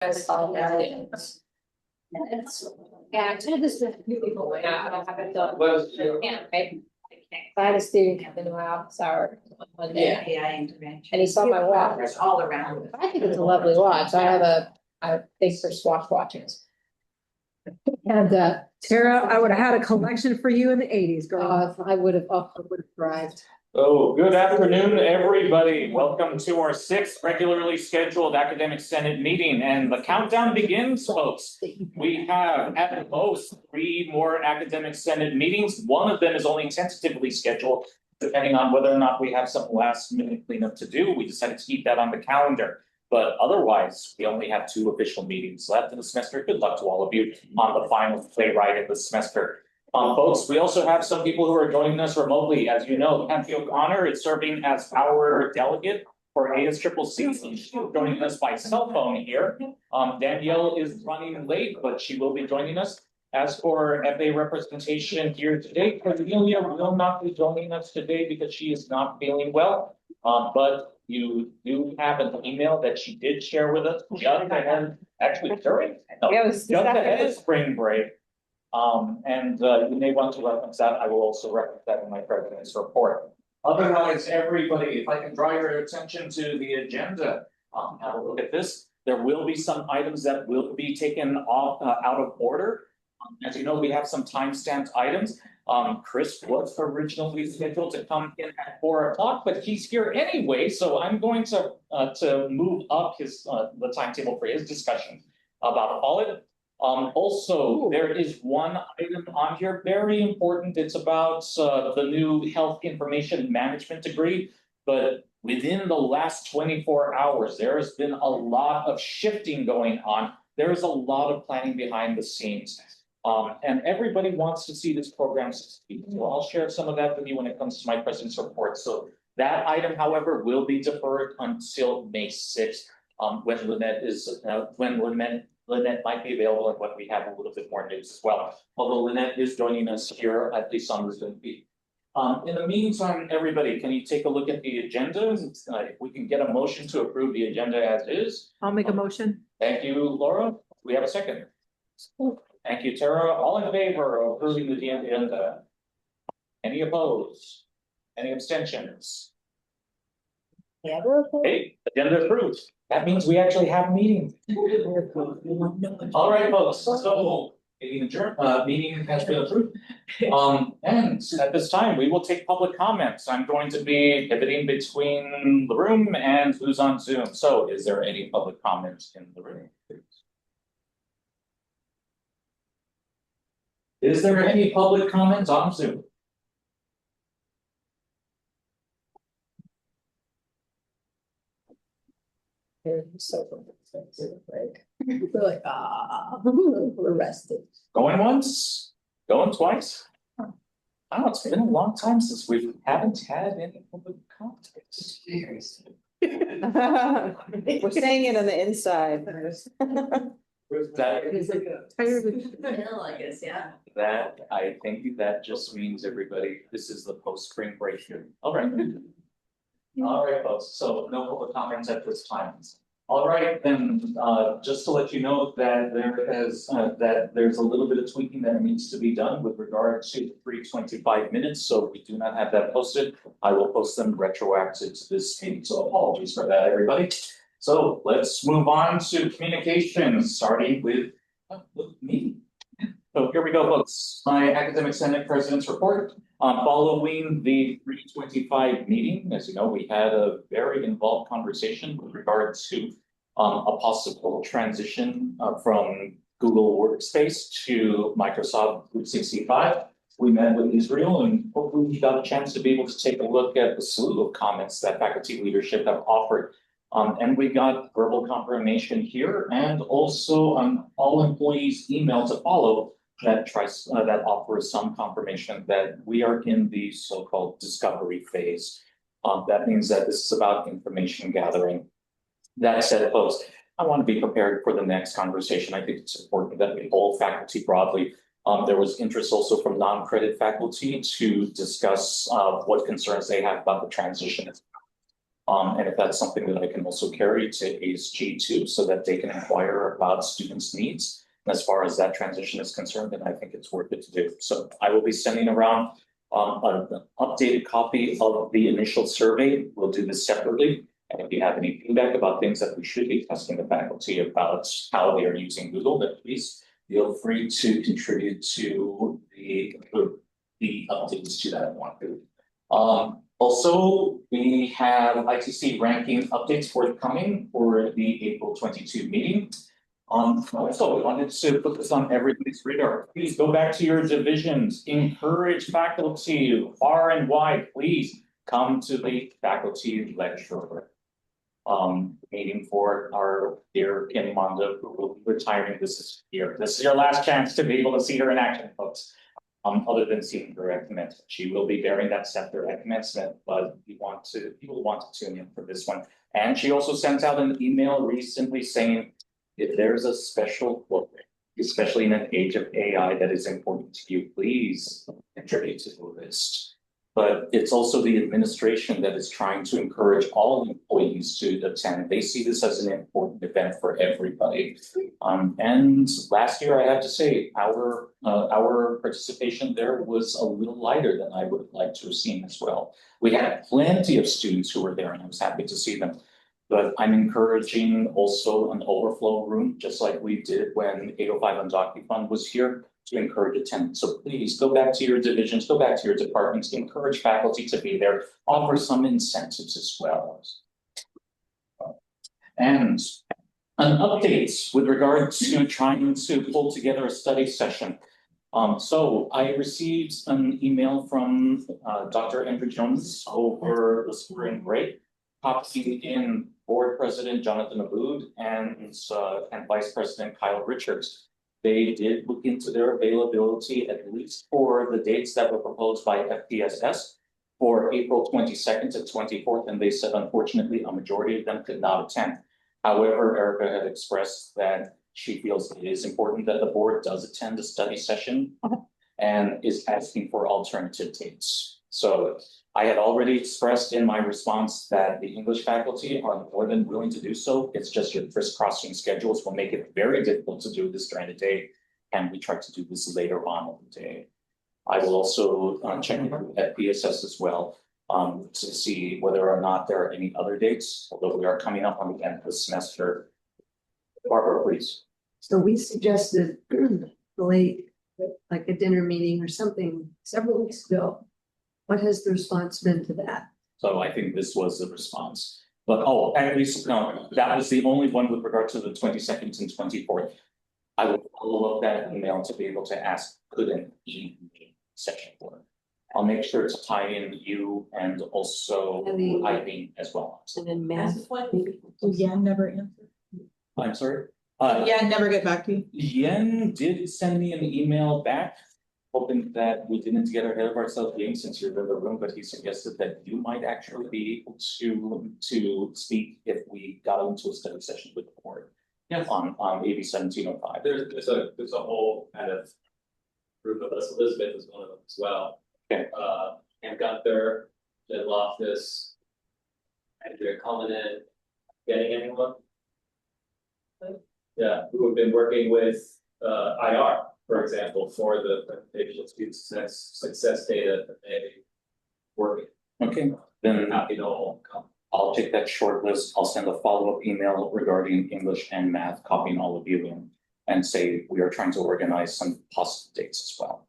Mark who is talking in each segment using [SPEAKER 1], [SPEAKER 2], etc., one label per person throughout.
[SPEAKER 1] I saw that. Yeah, I told this to a few people, but I haven't done. Yeah, right. I had a student come into my office hour one day.
[SPEAKER 2] AI intervention.
[SPEAKER 1] And he saw my watch.
[SPEAKER 2] It's all around.
[SPEAKER 1] I think it's a lovely watch. I think for swatch watches. And
[SPEAKER 3] Tara, I would have had a collection for you in the 80s, girl.
[SPEAKER 1] I would have thrived.
[SPEAKER 4] Oh, good afternoon, everybody. Welcome to our 6th regularly scheduled Academic Senate meeting, and the countdown begins, folks. We have at most 3 more Academic Senate meetings. One of them is only tentatively scheduled, depending on whether or not we have some last-minute cleanup to do. We decided to keep that on the calendar. But otherwise, we only have 2 official meetings left in the semester. Good luck to all of you on the final playwright in the semester. Folks, we also have some people who are joining us remotely. As you know, Kathy O'Connor is serving as our delegate for ASCCC. She's joining us by cell phone here. Danielle is running late, but she will be joining us. As for FA representation here today, Cornelia will not be joining us today because she is not feeling well. But you do have an email that she did share with us just ahead, actually during, just ahead of spring break. You may want to reference that. I will also reference that in my president's report. Otherwise, everybody, if I can draw your attention to the agenda, have a look at this. There will be some items that will be taken off out of order. As you know, we have some time-stamped items. Chris was originally scheduled to come in at 4 o'clock, but he's here anyway, so I'm going to move up his the timetable for his discussion about audit. Also, there is one item on here, very important. It's about the new health information management degree. But within the last 24 hours, there has been a lot of shifting going on. There is a lot of planning behind the scenes. And everybody wants to see this program succeed. So I'll share some of that with you when it comes to my president's report. So that item, however, will be deferred until May 6th, when Lynette might be available and when we have a little bit more news as well. Although Lynette is joining us here at least on the Zoom feed. In the meantime, everybody, can you take a look at the agenda? If we can get a motion to approve the agenda as is.
[SPEAKER 3] I'll make a motion.
[SPEAKER 4] Thank you, Laura. We have a second. Thank you, Tara. All in favor of approving the agenda? Any opposed? Any abstentions?
[SPEAKER 1] Yeah, we're okay.
[SPEAKER 4] Hey, agenda approved. That means we actually have a meeting. All right, folks. So meeting has been approved. And at this time, we will take public comments. I'm going to be pivoting between the room and who's on Zoom. So is there any public comments in the room? Is there any public comments on Zoom?
[SPEAKER 1] We're like, we're arrested.
[SPEAKER 4] Going once, going twice. I don't know, it's been a long time since we haven't had any public comments.
[SPEAKER 5] We're saying it on the inside.
[SPEAKER 4] That I think that just means everybody, this is the post-spring break here. All right. All right, folks, so no public comments at this time. All right, then, just to let you know that there's a little bit of tweaking that needs to be done with regard to the 325 minutes. So we do not have that posted. I will post them retroactive to this meeting. So apologies for that, everybody. So let's move on to communications, starting with me. So here we go, folks. My Academic Senate President's report. Following the 325 meeting, as you know, we had a very involved conversation with regard to a possible transition from Google Workspace to Microsoft 365. We met with Israel and hopefully we got a chance to be able to take a look at the slew of comments that faculty leadership have offered. And we got verbal confirmation here and also an all employees email to follow that offers some confirmation that we are in the so-called discovery phase. That means that this is about information gathering. That said, folks, I want to be prepared for the next conversation. I think it's important that we hold faculty broadly. There was interest also from non-credit faculty to discuss what concerns they have about the transition. And if that's something that I can also carry to ASG too, so that they can inquire about students' needs. And as far as that transition is concerned, then I think it's worth it to do. So I will be sending around an updated copy of the initial survey. We'll do this separately. And if you have any feedback about things that we should be asking the faculty about how they are using Google, then please feel free to contribute to the updates to that one. Also, we have ITC ranking updates forthcoming for the April 22 meeting. Also, we wanted to put this on everybody's radar. Please go back to your divisions, encourage faculty far and wide, please come to the faculty lecture. Meeting for our dear Kim Mondo, who will be retiring this year. This is your last chance to be able to see her in action, folks. Other than seeing her at commencement, she will be bearing that scepter at commencement, but you will want to tune in for this one. And she also sent out an email recently saying, if there's a special quote, especially in an age of AI that is important to you, please contribute to the list. But it's also the administration that is trying to encourage all employees to attend. They see this as an important event for everybody. And last year, I have to say, our participation there was a little lighter than I would have liked to have seen as well. We had plenty of students who were there, and I was happy to see them. But I'm encouraging also an overflow room, just like we did when 805 Undocumented Fund was here, to encourage attendance. So please go back to your divisions, go back to your departments, encourage faculty to be there, offer some incentives as well. And an update with regard to trying to pull together a study session. So I received an email from Dr. Andrew Jones over the spring break, copying in Board President Jonathan Abood and Vice President Kyle Richards. They did look into their availability, at least for the dates that were proposed by FPSS for April 22nd to 24th, and they said, unfortunately, a majority of them could not attend. However, Erica had expressed that she feels it is important that the board does attend a study session and is asking for alternative dates. So I had already expressed in my response that the English faculty are more than willing to do so. It's just your crisscrossing schedules will make it very difficult to do this during the day. And we try to do this later on in the day. I will also check with FPSS as well to see whether or not there are any other dates, although we are coming up on the end of the semester. Barbara, please.
[SPEAKER 3] So we suggested late, like a dinner meeting or something several weeks ago. What has the response been to that?
[SPEAKER 4] So I think this was the response. But at least no, that was the only one with regard to the 22nd and 24th. I will follow up that email to be able to ask, could an evening session work? I'll make sure to tie in you and also Irene as well.
[SPEAKER 3] And then math.
[SPEAKER 2] Yen never answered.
[SPEAKER 4] I'm sorry?
[SPEAKER 2] Yen never get back to you.
[SPEAKER 4] Yen did send me an email back, hoping that we didn't get ahead of ourselves, Yen, since you're in the room, but he suggested that you might actually be able to speak if we got into a study session with the board. Yes. On AB 1705.
[SPEAKER 6] There's a whole kind of group of us. Elizabeth is one of them as well.
[SPEAKER 4] Okay.
[SPEAKER 6] And Gunther, Jen Loftus, Andrea Cullinan, getting anyone? Yeah, who have been working with IR, for example, for the presentation of student success data that they working.
[SPEAKER 4] Okay, then
[SPEAKER 6] Happy to all come.
[SPEAKER 4] I'll take that short list. I'll send a follow-up email regarding English and math, copying all of you in, and say we are trying to organize some possible dates as well.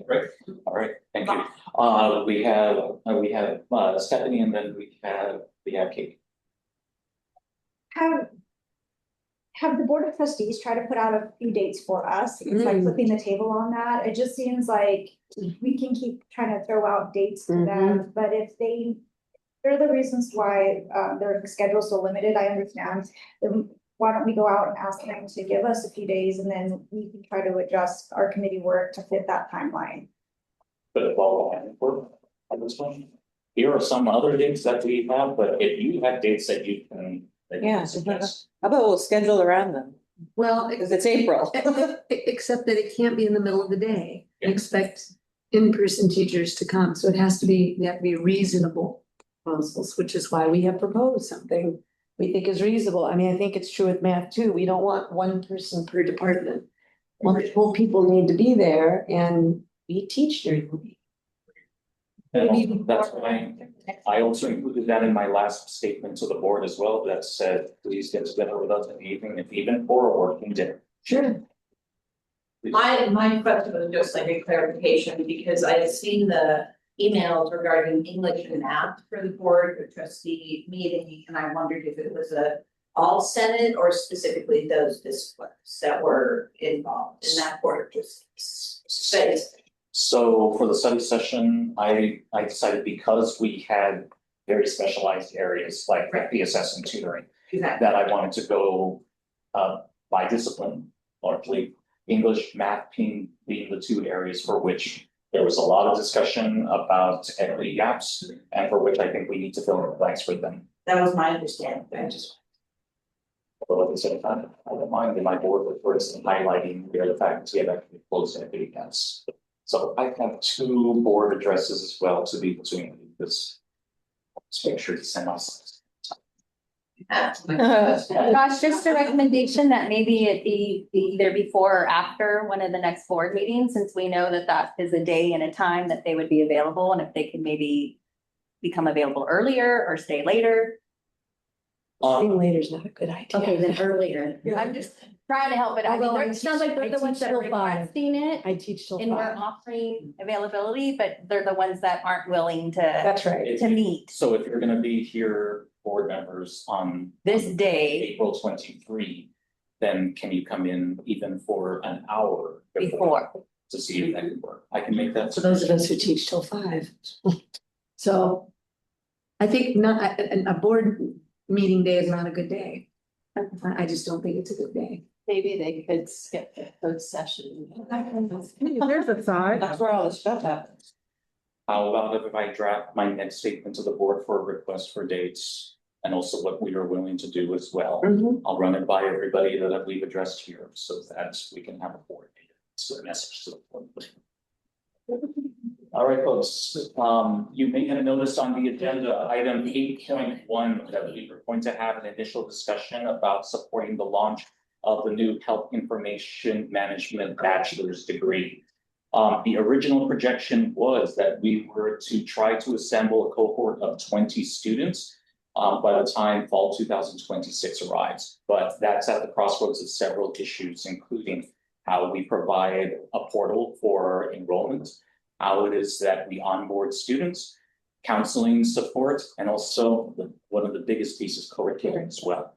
[SPEAKER 6] Right.
[SPEAKER 4] All right, thank you. We have Stephanie, and then we have Kate.
[SPEAKER 7] Have the Board of Trustees try to put out a few dates for us? It's like flipping the table on that. It just seems like we can keep trying to throw out dates to them, but if they're the reasons why their schedule's so limited, I understand. Then why don't we go out and ask them to give us a few days, and then we can try to adjust our committee work to fit that timeline.
[SPEAKER 4] But while we're for on this one, here are some other dates that we have, but if you have dates that you can. Suggest.
[SPEAKER 5] How about we'll schedule around them?
[SPEAKER 3] Well,
[SPEAKER 5] Because it's April.
[SPEAKER 3] except that it can't be in the middle of the day.
[SPEAKER 4] Yeah.
[SPEAKER 3] Expect in-person teachers to come, so it has to be, they have to be reasonable. proposals, which is why we have proposed something we think is reasonable. I mean, I think it's true with math too. We don't want one person per department. Multiple people need to be there and we teach during the week.
[SPEAKER 4] And that's why I also included that in my last statement to the board as well, that said, please get together with us in the evening, if even for a working dinner.
[SPEAKER 3] Sure.
[SPEAKER 8] My question was just like a clarification, because I had seen the emails regarding English and math for the board or trustee meeting, and I wondered if it was a all Senate or specifically those disciplines that were involved in that board of trustees space.
[SPEAKER 4] So for the study session, I decided because we had very specialized areas like PSS and tutoring,
[SPEAKER 8] Exactly.
[SPEAKER 4] that I wanted to go by discipline, largely English, math being the two areas for which there was a lot of discussion about equity gaps and for which I think we need to fill in the blanks for them.
[SPEAKER 8] That was my understanding. I just.
[SPEAKER 4] But at the same time, I don't mind in my board reports and highlighting where the faculty have actually closed equity gaps. So I have two board addresses as well to be able to include this. Let's make sure to send us.
[SPEAKER 1] Josh, just a recommendation that maybe it be either before or after one of the next board meetings, since we know that that is a day and a time that they would be available, and if they could maybe become available earlier or stay later.
[SPEAKER 3] Staying later is not a good idea.
[SPEAKER 1] Okay, then earlier.
[SPEAKER 3] Yeah.
[SPEAKER 1] I'm just trying to help it. I mean,
[SPEAKER 3] Although
[SPEAKER 1] it sounds like they're the ones that are
[SPEAKER 3] I teach till 5.
[SPEAKER 1] requesting it
[SPEAKER 3] I teach till
[SPEAKER 1] and we're
[SPEAKER 3] 5.
[SPEAKER 1] offering availability, but they're the ones that aren't willing to
[SPEAKER 3] That's right.
[SPEAKER 1] meet
[SPEAKER 4] So if you're gonna be here, board members, on
[SPEAKER 1] this day
[SPEAKER 4] April 23, then can you come in even for an hour
[SPEAKER 1] before.
[SPEAKER 4] to see if that can work? I can make that.
[SPEAKER 3] For those of us who teach till 5. So I think not, a board meeting day is not a good day. I just don't think it's a good day.
[SPEAKER 5] Maybe they could skip the code session.
[SPEAKER 2] There's a thought.
[SPEAKER 5] That's where all the stuff happens.
[SPEAKER 4] How about if I draft my next statement to the board for a request for dates and also what we are willing to do as well? I'll run it by everybody that we've addressed here so that we can have a board meeting. So a message to the board. All right, folks, you may have noticed on the agenda, item 8.1, that we were going to have an initial discussion about supporting the launch of the new health information management bachelor's degree. The original projection was that we were to try to assemble a cohort of 20 students by the time fall 2026 arrives. But that's at the crossroads of several issues, including how we provide a portal for enrollment, how it is that we onboard students, counseling support, and also one of the biggest pieces, curriculum as well.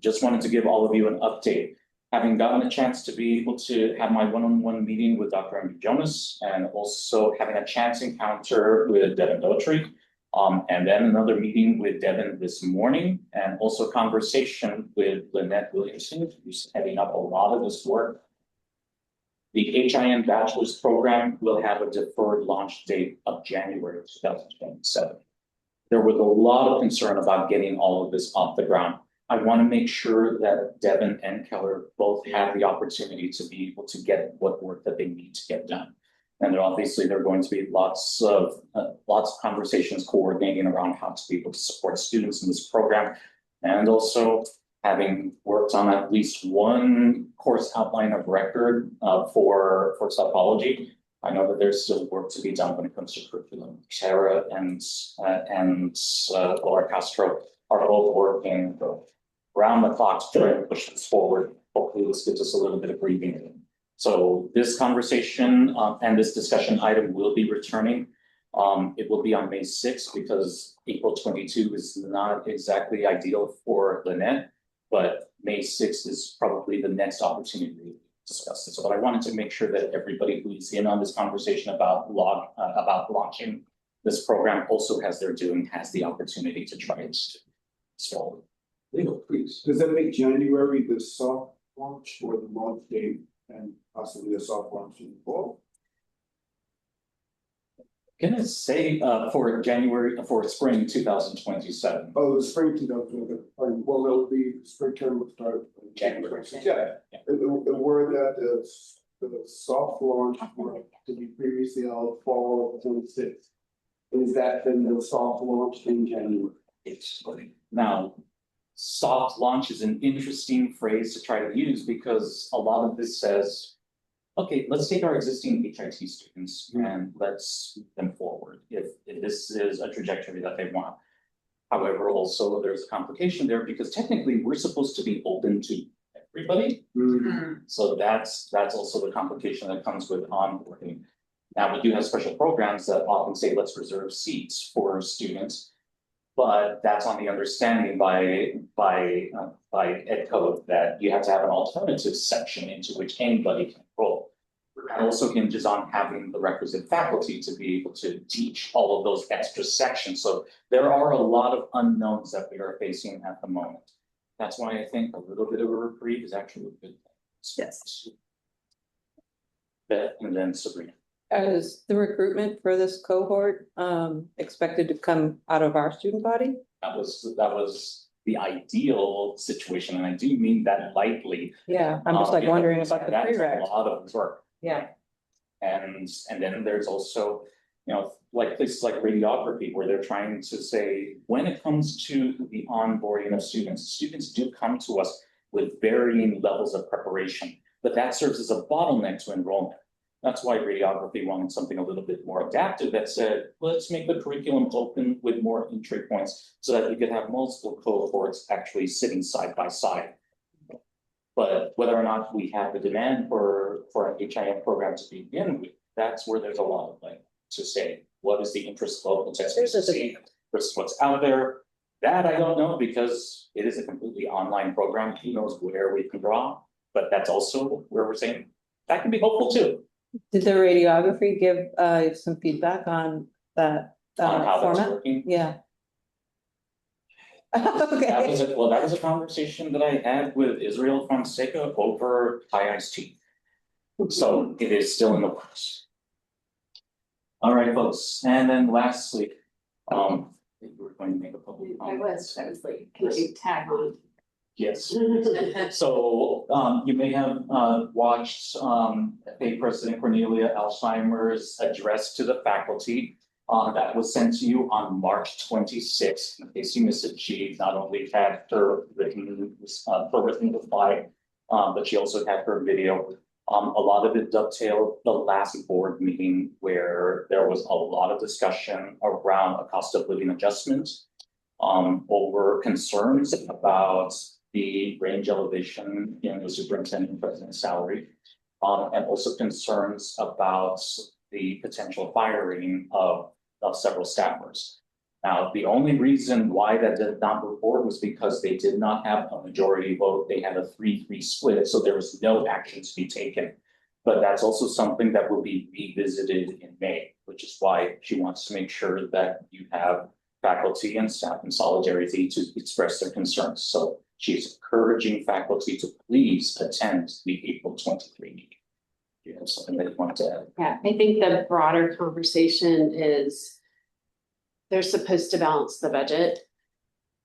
[SPEAKER 4] Just wanted to give all of you an update. Having gotten a chance to be able to have my one-on-one meeting with Dr. M. Jonas, and also having a chance encounter with Devin Daughtry, and then another meeting with Devin this morning, and also a conversation with Lynette Williamson, who's heading up a lot of this work. The HIN bachelor's program will have a deferred launch date of January of 2027. There was a lot of concern about getting all of this off the ground. I want to make sure that Devin and Keller both have the opportunity to be able to get what work that they need to get done. And there are going to be lots of conversations coordinating around how to be able to support students in this program, and also having worked on at least one course outline of record for psychology. I know that there's still work to be done when it comes to curriculum. Tara and Laura Castro are both working around the clock to try to push this forward. Hopefully this gives us a little bit of breathing room. So this conversation and this discussion item will be returning. It will be on May 6th because April 22 is not exactly ideal for Lynette, but May 6th is probably the next opportunity to discuss this. But I wanted to make sure that everybody who is in on this conversation about launching this program also has their due and has the opportunity to try it. So,
[SPEAKER 9] Legal, please. Does that make January the soft launch or the launch date and possibly a soft launch in the fall?
[SPEAKER 4] gonna say for spring 2027.
[SPEAKER 9] Oh, the spring 2020, well, it'll be, spring term will start.
[SPEAKER 4] January.
[SPEAKER 9] Yeah, the word that the soft launch were to be previously held fall of 26. Is that then the soft launch in January?
[SPEAKER 4] It's funny. Now, soft launch is an interesting phrase to try to use because a lot of this says, okay, let's take our existing HIT students and let's move them forward if this is a trajectory that they want. However, also there's a complication there because technically we're supposed to be open to everybody. So that's also the complication that comes with onboarding. Now, we do have special programs that often say, let's reserve seats for students. But that's on the understanding by Ed Code that you have to have an alternative section into which anybody can enroll. That also hinges on having the requisite faculty to be able to teach all of those extra sections. So there are a lot of unknowns that we are facing at the moment. That's why I think a little bit of a reprieve is actually a good thing.
[SPEAKER 1] Yes.
[SPEAKER 4] Beth and then Sabrina.
[SPEAKER 2] Is the recruitment for this cohort expected to come out of our student body?
[SPEAKER 4] That was the ideal situation, and I do mean that lightly.
[SPEAKER 2] Yeah, I'm just like wondering
[SPEAKER 4] because
[SPEAKER 2] about the
[SPEAKER 4] that's
[SPEAKER 2] prereqs.
[SPEAKER 4] a lot of work.
[SPEAKER 2] Yeah.
[SPEAKER 4] And then there's also, you know, like places like radiography where they're trying to say, when it comes to the onboarding of students do come to us with varying levels of preparation, but that serves as a bottleneck to enrollment. That's why radiography wanted something a little bit more adaptive that said, let's make the curriculum open with more entry points so that you could have multiple cohorts actually sitting side by side. But whether or not we have the demand for an HIM program to begin with, that's where there's a lot of like to say, what is the interest level versus what's out there? That I don't know because it is a completely online program. Who knows where we can draw? But that's also where we're saying that can be hopeful too.
[SPEAKER 2] Did the radiography give some feedback on that
[SPEAKER 4] On how that's
[SPEAKER 2] format?
[SPEAKER 4] working.
[SPEAKER 2] Yeah.
[SPEAKER 4] That
[SPEAKER 2] Okay.
[SPEAKER 4] was a conversation that I had with Israel Fonseca over high iced tea. So it is still in the works. All right, folks, and then lastly, we were going to make a public
[SPEAKER 5] I
[SPEAKER 4] comment.
[SPEAKER 5] was like, can I tag on?
[SPEAKER 4] Yes, so you may have watched FA President Cornelia Alsheimer's address to the faculty. That was sent to you on March 26th. In case you missed it, she not only had her written reply, but she also had her video. A lot of it dovetailed the last board meeting where there was a lot of discussion around a cost of living adjustment, over concerns about the range elevation in the superintendent president's salary, and also concerns about the potential firing of several staffers. Now, the only reason why that did not move forward was because they did not have a majority vote. They had a 3-3 split, so there was no action to be taken. But that's also something that will be revisited in May, which is why she wants to make sure that you have faculty and staff in solidarity to express their concerns. So she's encouraging faculty to please attend the April 23 meeting. Do you have something that you want to add?
[SPEAKER 5] Yeah, I think the broader conversation is they're supposed to balance the budget.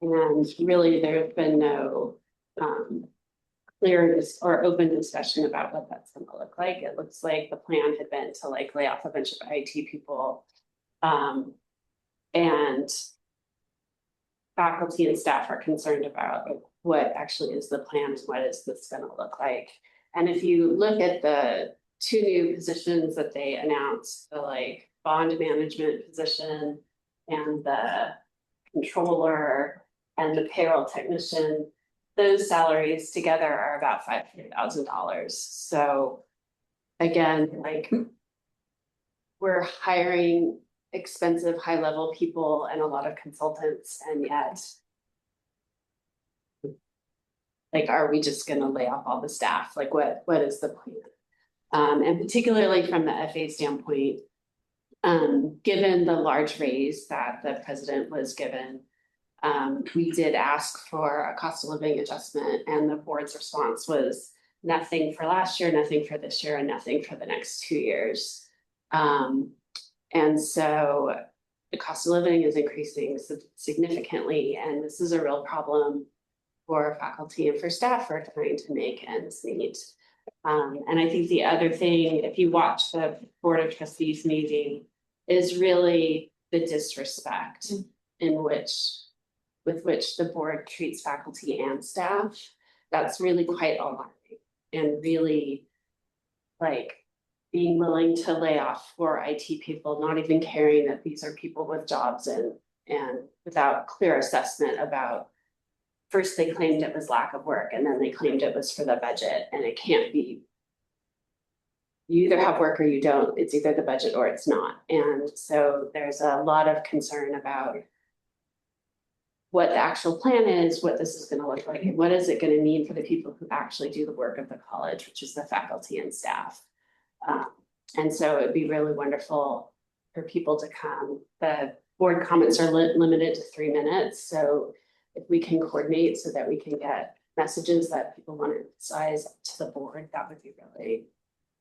[SPEAKER 5] And really, there's been no clear or open discussion about what that's gonna look like. It looks like the plan had been to like lay off a bunch of IT people. And faculty and staff are concerned about what actually is the plan and what is this gonna look like. And if you look at the 2 new positions that they announced, the like bond management position and the controller and the payroll technician, those salaries together are about $500,000. So again, like we're hiring expensive, high-level people and a lot of consultants, and yet like, are we just gonna lay off all the staff? Like what is the plan? And particularly from the FA standpoint, given the large raise that the president was given, we did ask for a cost of living adjustment, and the board's response was nothing for last year, nothing for this year, and nothing for the next 2 years. And so the cost of living is increasing significantly, and this is a real problem for faculty and for staff who are trying to make ends meet. And I think the other thing, if you watch the Board of Trustees meeting, is really the disrespect with which the board treats faculty and staff, that's really quite alarming. And really, like, being willing to lay off 4 IT people, not even caring that these are people with jobs and without clear assessment about, first they claimed it was lack of work and then they claimed it was for the budget, and it can't be. You either have work or you don't. It's either the budget or it's not. And so there's a lot of concern about what the actual plan is, what this is going to look like, and what is it going to mean for the people who actually do the work of the college, which is the faculty and staff. And so it'd be really wonderful for people to come. The board comments are limited to 3 minutes. So if we can coordinate so that we can get messages that people want to emphasize to the board, that would be really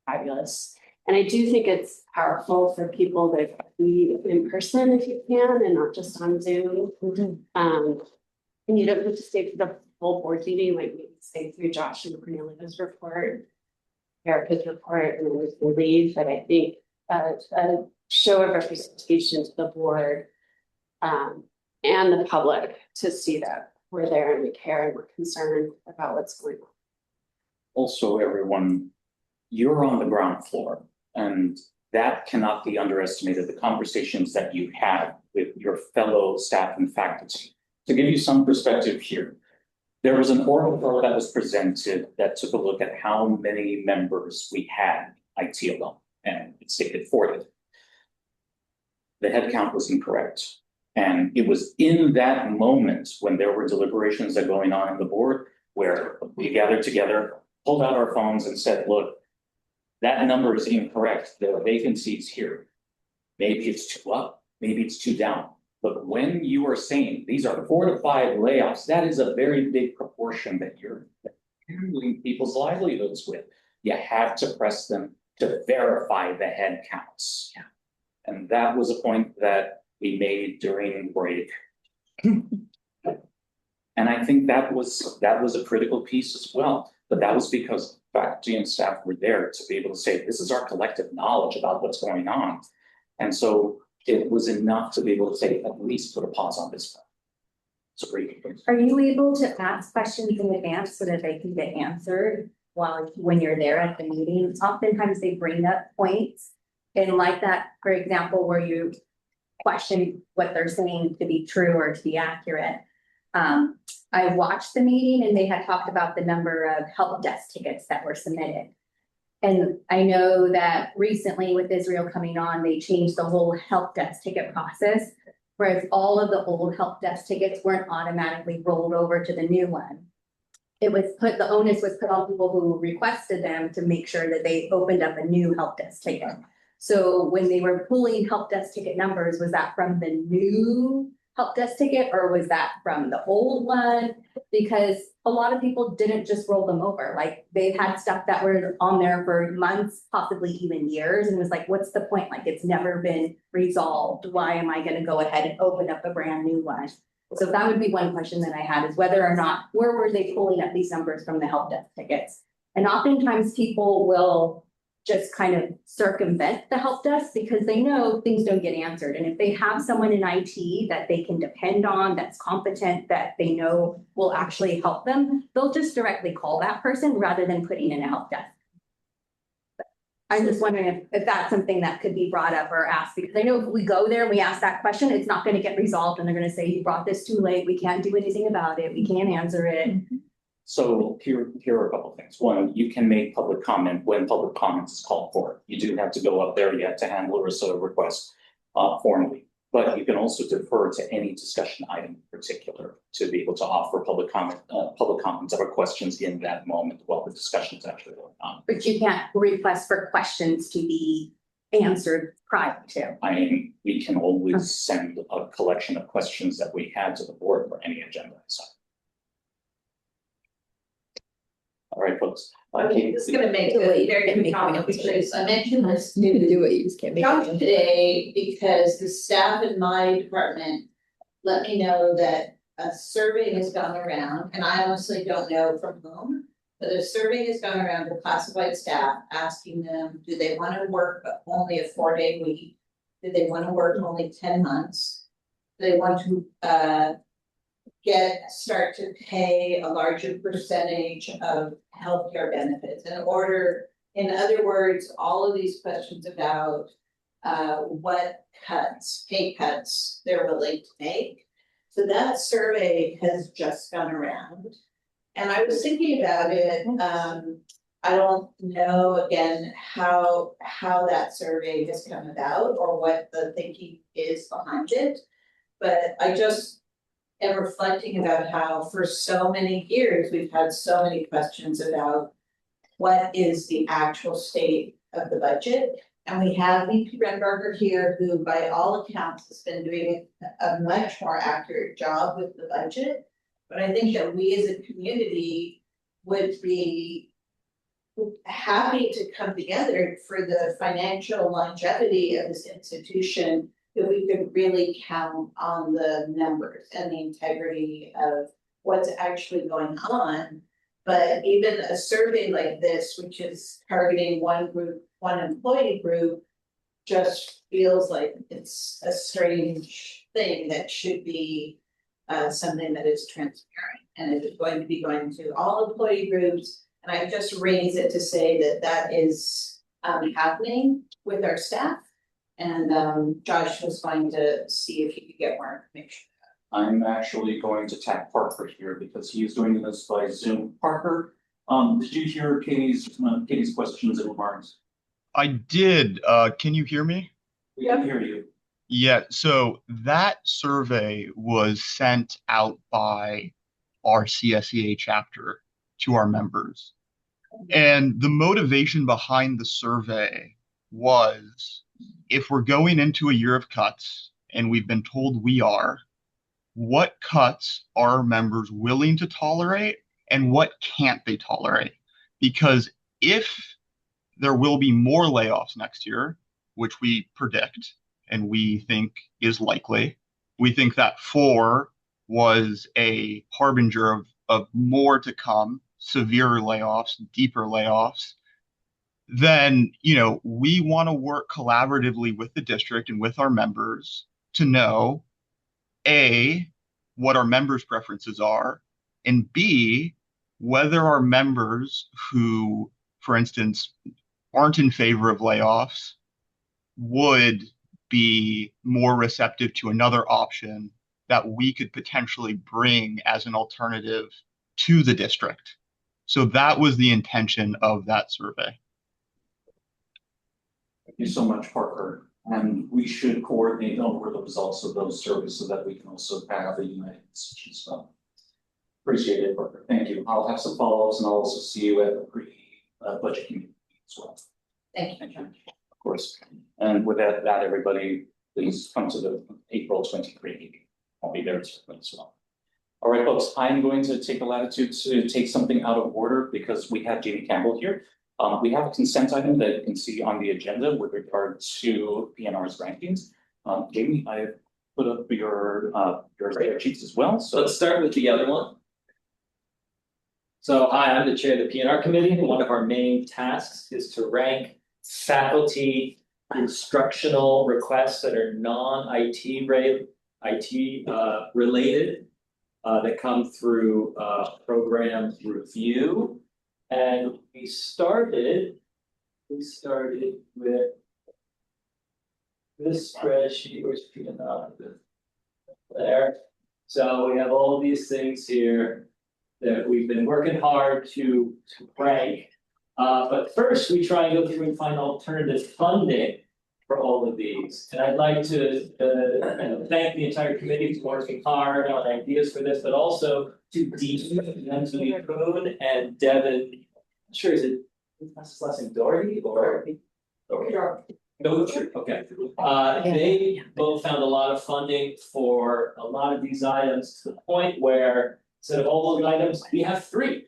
[SPEAKER 5] fabulous. And I do think it's powerful for people to be in person if you can, and not just on Zoom. And you don't have to stay for the full board meeting, like maybe stay through Josh and Cornelia's report, Erica's report, and then we can leave. But I think a show of representation to the board and the public to see that we're there and we care and we're concerned about what's going on.
[SPEAKER 4] Also, everyone, you're on the ground floor, and that cannot be underestimated, the conversations that you have with your fellow staff and faculty. To give you some perspective here, there was an oracle that was presented that took a look at how many members we had IT alone, and it stated 40. The head count was incorrect. And it was in that moment when there were deliberations that going on in the board where we gathered together, pulled out our phones and said, look, that number is incorrect. There are vacancies here. Maybe it's 2 up, maybe it's 2 down. But when you are saying these are 4 to 5 layoffs, that is a very big proportion that you're handling people's livelihoods with. You have to press them to verify the head counts. Yeah. And that was a point that we made during break. And I think that was a critical piece as well. But that was because faculty and staff were there to be able to say, this is our collective knowledge about what's going on. And so it was enough to be able to say, at least put a pause on this. So
[SPEAKER 1] are you able to ask questions in advance so that they can get answered when you're there at the meeting? Oftentimes they bring up points, and like that, for example, where you question what they're saying to be true or to be accurate. I watched the meeting and they had talked about the number of help desk tickets that were submitted. And I know that recently with Israel coming on, they changed the whole help desk ticket process, whereas all of the old help desk tickets weren't automatically rolled over to the new one. The onus was put on people who requested them to make sure that they opened up a new help desk ticket. So when they were pulling help desk ticket numbers, was that from the new help desk ticket or was that from the old one? Because a lot of people didn't just roll them over. Like they've had stuff that were on there for months, possibly even years, and was like, what's the point? Like it's never been resolved. Why am I going to go ahead and open up a brand new one? So that would be one question that I had, is whether or not, where were they pulling up these numbers from the help desk tickets? And oftentimes people will just kind of circumvent the help desk because they know things don't get answered. And if they have someone in IT that they can depend on, that's competent, that they know will actually help them, they'll just directly call that person rather than putting in a help desk. I'm just wondering if that's something that could be brought up or asked, because I know if we go there and we ask that question, it's not going to get resolved and they're going to say, you brought this too late, we can't do anything about it, we can't answer it.
[SPEAKER 4] So here are a couple of things. One, you can make public comment when public comments is called for. You do have to go up there, you have to handle a request formally. But you can also defer to any discussion item in particular to be able to offer public comments or questions in that moment while the discussion is actually going on.
[SPEAKER 1] But you can't request for questions to be answered prior to.
[SPEAKER 4] We can always send a collection of questions that we had to the board for any agenda. So. All right, folks.
[SPEAKER 8] Okay, this is gonna make a very quick comment because I mentioned this
[SPEAKER 3] You can do it, you just can't make
[SPEAKER 8] jump
[SPEAKER 3] it.
[SPEAKER 8] today because the staff in my department let me know that a survey has gone around, and I honestly don't know from whom, but a survey has gone around to classified staff asking them, do they want to work only a 4-day week? Do they wanna work only 10 months? Do they want to start to pay a larger percentage of healthcare benefits in other words, all of these questions about what pay cuts they're willing to make. So that survey has just gone around. And I was thinking about it, I don't know again how that survey has come about or what the thinking is behind it. But I just am reflecting about how for so many years, we've had so many questions about what is the actual state of the budget. And we have VP Renberger here, who by all accounts has been doing a much more accurate job with the budget. But I think that we as a community would be happy to come together for the financial longevity of this institution, that we could really count on the numbers and the integrity of what's actually going on. But even a survey like this, which is targeting one group, one employee group, just feels like it's a strange thing that should be something that is transparent. And it is going to be going to all employee groups. And I just raise it to say that that is happening with our staff. And Josh was going to see if he could get more information.
[SPEAKER 4] I'm actually going to tag Parker here because he is doing this by Zoom. Parker, did you hear Katie's questions and remarks?
[SPEAKER 10] I did. Can you hear me?
[SPEAKER 4] We can hear you.
[SPEAKER 10] Yeah, so that survey was sent out by our CSEA chapter to our members. And the motivation behind the survey was, if we're going into a year of cuts, and we've been told we are, what cuts are members willing to tolerate and what can't they tolerate? Because if there will be more layoffs next year, which we predict and we think is likely, we think that 4 was a harbinger of more to come, severe layoffs, deeper layoffs, then, we want to work collaboratively with the district and with our members to know, A, what our members' preferences are, and B, whether our members who, for instance, aren't in favor of layoffs would be more receptive to another option that we could potentially bring as an alternative to the district. So that was the intention of that survey.
[SPEAKER 4] Thank you so much, Parker. And we should coordinate over the results of those surveys so that we can also have a united decision as well. Appreciate it, Parker. Thank you. I'll have some follow-ups and I'll also see you at the budget committee as well.
[SPEAKER 8] Thank you, John.
[SPEAKER 4] Of course. And with that, everybody, please come to the April 23 meeting. I'll be there as well. All right, folks, I'm going to take the latitude to take something out of order because we have Jamie Campbell here. We have a consent item that you can see on the agenda with regard to PNR's rankings. Jamie, I put up your sheets as well. So
[SPEAKER 11] let's start with the other one. So hi, I'm the chair of the PNR committee. One of our main tasks is to rank faculty instructional requests that are non-IT related that come through program review. And we started with this spreadsheet, where's PNR there. So we have all these things here that we've been working hard to rank. But first we try and go through and find alternative funding for all of these. And I'd like to thank the entire committee for working hard on ideas for this, but also to Dean, Anthony Poon, and Devin. I'm not sure, is it his last name Doherty or Doherty? Okay. They both found a lot of funding for a lot of these items to the point where instead of all those items, we have 3.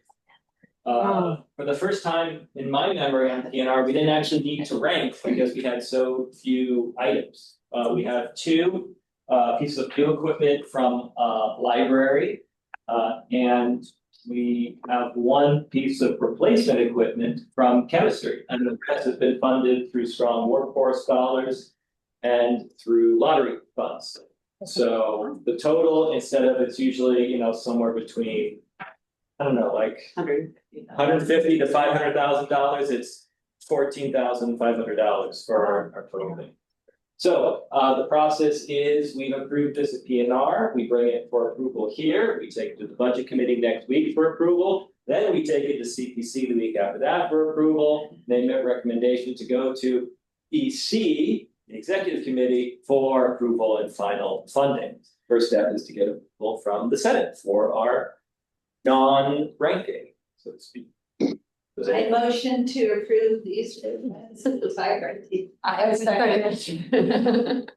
[SPEAKER 11] For the first time in my memory on PNR, we didn't actually need to rank because we had so few items. We have 2 pieces of new equipment from library, and we have 1 piece of replacement equipment from chemistry. And the rest has been funded through strong workforce scholars and through lottery funds. So the total, instead of, it's usually, somewhere between, I don't know, like $150 to $500,000, it's $14,500 for our total thing. So the process is, we've approved this at PNR, we bring it for approval here, we take it to the budget committee next week for approval. Then we take it to CPC the week after that for approval. They make recommendation to go to EC, the executive committee, for approval and final funding. First step is to get approval from the Senate for our non-ranking, so to speak.
[SPEAKER 8] I motion to approve these.
[SPEAKER 1] I was second.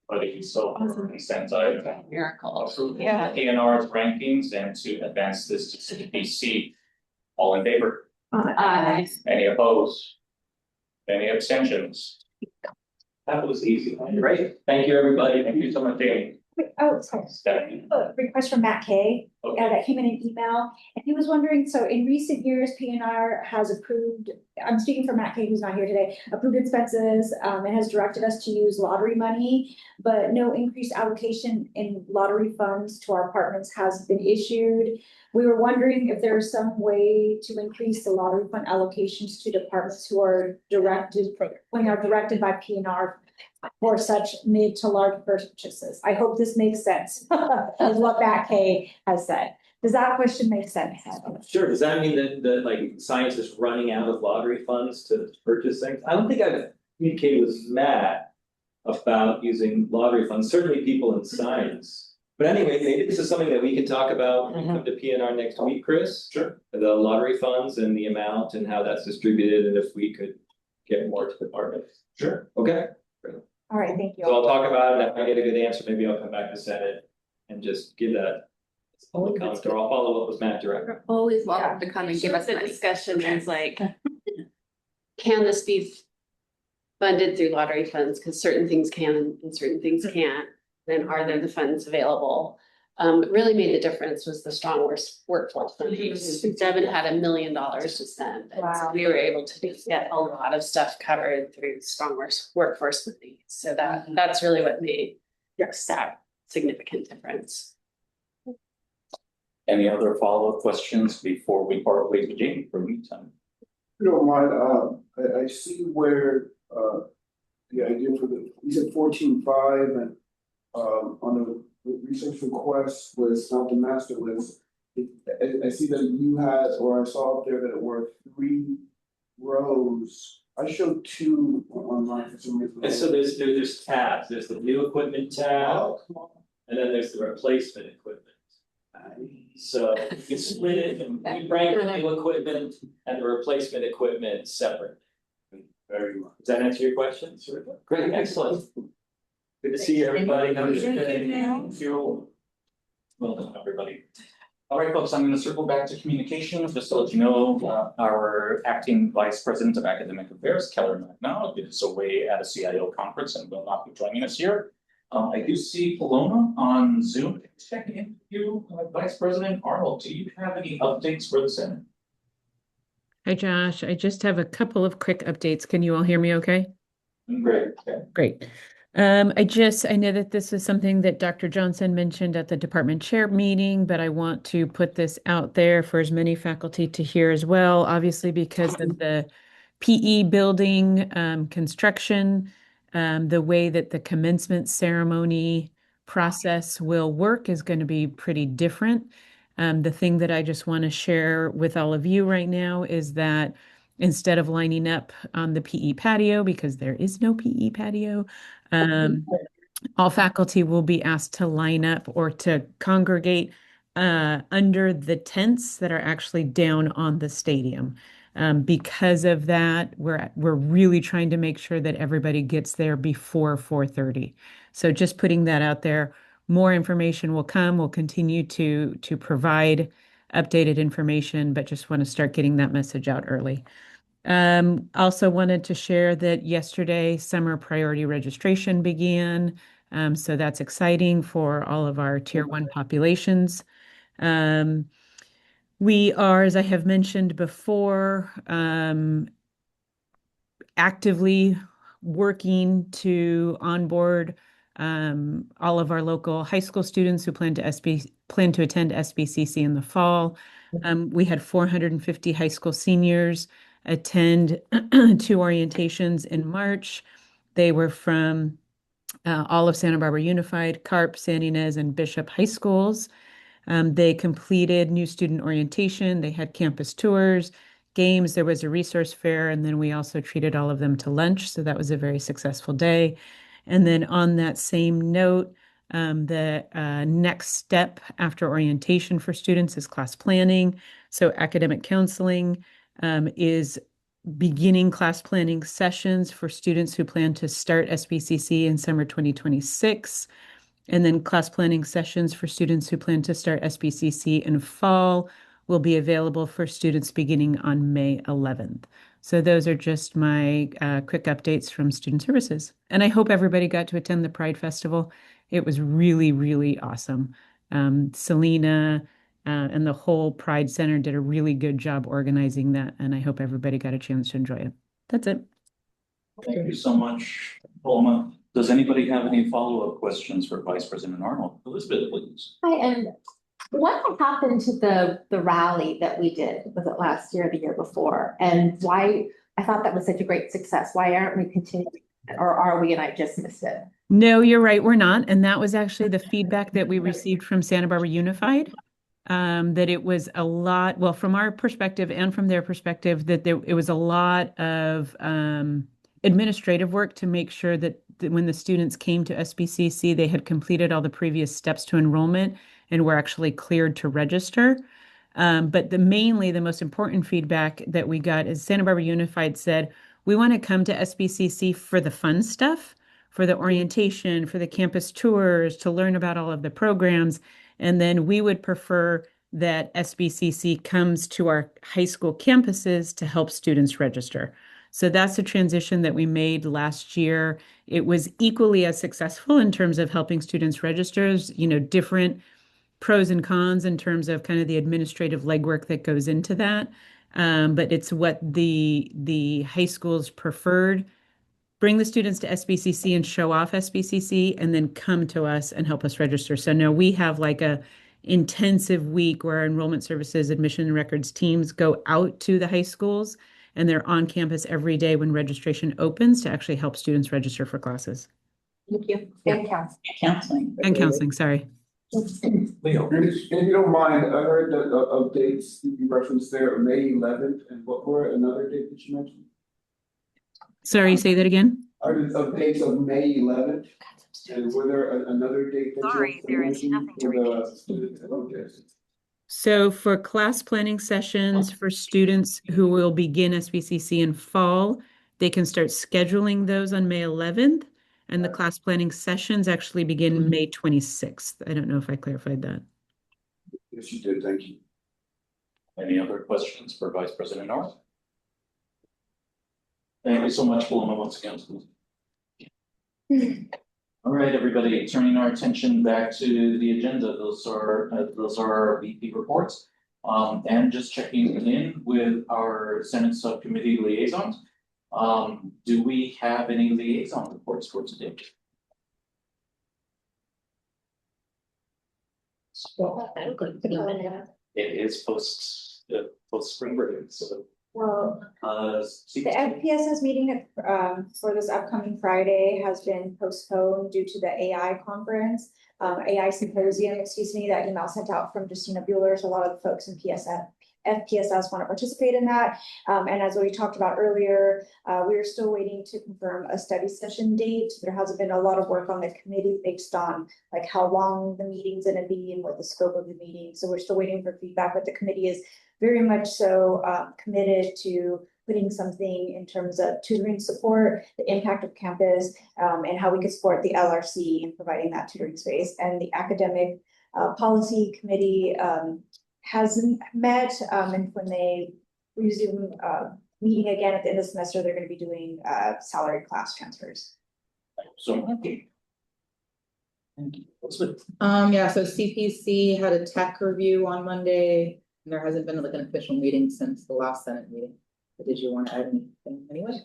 [SPEAKER 4] But if you still consent, I
[SPEAKER 1] Miracle.
[SPEAKER 4] approve
[SPEAKER 1] Yeah.
[SPEAKER 4] ANR's rankings and to advance this to CPC. All in favor?
[SPEAKER 1] Aye.
[SPEAKER 4] Any opposed? Any abstentions? That was easy,
[SPEAKER 11] Great, thank you, everybody.
[SPEAKER 4] Thank you so much, Danny.
[SPEAKER 7] Wait, oh, sorry.
[SPEAKER 4] Stephanie.
[SPEAKER 7] A request from Matt Kay,
[SPEAKER 4] Okay.
[SPEAKER 7] that came in an email, and he was wondering, so in recent years, PNR has approved, I'm speaking for Matt Kay, who's not here today, approved expenses, and has directed us to use lottery money, but no increased allocation in lottery funds to our apartments has been issued. We were wondering if there's some way to increase the lottery fund allocations to departments who are directed, when are directed by PNR for such mid to large purchases. I hope this makes sense, is what Matt Kay has said. Does that question make sense?
[SPEAKER 11] Sure, does that mean that like science is running out of lottery funds to purchase things? I don't think I've communicated with Matt about using lottery funds, certainly people in science. But anyway, maybe this is something that we can talk about when we come to PNR next week, Chris.
[SPEAKER 4] Sure.
[SPEAKER 11] The lottery funds and the amount and how that's distributed, and if we could get more to departments.
[SPEAKER 4] Sure.
[SPEAKER 11] Okay,
[SPEAKER 7] All right, thank you.
[SPEAKER 11] so I'll talk about it, and if I get a good answer, maybe I'll come back to Senate and just give that. Public comment, or I'll follow up with Matt directly.
[SPEAKER 5] Always
[SPEAKER 1] welcome to come and give us
[SPEAKER 5] The
[SPEAKER 1] money.
[SPEAKER 5] discussion is like, can this be funded through lottery funds? Because certain things can and certain things can't. Then are there the funds available? What really made the difference was the strong workforce funding. Devin had $1 million to spend. And so
[SPEAKER 7] Wow.
[SPEAKER 5] we were able to get a lot of stuff covered through strong workforce funding. So that's really what made that significant difference.
[SPEAKER 4] Any other follow-up questions before we part ways with Jamie for me time?
[SPEAKER 9] If you don't mind, I see where, the idea for you said 14.5 and, on the research request was not the master list. I see that you had, or I saw up there that it were 3 rows. I showed 2 online for some reason.
[SPEAKER 11] And so there's tabs, there's the new equipment tab,
[SPEAKER 9] Oh, come on.
[SPEAKER 11] and then there's the replacement equipment. So you can split it and we rank the new equipment and the replacement equipment separate.
[SPEAKER 9] Very much.
[SPEAKER 11] Does that answer your question? Great, excellent. Good to see everybody. Have a good day.
[SPEAKER 4] Thank you. Well done, everybody. All right, folks, I'm going to circle back to communications, just to let you know, our acting vice president of academic affairs, Keller McNaught, is away at a CIO conference and will not be joining us here. I do see Paloma on Zoom. Checking in with you, Vice President Arnold. Do you have any updates for the Senate?
[SPEAKER 12] Hi, Josh. I just have a couple of quick updates. Can you all hear me okay?
[SPEAKER 4] Great. Okay.
[SPEAKER 12] Great. I know that this is something that Dr. Johnson mentioned at the department chair meeting, but I want to put this out there for as many faculty to hear as well, obviously because of the PE building construction, the way that the commencement ceremony process will work is going to be pretty different. The thing that I just want to share with all of you right now is that instead of lining up on the PE patio, because there is no PE patio, all faculty will be asked to line up or to congregate under the tents that are actually down on the stadium. Because of that, we're really trying to make sure that everybody gets there before 4:30. So just putting that out there. More information will come. We'll continue to provide updated information, but just want to start getting that message out early. Also wanted to share that yesterday summer priority registration began. So that's exciting for all of our Tier 1 populations. We are, as I have mentioned before, actively working to onboard all of our local high school students who plan to attend SBCC in the fall. We had 450 high school seniors attend 2 orientations in March. They were from all of Santa Barbara Unified, Carp, San Ynez, and Bishop high schools. They completed new student orientation. They had campus tours, games. There was a resource fair, and then we also treated all of them to lunch. So that was a very successful day. And then on that same note, the next step after orientation for students is class planning. So academic counseling is beginning class planning sessions for students who plan to start SBCC in summer 2026. And then class planning sessions for students who plan to start SBCC in fall will be available for students beginning on May 11th. So those are just my quick updates from Student Services. And I hope everybody got to attend the Pride Festival. It was really, really awesome. Selena and the whole Pride Center did a really good job organizing that, and I hope everybody got a chance to enjoy it. That's it.
[SPEAKER 13] Thank you so much, Paloma. Does anybody have any follow-up questions for Vice President Arnold? Elizabeth, please.
[SPEAKER 14] Hi, and what happened to the rally that we did? Was it last year or the year before? And why, I thought that was such a great success. Why aren't we continuing, or are we and I just missed it?
[SPEAKER 12] No, you're right, we're not. And that was actually the feedback that we received from Santa Barbara Unified. That it was a lot, well, from our perspective and from their perspective, that it was a lot of administrative work to make sure that when the students came to SBCC, they had completed all the previous steps to enrollment and were actually cleared to register. But mainly the most important feedback that we got is Santa Barbara Unified said, we want to come to SBCC for the fun stuff, for the orientation, for the campus tours, to learn about all of the programs. And then we would prefer that SBCC comes to our high school campuses to help students register. So that's a transition that we made last year. It was equally as successful in terms of helping students register, different pros and cons in terms of kind of the administrative legwork that goes into that. But it's what the high schools preferred. Bring the students to SBCC and show off SBCC, and then come to us and help us register. So no, we have like a intensive week where our enrollment services, admission and records teams go out to the high schools, and they're on campus every day when registration opens to actually help students register for classes.
[SPEAKER 14] Thank you.
[SPEAKER 1] And
[SPEAKER 12] Counseling, sorry.
[SPEAKER 13] Leo.
[SPEAKER 9] And if you don't mind, I heard that of dates you referenced there, May 11th, and what were another date that you mentioned?
[SPEAKER 12] Sorry, say that again.
[SPEAKER 9] Are of dates of May 11th? And were there another date that you mentioned for the?
[SPEAKER 12] So for class planning sessions for students who will begin SBCC in fall, they can start scheduling those on May 11th. And the class planning sessions actually begin May 26th. I don't know if I clarified that.
[SPEAKER 9] Yes, you did. Thank you.
[SPEAKER 13] Any other questions for Vice President North? Thank you so much, Paloma, once again. All right, everybody, turning our attention back to the agenda. Those are our VP reports. And just checking in with our Senate subcommittee liaisons. Do we have any liaison reports for today? It is post spring break, so.
[SPEAKER 7] Well,
[SPEAKER 6] The
[SPEAKER 7] FPSS meeting for this upcoming Friday has been postponed due to the AI conference, AI symposium, that email sent out from Justina Bueller. So a lot of the folks in FPSS want to participate in that. And as we talked about earlier, we are still waiting to confirm a study session date. There hasn't been a lot of work on the committee based on like how long the meeting's going to be and what the scope of the meeting. So we're still waiting for feedback, but the committee is very much so committed to putting something in terms of tutoring support, the impact of campus, and how we could support the LRC in providing that tutoring space. And the academic policy committee hasn't met, and when they resume meeting again at the end of the semester, they're going to be doing salary class transfers.
[SPEAKER 13] So, thank you.
[SPEAKER 15] Yeah, so CPC had a tech review on Monday. And there hasn't been like an official meeting since the last Senate meeting. But did you want to add anything anyway?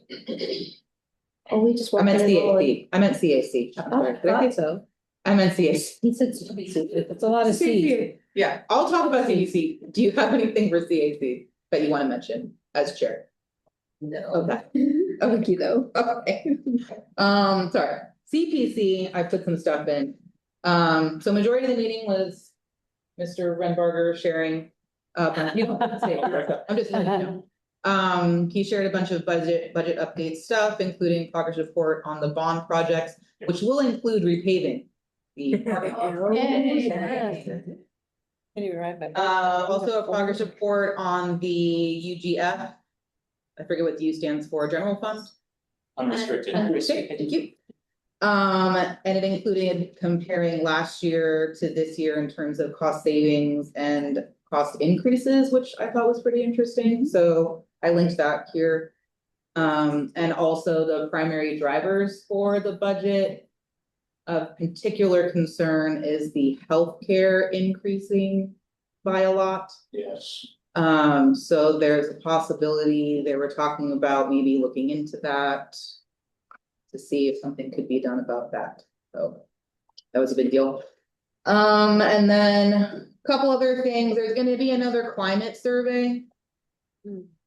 [SPEAKER 3] Oh, we just.
[SPEAKER 15] I meant
[SPEAKER 3] walked in and
[SPEAKER 15] CAC, I meant CAC, I'm sorry, did I say so? I meant CAC.
[SPEAKER 3] He said CPC, it's a lot of C.
[SPEAKER 15] Yeah, I'll talk about CAC, do you have anything for CAC that you wanna mention as chair?
[SPEAKER 3] No.
[SPEAKER 15] Okay.
[SPEAKER 3] Okay, though.
[SPEAKER 15] Okay. Sorry, CPC, I put some stuff in. So majority of the meeting was Mr. Renbarger sharing. You don't have to say it, I'm just letting you know. He shared a bunch of budget update stuff, including progress report on the bond projects, which will include repaving. The also a progress report on the UGF. I forget what the U stands for, general fund.
[SPEAKER 4] Unrestricted.
[SPEAKER 15] Unrestricted, thank you. And it included comparing last year to this year in terms of cost savings and cost increases, which I thought was pretty interesting, so I linked that here. And also the primary drivers for the budget. Of particular concern is the healthcare increasing by a lot.
[SPEAKER 4] Yes.
[SPEAKER 15] So there's a possibility, they were talking about maybe looking into that. To see if something could be done about that, so that was a big deal. And then a couple other things, there's gonna be another climate survey.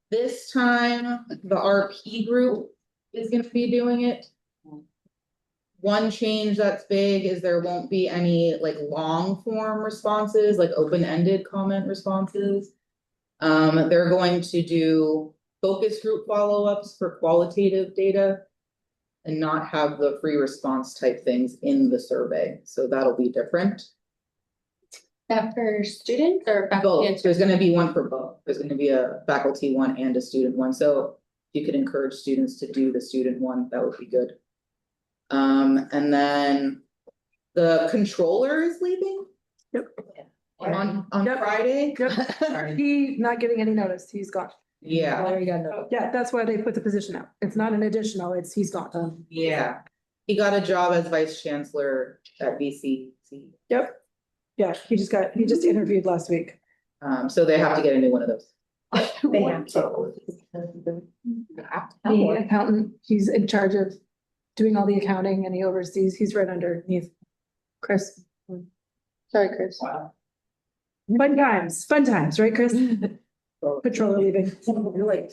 [SPEAKER 15] This time, the RP group is gonna be doing it. One change that's big is there won't be any like long form responses, like open-ended comment responses. They're going to do focus group follow-ups for qualitative data. And not have the free response type things in the survey, so that'll be different.
[SPEAKER 14] That for students or faculty?
[SPEAKER 15] Both, there's gonna be one for both, there's gonna be a faculty one and a student one, so you could encourage students to do the student one, that would be good. And then the controller is leaving.
[SPEAKER 3] Yep.
[SPEAKER 15] On
[SPEAKER 3] Yep.
[SPEAKER 15] Friday.
[SPEAKER 3] Yep, he not getting any notice, he's gone.
[SPEAKER 15] Yeah,
[SPEAKER 3] Yeah, that's why they put the position out, it's not an additional, it's he's gone.
[SPEAKER 15] yeah, he got a job as vice chancellor at VCC.
[SPEAKER 3] Yep, yeah, he just interviewed last week.
[SPEAKER 15] So they have to get a new one of those.
[SPEAKER 14] They have to.
[SPEAKER 3] The accountant, he's in charge of doing all the accounting and he oversees, he's right underneath Chris. Sorry, Chris.
[SPEAKER 15] Wow.
[SPEAKER 3] Fun times, right, Chris? Patroller leaving.
[SPEAKER 15] You're like,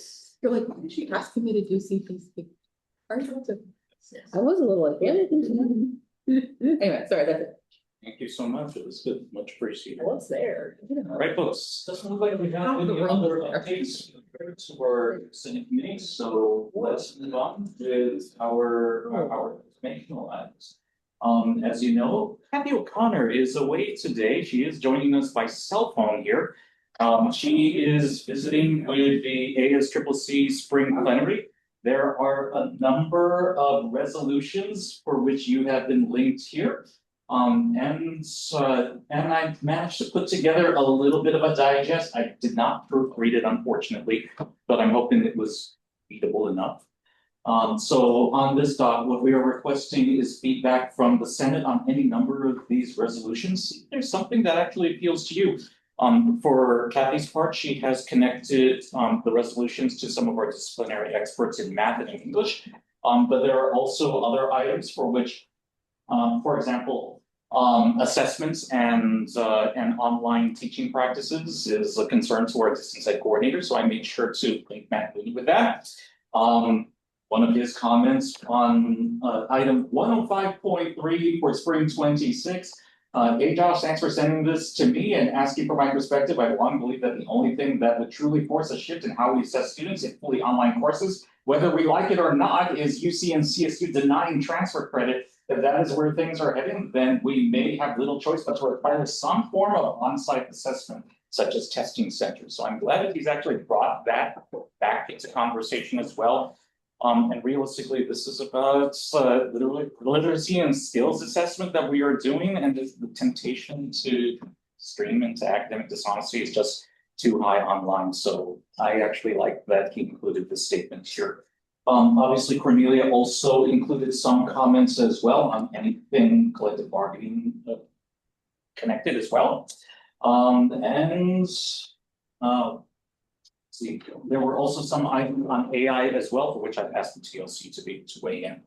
[SPEAKER 15] why did she ask me to do CPC? I was a little like, what? Anyway, sorry, that's it.
[SPEAKER 4] Thank you so much, it was good, much appreciated.
[SPEAKER 15] What's there?
[SPEAKER 4] All right, folks, doesn't look like we have any other updates for Senate meetings, so let's move on with our informational items. As you know, Kathy O'Connor is away today, she is joining us by cell phone here. She is visiting with the ASCCC Spring Plenary. There are a number of resolutions for which you have been linked here. And I managed to put together a little bit of a digest. I did not proofread it, unfortunately, but I'm hoping it was readable enough. So on this doc, what we are requesting is feedback from the Senate on any number of these resolutions. If there's something that actually appeals to you. For Kathy's part, she has connected the resolutions to some of our disciplinary experts in math and English. But there are also other items for which, for example, assessments and online teaching practices is a concern to our distance ed coordinator. So I made sure to link Matt Mooney with that. One of his comments on item 105.3 for spring 26. Hey Josh, thanks for sending this to me and asking for my perspective. I long believe that the only thing that would truly force a shift in how we assess students in fully online courses, whether we like it or not, is UC and CSU denying transfer credit. If that is where things are heading, then we may have little choice but to require some form of on-site assessment, such as testing centers. So I'm glad that he's actually brought that back into conversation as well. And realistically, this is about literacy and skills assessment that we are doing, and the temptation to stream into academic dishonesty is just too high online. So I actually like that he included this statement here. Obviously, Cornelia also included some comments as well on anything collective bargaining connected as well. This
[SPEAKER 13] see, there were also some items on AI as well, for which I've asked the TLC to be able to weigh in.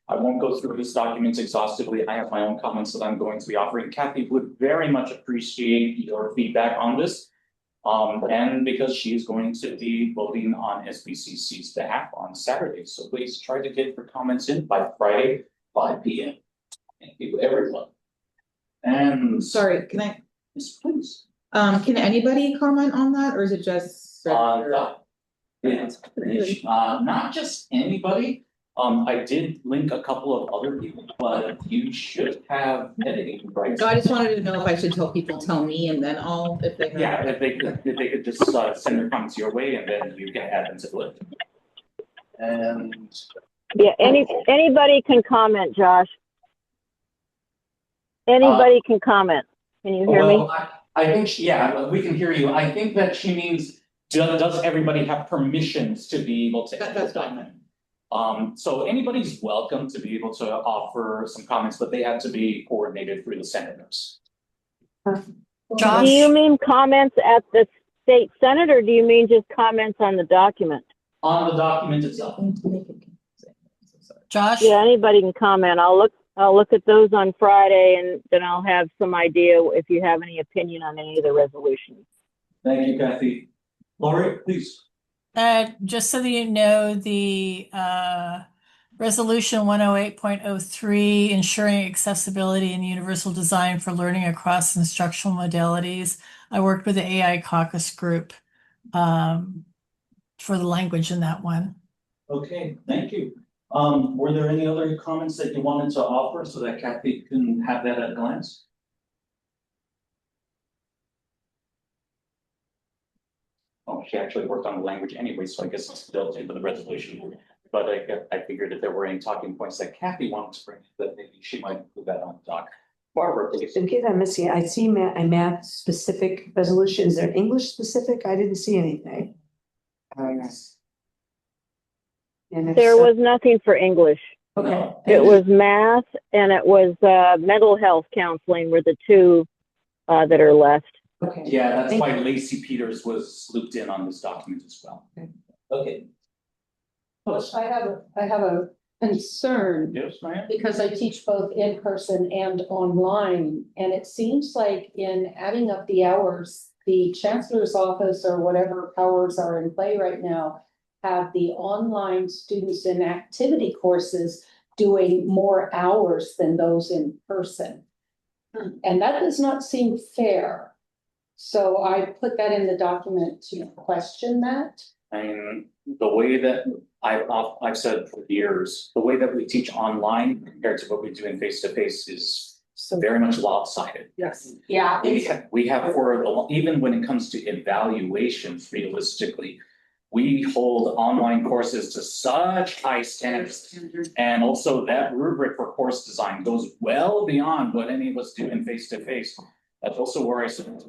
[SPEAKER 13] I won't go through these documents exhaustively. I have my own comments that I'm going to be offering. Kathy would very much appreciate your feedback on this. And because she is going to be voting on SBCC's behalf on Saturday. So please try to get your comments in by Friday, 5 p.m. Thank you, everyone. And
[SPEAKER 15] Sorry, can I,
[SPEAKER 13] yes, please.
[SPEAKER 15] can anybody comment on that, or is it just?
[SPEAKER 13] Not just anybody. I did link a couple of other people, but you should have editing rights.
[SPEAKER 15] No, I just wanted to know if I should tell me and then if they.
[SPEAKER 13] Yeah, if they could just send their comments your way and then you can add them to the list. And
[SPEAKER 16] yeah, anybody can comment, Josh. Anybody can comment. Can you hear me?
[SPEAKER 13] I think, yeah, we can hear you. I think that she means, does everybody have permissions to be able to edit the document? So anybody's welcome to be able to offer some comments, but they have to be coordinated through the senators.
[SPEAKER 16] Josh? Do you mean comments at the state senate, or do you mean just comments on the document?
[SPEAKER 13] On the document itself.
[SPEAKER 16] Josh? Yeah, anybody can comment. I'll look at those on Friday, and then I'll have some idea if you have any opinion on any of the resolutions.
[SPEAKER 13] Thank you, Kathy. Lori, please.
[SPEAKER 17] Just so that you know, the resolution 108.03, ensuring accessibility and universal design for learning across instructional modalities. I worked with the AI caucus group for the language in that one.
[SPEAKER 13] Okay, thank you. Were there any other comments that you wanted to offer so that Kathy can have that at a glance? Oh, she actually worked on the language anyway, so I guess it's built into the resolution. But I figured if there were any talking points that Kathy wanted to bring, that maybe she might include that on the doc. Barbara, please.
[SPEAKER 3] In case I'm missing, I see a math specific resolution. Is there English specific? I didn't see anything.
[SPEAKER 16] There was nothing for English.
[SPEAKER 3] Okay.
[SPEAKER 16] It was math and it was mental health counseling were the two that are left.
[SPEAKER 3] Okay.
[SPEAKER 13] Yeah, that's why Lacey Peters was looped in on this document as well. Okay.
[SPEAKER 18] I have a concern.
[SPEAKER 13] Yes, ma'am.
[SPEAKER 18] Because I teach both in person and online, and it seems like in adding up the hours, the chancellor's office or whatever powers are in play right now have the online students in activity courses doing more hours than those in person. And that does not seem fair. So I put that in the document to question that.
[SPEAKER 13] I mean, the way that I've said for years, the way that we teach online compared to what we do in face-to-face is very much lopsided.
[SPEAKER 18] Yes.
[SPEAKER 5] Yeah.
[SPEAKER 13] We have even when it comes to evaluations, realistically, we hold online courses to such high standards. And also that rubric for course design goes well beyond what any of us do in face-to-face. That's also where I said,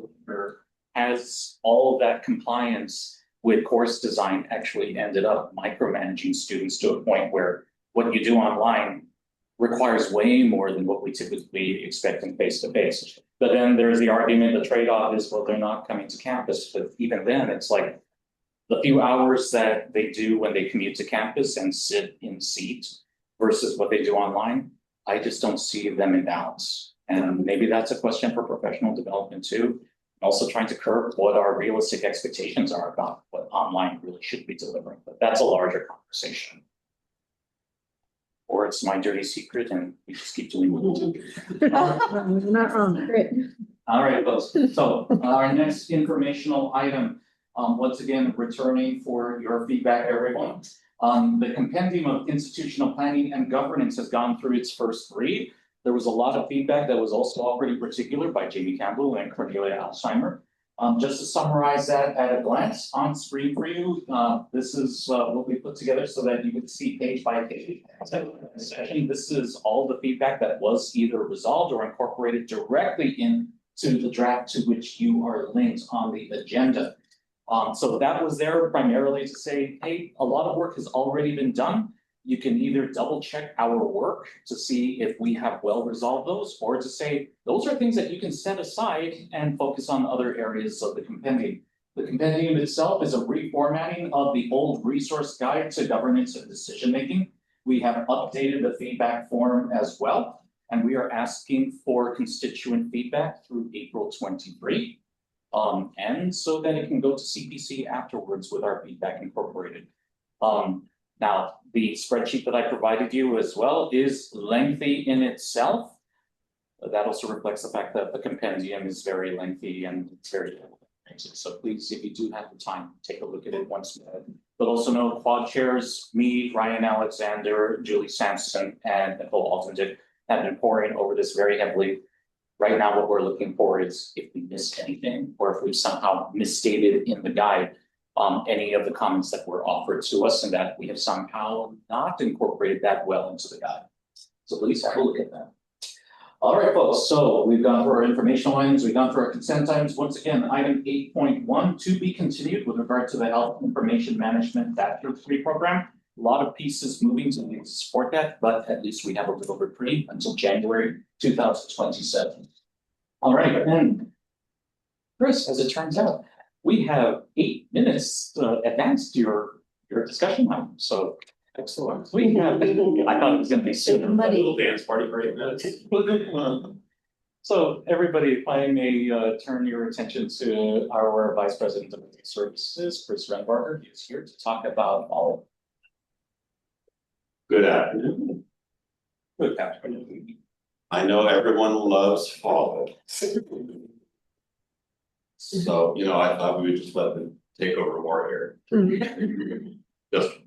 [SPEAKER 13] has all of that compliance with course design actually ended up micromanaging students to a point where what you do online requires way more than what we typically expect in face-to-face. But then there's the argument, the trade-off is, well, they're not coming to campus. But even then, it's like the few hours that they do when they commute to campus and sit in seats versus what they do online, I just don't see them in balance. And maybe that's a question for professional development too. Also trying to curb what our realistic expectations are about what online really should be delivering, but that's a larger conversation. Or it's my dirty secret and we just keep doing what we do.
[SPEAKER 3] Not wrong. Great.
[SPEAKER 13] All right, folks. So our next informational item, once again, returning for your feedback, everyone. The Compendium of Institutional Planning and Governance has gone through its first read. There was a lot of feedback that was also all pretty particular by Jamie Campbell and Cornelia Alzheimer. Just to summarize that at a glance on screen for you, this is what we put together so that you can see page by page. Session. This is all the feedback that was either resolved or incorporated directly into the draft to which you are linked on the agenda. So that was there primarily to say, hey, a lot of work has already been done. You can either double check our work to see if we have well resolved those, or to say, those are things that you can set aside and focus on other areas of the compendium. The compendium itself is a reformatting of the old resource guide to governance and decision making. We have updated the feedback form as well, and we are asking for constituent feedback through April 23. And so that it can go to CPC afterwards with our feedback incorporated. Now, the spreadsheet that I provided you as well is lengthy in itself. That also reflects the fact that the compendium is very lengthy and it's very. So please, if you do have the time, take a look at it once more. But also know quad chairs, me, Ryan Alexander, Julie Sampson, and Nicole Alton have been pouring over this very heavily. Right now, what we're looking for is if we missed anything, or if we somehow misstated in the guide, any of the comments that were offered to us and that we have somehow not incorporated that well into the guide. So please have a look at that. All right, folks, so we've gone through our informational items, we've gone through our consent items. Once again, item 8.1 to be continued with regard to the Health Information Management Bachelor's Degree Program. A lot of pieces moving to support that, but at least we have a little reprieve until January 2027. All right, and Chris, as it turns out, we have 8 minutes advanced your discussion time. So excellent. We have, I thought it was going to be sooner, but a little dance party for 8 minutes. So everybody, if I may turn your attention to our Vice President of Services, Chris Renbarger. He is here to talk about all.
[SPEAKER 19] Good afternoon.
[SPEAKER 13] Good afternoon.
[SPEAKER 19] I know everyone loves fall. So, you know, I thought we would just let them take over more here. Just.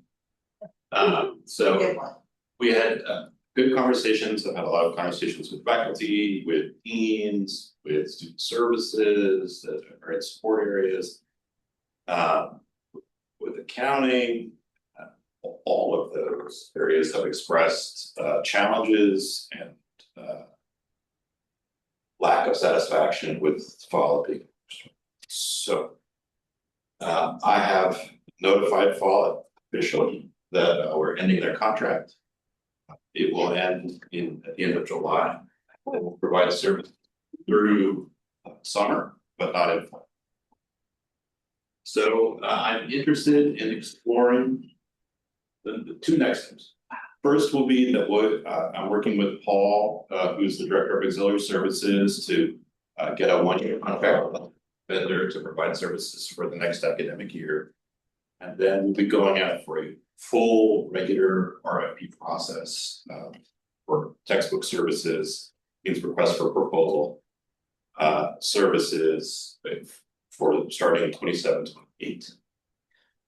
[SPEAKER 19] So we had good conversations. I've had a lot of conversations with faculty, with deans, with student services that are in support areas, with accounting. All of those areas have expressed challenges and lack of satisfaction with FALA. So I have notified FALA officially that we're ending their contract. It will end at the end of July. It will provide service through summer, but not in fall. So I'm interested in exploring the two next steps. First will be that I'm working with Paul, who's the Director of Auxiliary Services, to get a 1-year contract with a vendor to provide services for the next academic year. And then we'll be going out for a full regular RFP process for textbook services, means request for proposal services for starting 27-28.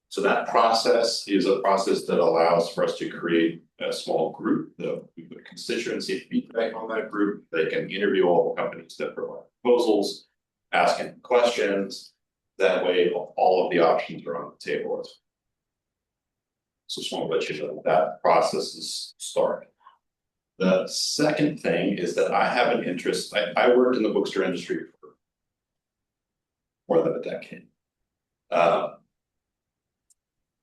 [SPEAKER 19] So that process is a process that allows for us to create a small group. We put constituency feedback on that group. They can interview all the companies that provide proposals, asking questions. That way, all of the options are on the table. So just want to let you know that process is started. The second thing is that I have an interest. I worked in the bookstore industry for more than a decade.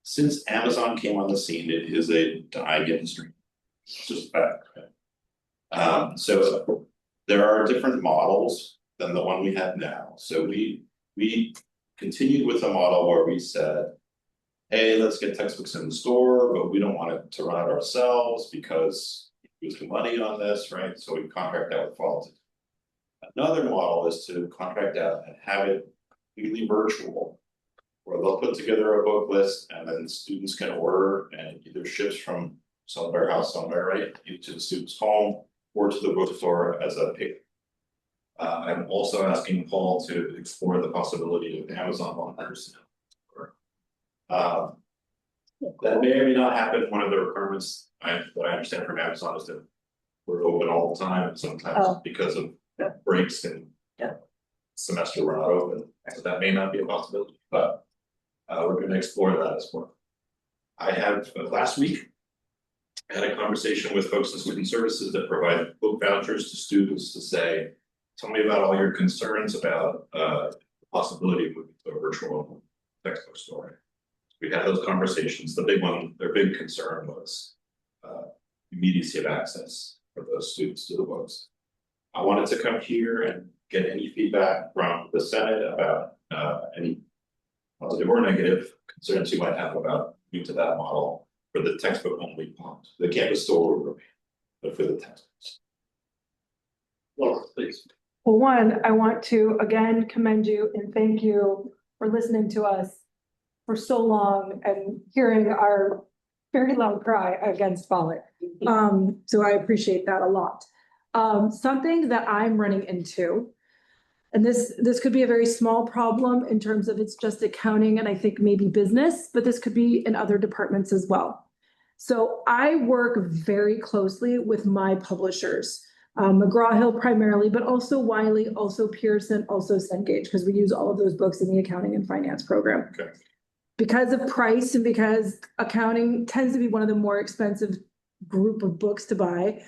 [SPEAKER 19] Since Amazon came on the scene, it is a dying industry. It's just fact. So there are different models than the one we have now. So we continued with a model where we said, hey, let's get textbooks in the store, but we don't want it to run it ourselves because we lose money on this, right? So we contract out with Fault. Another model is to contract out and have it completely virtual, where they'll put together a book list and then students can order and it either ships from some warehouse somewhere, right, either to the student's home or to the bookstore as a pick. I'm also asking Paul to explore the possibility of Amazon launchers. That may or may not happen. One of the requirements that I understand from Amazon is that we're open all the time. Sometimes because of breaks and semester we're not open, so that may not be a possibility. But we're going to explore that as well. I have last week I had a conversation with folks in student services that provide book vouchers to students to say, tell me about all your concerns about the possibility of moving to a virtual textbook store. We had those conversations. The big one, their big concern was immediacy of access for those students to the books. I wanted to come here and get any feedback from the Senate about any positive or negative concerns you might have about new to that model for the textbook only part, the campus store, but for the textbooks. Laura, please.
[SPEAKER 20] Well, one, I want to again commend you and thank you for listening to us for so long and hearing our very loud cry against Follett. So I appreciate that a lot. Something that I'm running into, and this could be a very small problem in terms of it's just accounting and I think maybe business, but this could be in other departments as well. So I work very closely with my publishers. McGraw-Hill primarily, but also Wiley, also Pearson, also Cengage, because we use all of those books in the accounting and finance program.
[SPEAKER 19] Okay.
[SPEAKER 20] Because of price and because accounting tends to be one of the more expensive group of books to buy,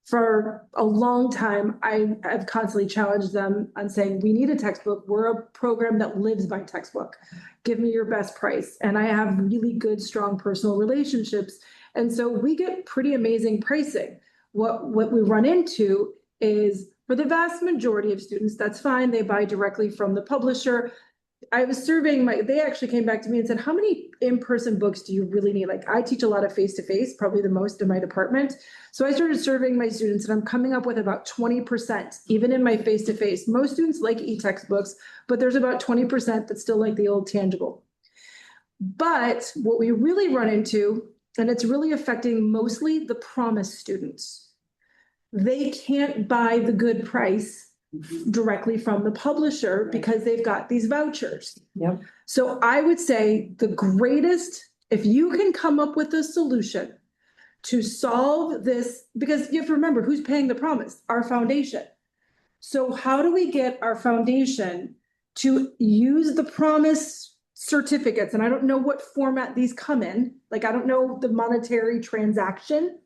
[SPEAKER 20] for a long time, I've constantly challenged them on saying, we need a textbook. We're a program that lives by textbook. Give me your best price. And I have really good, strong personal relationships. And so we get pretty amazing pricing. What we run into is for the vast majority of students, that's fine. They buy directly from the publisher. I was surveying they actually came back to me and said, how many in-person books do you really need? Like I teach a lot of face-to-face, probably the most in my department. So I started surveying my students and I'm coming up with about 20%, even in my face-to-face. Most students like e-textbooks, but there's about 20% that still like the old tangible. But what we really run into, and it's really affecting mostly the promise students, they can't buy the good price directly from the publisher because they've got these vouchers.
[SPEAKER 3] Yep.
[SPEAKER 20] So I would say the greatest, if you can come up with a solution to solve this, because you have to remember who's paying the promise, our foundation. So how do we get our foundation to use the promise certificates? And I don't know what format these come in. Like, I don't know the monetary transaction.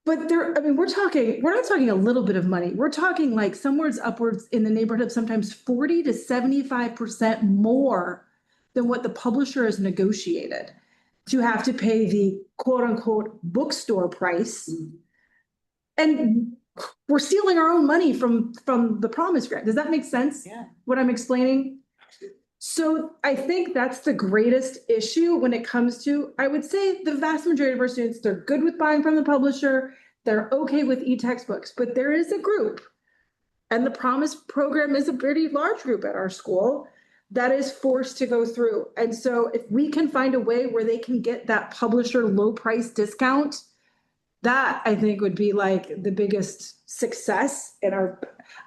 [SPEAKER 20] But we're not talking a little bit of money. We're talking like somewhere upwards in the neighborhood of sometimes 40 to 75% more than what the publisher has negotiated to have to pay the quote unquote bookstore price. And we're stealing our own money from the promise grant. Does that make sense?
[SPEAKER 1] Yeah.
[SPEAKER 20] What I'm explaining? So I think that's the greatest issue when it comes to, I would say the vast majority of our students, they're good with buying from the publisher. They're okay with e-textbooks, but there is a group, and the Promise program is a pretty large group at our school that is forced to go through. And so if we can find a way where they can get that publisher low price discount, that I think would be like the biggest success in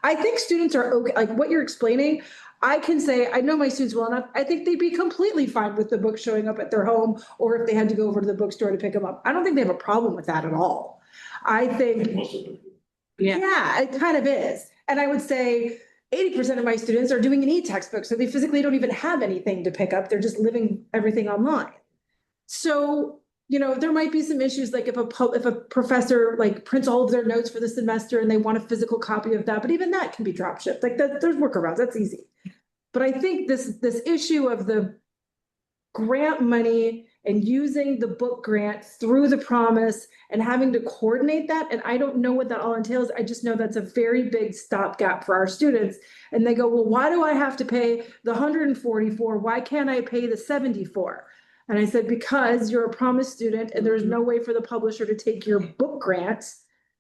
[SPEAKER 20] I think students are okay, like what you're explaining. I can say, I know my students well enough. I think they'd be completely fine with the book showing up at their home, or if they had to go over to the bookstore to pick them up. I don't think they have a problem with that at all. I think, yeah, it kind of is. And I would say 80% of my students are doing an e-textbook, so they physically don't even have anything to pick up. They're just living everything online. So, there might be some issues, like if a professor like prints all of their notes for the semester and they want a physical copy of that, but even that can be drop shipped. Like there's workarounds, that's easy. But I think this issue of the grant money and using the book grant through the promise and having to coordinate that, and I don't know what that all entails. I just know that's a very big stopgap for our students. And they go, well, why do I have to pay the 144? Why can't I pay the 74? And I said, because you're a promise student and there's no way for the publisher to take your book grant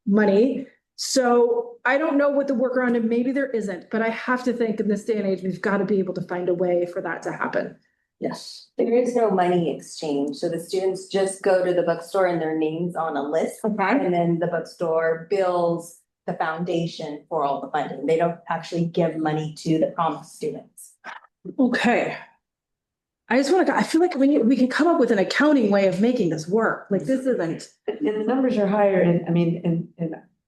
[SPEAKER 20] money. So I don't know what the workaround, and maybe there isn't, but I have to think in this day and age, we've got to be able to find a way for that to happen.
[SPEAKER 3] Yes.
[SPEAKER 1] There is no money exchange. So the students just go to the bookstore and their name's on a list.
[SPEAKER 20] Okay.
[SPEAKER 1] And then the bookstore bills the foundation for all the funding. They don't actually give money to the promise students.
[SPEAKER 20] Okay. I feel like we can come up with an accounting way of making this work. Like this isn't.
[SPEAKER 3] And the numbers are higher in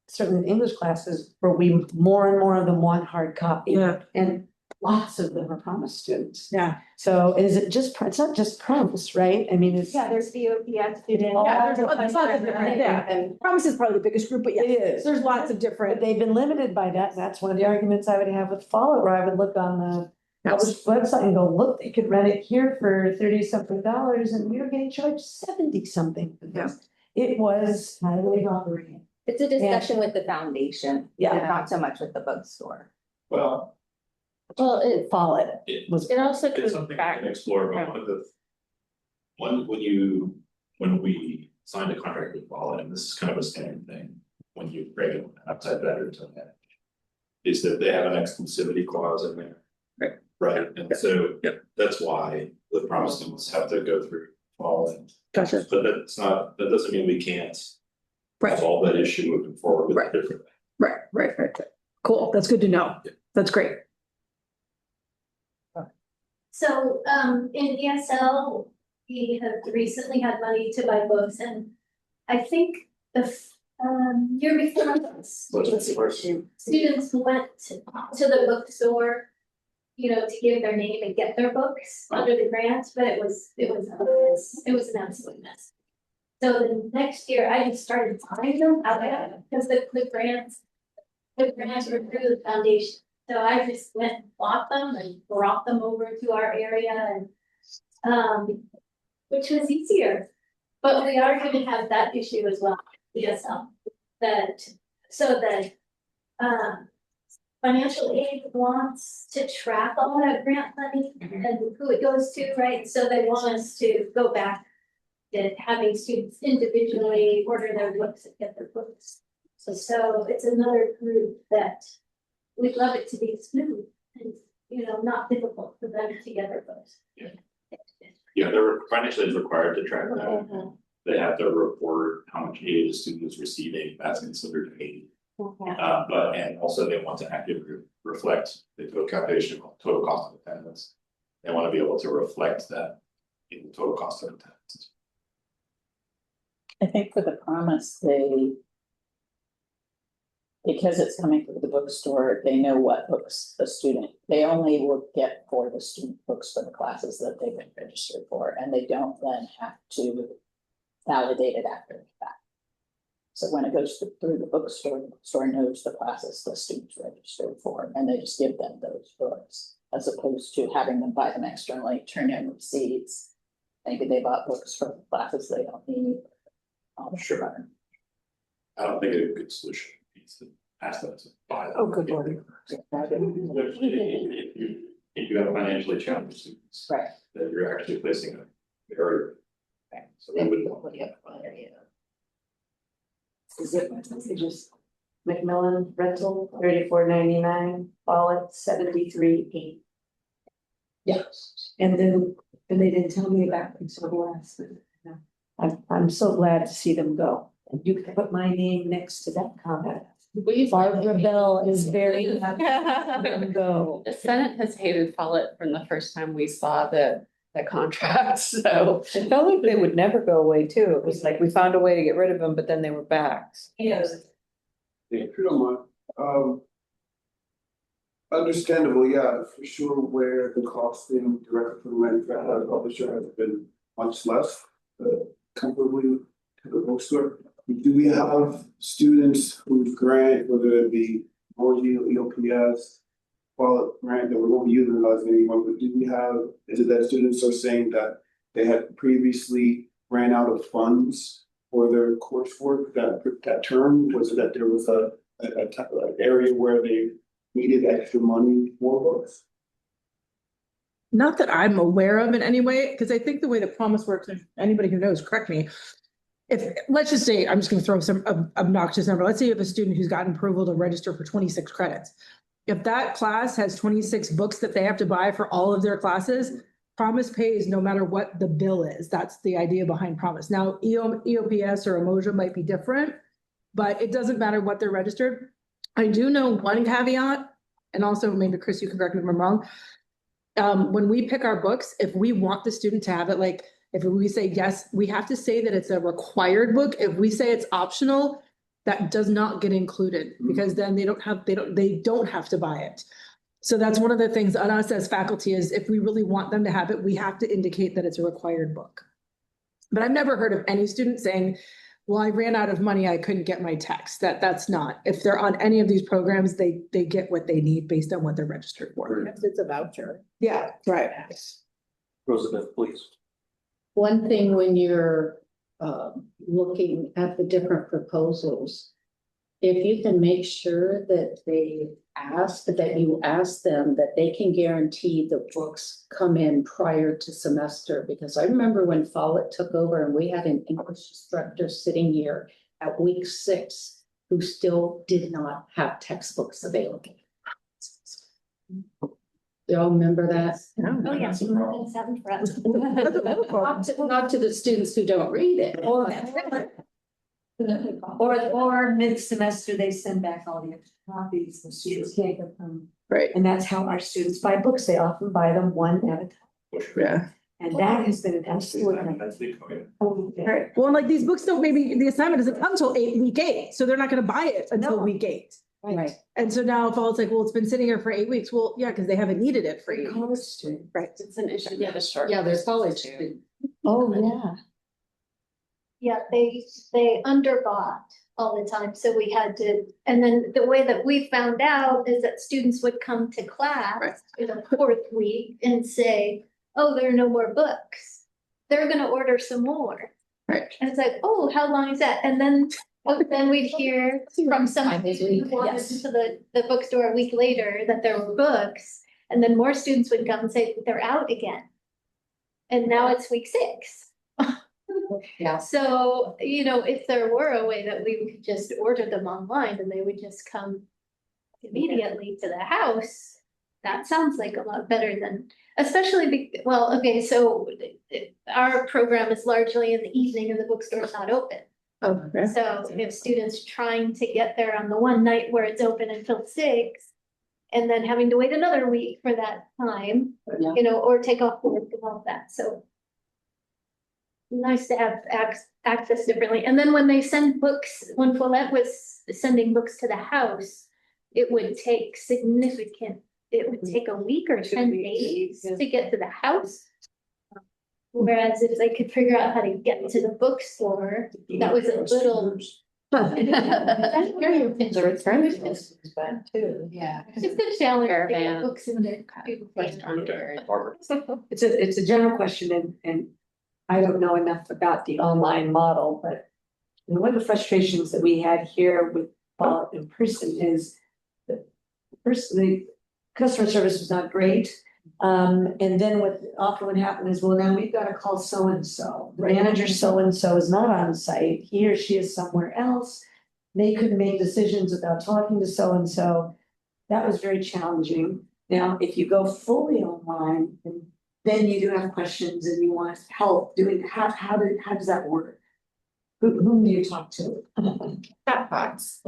[SPEAKER 3] certain English classes where more and more of them want hard copy.
[SPEAKER 20] Yeah.
[SPEAKER 3] And lots of them are promise students.
[SPEAKER 20] Yeah.
[SPEAKER 3] So it's not just promise, right? I mean, it's.
[SPEAKER 1] Yeah, there's VOPS students.
[SPEAKER 20] Yeah, there's lots of different, and promise is probably the biggest group, but yeah,
[SPEAKER 3] It is.
[SPEAKER 20] there's lots of different.
[SPEAKER 3] But they've been limited by that. And that's one of the arguments I would have with Follow, where I would look on the published website and go, look, they could rent it here for $30-something, and we were getting charged 70-something for this. It was highly operating.
[SPEAKER 1] It's a discussion with the foundation.
[SPEAKER 3] Yeah.
[SPEAKER 1] Not so much with the bookstore.
[SPEAKER 6] Well,
[SPEAKER 14] Well, it followed.
[SPEAKER 19] It
[SPEAKER 14] It also
[SPEAKER 19] It's
[SPEAKER 14] goes
[SPEAKER 19] something we
[SPEAKER 14] back.
[SPEAKER 19] can explore, but when we signed a contract with Wallet, and this is kind of a standard thing, when you bring an outside vendor to manage, is that they have an exclusivity clause in there.
[SPEAKER 2] Right.
[SPEAKER 19] Right, and so that's why the promise students have to go through Wallet.
[SPEAKER 20] Gotcha.
[SPEAKER 19] But that doesn't mean we can't
[SPEAKER 20] Right.
[SPEAKER 19] solve that issue moving forward with different.
[SPEAKER 20] Right. Cool, that's good to know. That's great.
[SPEAKER 21] So, in ESL, we have recently had money to buy books, and I think the year before this, students went to the bookstore, you know, to give their name and get their books under the grant, but it was an absolute mess. So the next year, I just started buying them out there because the grants were through the foundation. So I just went and bought them and brought them over to our area, and which was easier. But we are going to have that issue as well. Yes, financial aid wants to track all that grant money and who it goes to, right? So they want us to go back to having students individually order their books and get their books. So it's another group that we'd love it to be smooth and, you know, not difficult for them to get their books.
[SPEAKER 19] Yeah, they're financially required to track that. They have to report how much aid a student is receiving, that's considered aid. And also they want to actively reflect the total calculation of total cost of attendance. They want to be able to reflect that in the total cost of attendance.
[SPEAKER 22] I think for the promise, because it's coming from the bookstore, they know what books they only will get for the student books for the classes that they've been registered for, and they don't then have to validate it after that. So when it goes through the bookstore knows the classes the students registered for, and they just give them those books, as opposed to having them buy them externally, turn in receipts. Maybe they bought books for classes they don't need.
[SPEAKER 19] Sure. I don't think a good solution is to ask them to buy them.
[SPEAKER 20] Oh, good Lord.
[SPEAKER 19] If you have financially challenged students.
[SPEAKER 22] Right.
[SPEAKER 19] That you're actually placing a barrier. So they would.
[SPEAKER 3] Is it just Macmillan rental, $34.99, wallet, $73.8. Yes. And then they didn't tell me about it until the last minute. I'm so glad to see them go. And you can put my name next to that comment. Barbara Bell is very happy to see them go.
[SPEAKER 5] The Senate has hated Follett from the first time we saw the contract, so.
[SPEAKER 2] It felt like they would never go away too. It was like we found a way to get rid of them, but then they were back.
[SPEAKER 5] Yes.
[SPEAKER 9] If you don't mind, understandable, yeah, for sure, where the costing directly from the manufacturer and publisher has been much less, comparably to the bookstore. Do we have students whose grant, whether it be OG, EOPS, grant that we won't be utilizing anymore, but do we have, is it that students are saying that they had previously ran out of funds for their coursework that term? Was it that there was an area where they needed extra money for books?
[SPEAKER 20] Not that I'm aware of in any way, because I think the way the promise works, if anybody who knows, correct me. Let's just say, I'm just gonna throw some obnoxious number. Let's say you have a student who's gotten approval to register for 26 credits. If that class has 26 books that they have to buy for all of their classes, Promise pays no matter what the bill is. That's the idea behind Promise. Now, EOPS or Emoja might be different, but it doesn't matter what they're registered. I do know one caveat, and also maybe Chris, you can correct me if I'm wrong. When we pick our books, if we want the student to have it, like if we say yes, we have to say that it's a required book. If we say it's optional, that does not get included, because then they don't have to buy it. So that's one of the things on us as faculty is if we really want them to have it, we have to indicate that it's a required book. But I've never heard of any student saying, well, I ran out of money, I couldn't get my text. That's not. If they're on any of these programs, they get what they need based on what they're registered for.
[SPEAKER 22] It's a voucher.
[SPEAKER 20] Yeah, right.
[SPEAKER 6] Roosevelt, please.
[SPEAKER 23] One thing when you're looking at the different proposals
[SPEAKER 18] if you can make sure that you ask them that they can guarantee the books come in prior to semester, because I remember when Follett took over and we had an English instructor sitting here at week 6 who still did not have textbooks available. You all remember that?
[SPEAKER 21] Oh, yeah. It's happened for us.
[SPEAKER 18] Not to the students who don't read it.
[SPEAKER 3] Or mid-semester, they send back all the extra copies, the students can't get them.
[SPEAKER 20] Right.
[SPEAKER 3] And that's how our students buy books, they often buy them one at a time.
[SPEAKER 20] Yeah.
[SPEAKER 3] And that has been an absolute.
[SPEAKER 20] Right. Well, and like these books don't, maybe the assignment doesn't come until week 8, so they're not gonna buy it until week 8.
[SPEAKER 3] Right.
[SPEAKER 20] And so now if all it's like, well, it's been sitting here for 8 weeks, well, yeah, because they haven't needed it for 8 weeks. Right.
[SPEAKER 18] It's an issue. Yeah, there's college students.
[SPEAKER 3] Oh, yeah.
[SPEAKER 21] Yeah, they underbought all the time, so we had to, and then the way that we found out is that students would come to class in the 4th week and say, oh, there are no more books. They're gonna order some more.
[SPEAKER 20] Right.
[SPEAKER 21] And it's like, oh, how long is that? And then we'd hear from somebody who wanted to the bookstore a week later that there were books, and then more students would come and say, they're out again. And now it's week 6.
[SPEAKER 18] Yeah.
[SPEAKER 21] So, if there were a way that we could just order them online and they would just come immediately to the house, that sounds like a lot better than, especially, so our program is largely in the evening and the bookstore is not open.
[SPEAKER 20] Okay.
[SPEAKER 21] So if students trying to get there on the one night where it's open until 6, and then having to wait another week for that time, or take off work and all that, so. Nice to have access differently. And then when they send books, when Follett was sending books to the house, it would take a week or 10 days to get to the house. Whereas if they could figure out how to get to the bookstore, that was a little.
[SPEAKER 3] The return is bad too.
[SPEAKER 14] Yeah.
[SPEAKER 21] It's a challenge to get
[SPEAKER 14] Caravan.
[SPEAKER 21] books in there.
[SPEAKER 3] It's a general question and I don't know enough about the online model, but one of the frustrations that we had here with Follett in person is that the customer service was not great. And then what often would happen is, well, now we've got to call so-and-so. Manager so-and-so is not on site. He or she is somewhere else. They couldn't make decisions without talking to so-and-so. That was very challenging. Now, if you go fully online, then you do have questions and you want help doing, how does that work? Whom do you talk to?
[SPEAKER 14] Chatbots.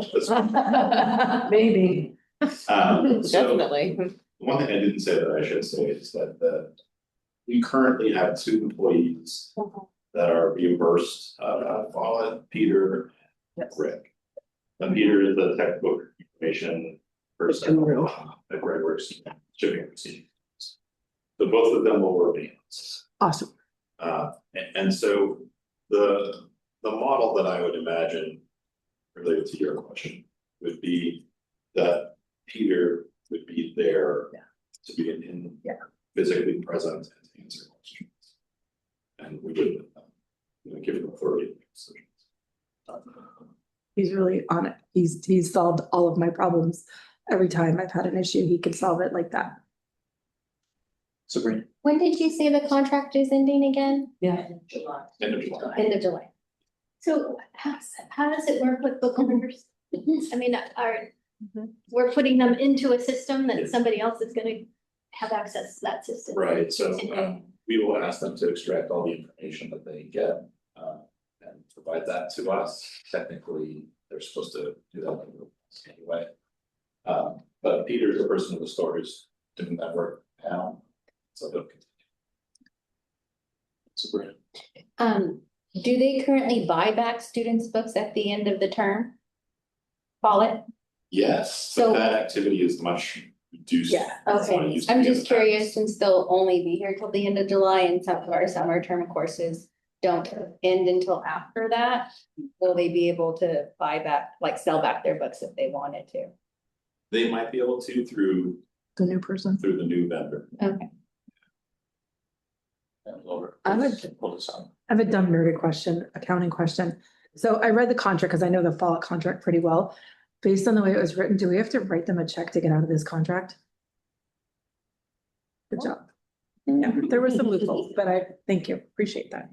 [SPEAKER 3] Maybe.
[SPEAKER 19] So
[SPEAKER 14] Definitely.
[SPEAKER 19] one thing I didn't say that I should say is that we currently have 2 employees that are reimbursed, Follett, Peter, and Rick. And Peter is the textbook information person that Greg works shipping procedures. So both of them will remain.
[SPEAKER 20] Awesome.
[SPEAKER 19] And so the model that I would imagine related to your question would be that Peter would be there to be in physically present and to answer questions. And we would give him authority to make decisions.
[SPEAKER 20] He's really on it. He's solved all of my problems. Every time I've had an issue, he can solve it like that.
[SPEAKER 19] Sabrina.
[SPEAKER 14] When did you say the contract is ending again?
[SPEAKER 3] Yeah.
[SPEAKER 19] End of July.
[SPEAKER 14] End of July.
[SPEAKER 21] So how does it work with book owners? I mean, we're putting them into a system that somebody else is gonna have access to that system.
[SPEAKER 19] Right, so we will ask them to extract all the information that they get and provide that to us. Technically, they're supposed to do that anyway. But Peter's the person in the store who's doing that work now. So they'll continue. Sabrina.
[SPEAKER 14] Do they currently buy back students' books at the end of the term? Follett?
[SPEAKER 19] Yes,
[SPEAKER 14] So-
[SPEAKER 19] but that activity is much reduced.
[SPEAKER 14] Yeah, okay. I'm just curious, since they'll only be here till the end of July and some of our summer term courses don't end until after that, will they be able to buy back, like sell back their books if they wanted to?
[SPEAKER 19] They might be able to through
[SPEAKER 20] The new person.
[SPEAKER 19] the new vendor.
[SPEAKER 14] Okay.
[SPEAKER 20] I have a dumb nerdy question, accounting question. So I read the contract because I know the Follett contract pretty well. based on the way it was written, do we have to write them a check to get out of this contract? Good job. Yeah, there were some loopholes, but thank you, appreciate that.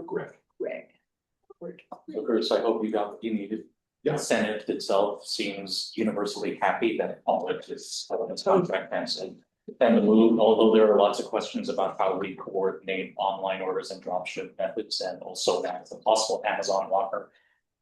[SPEAKER 4] Greg. So Chris, I hope you got what you needed. The Senate itself seems universally happy that all of this contract ends. And the move, although there are lots of questions about how we coordinate online orders and dropship methods, and also that the possible Amazon locker.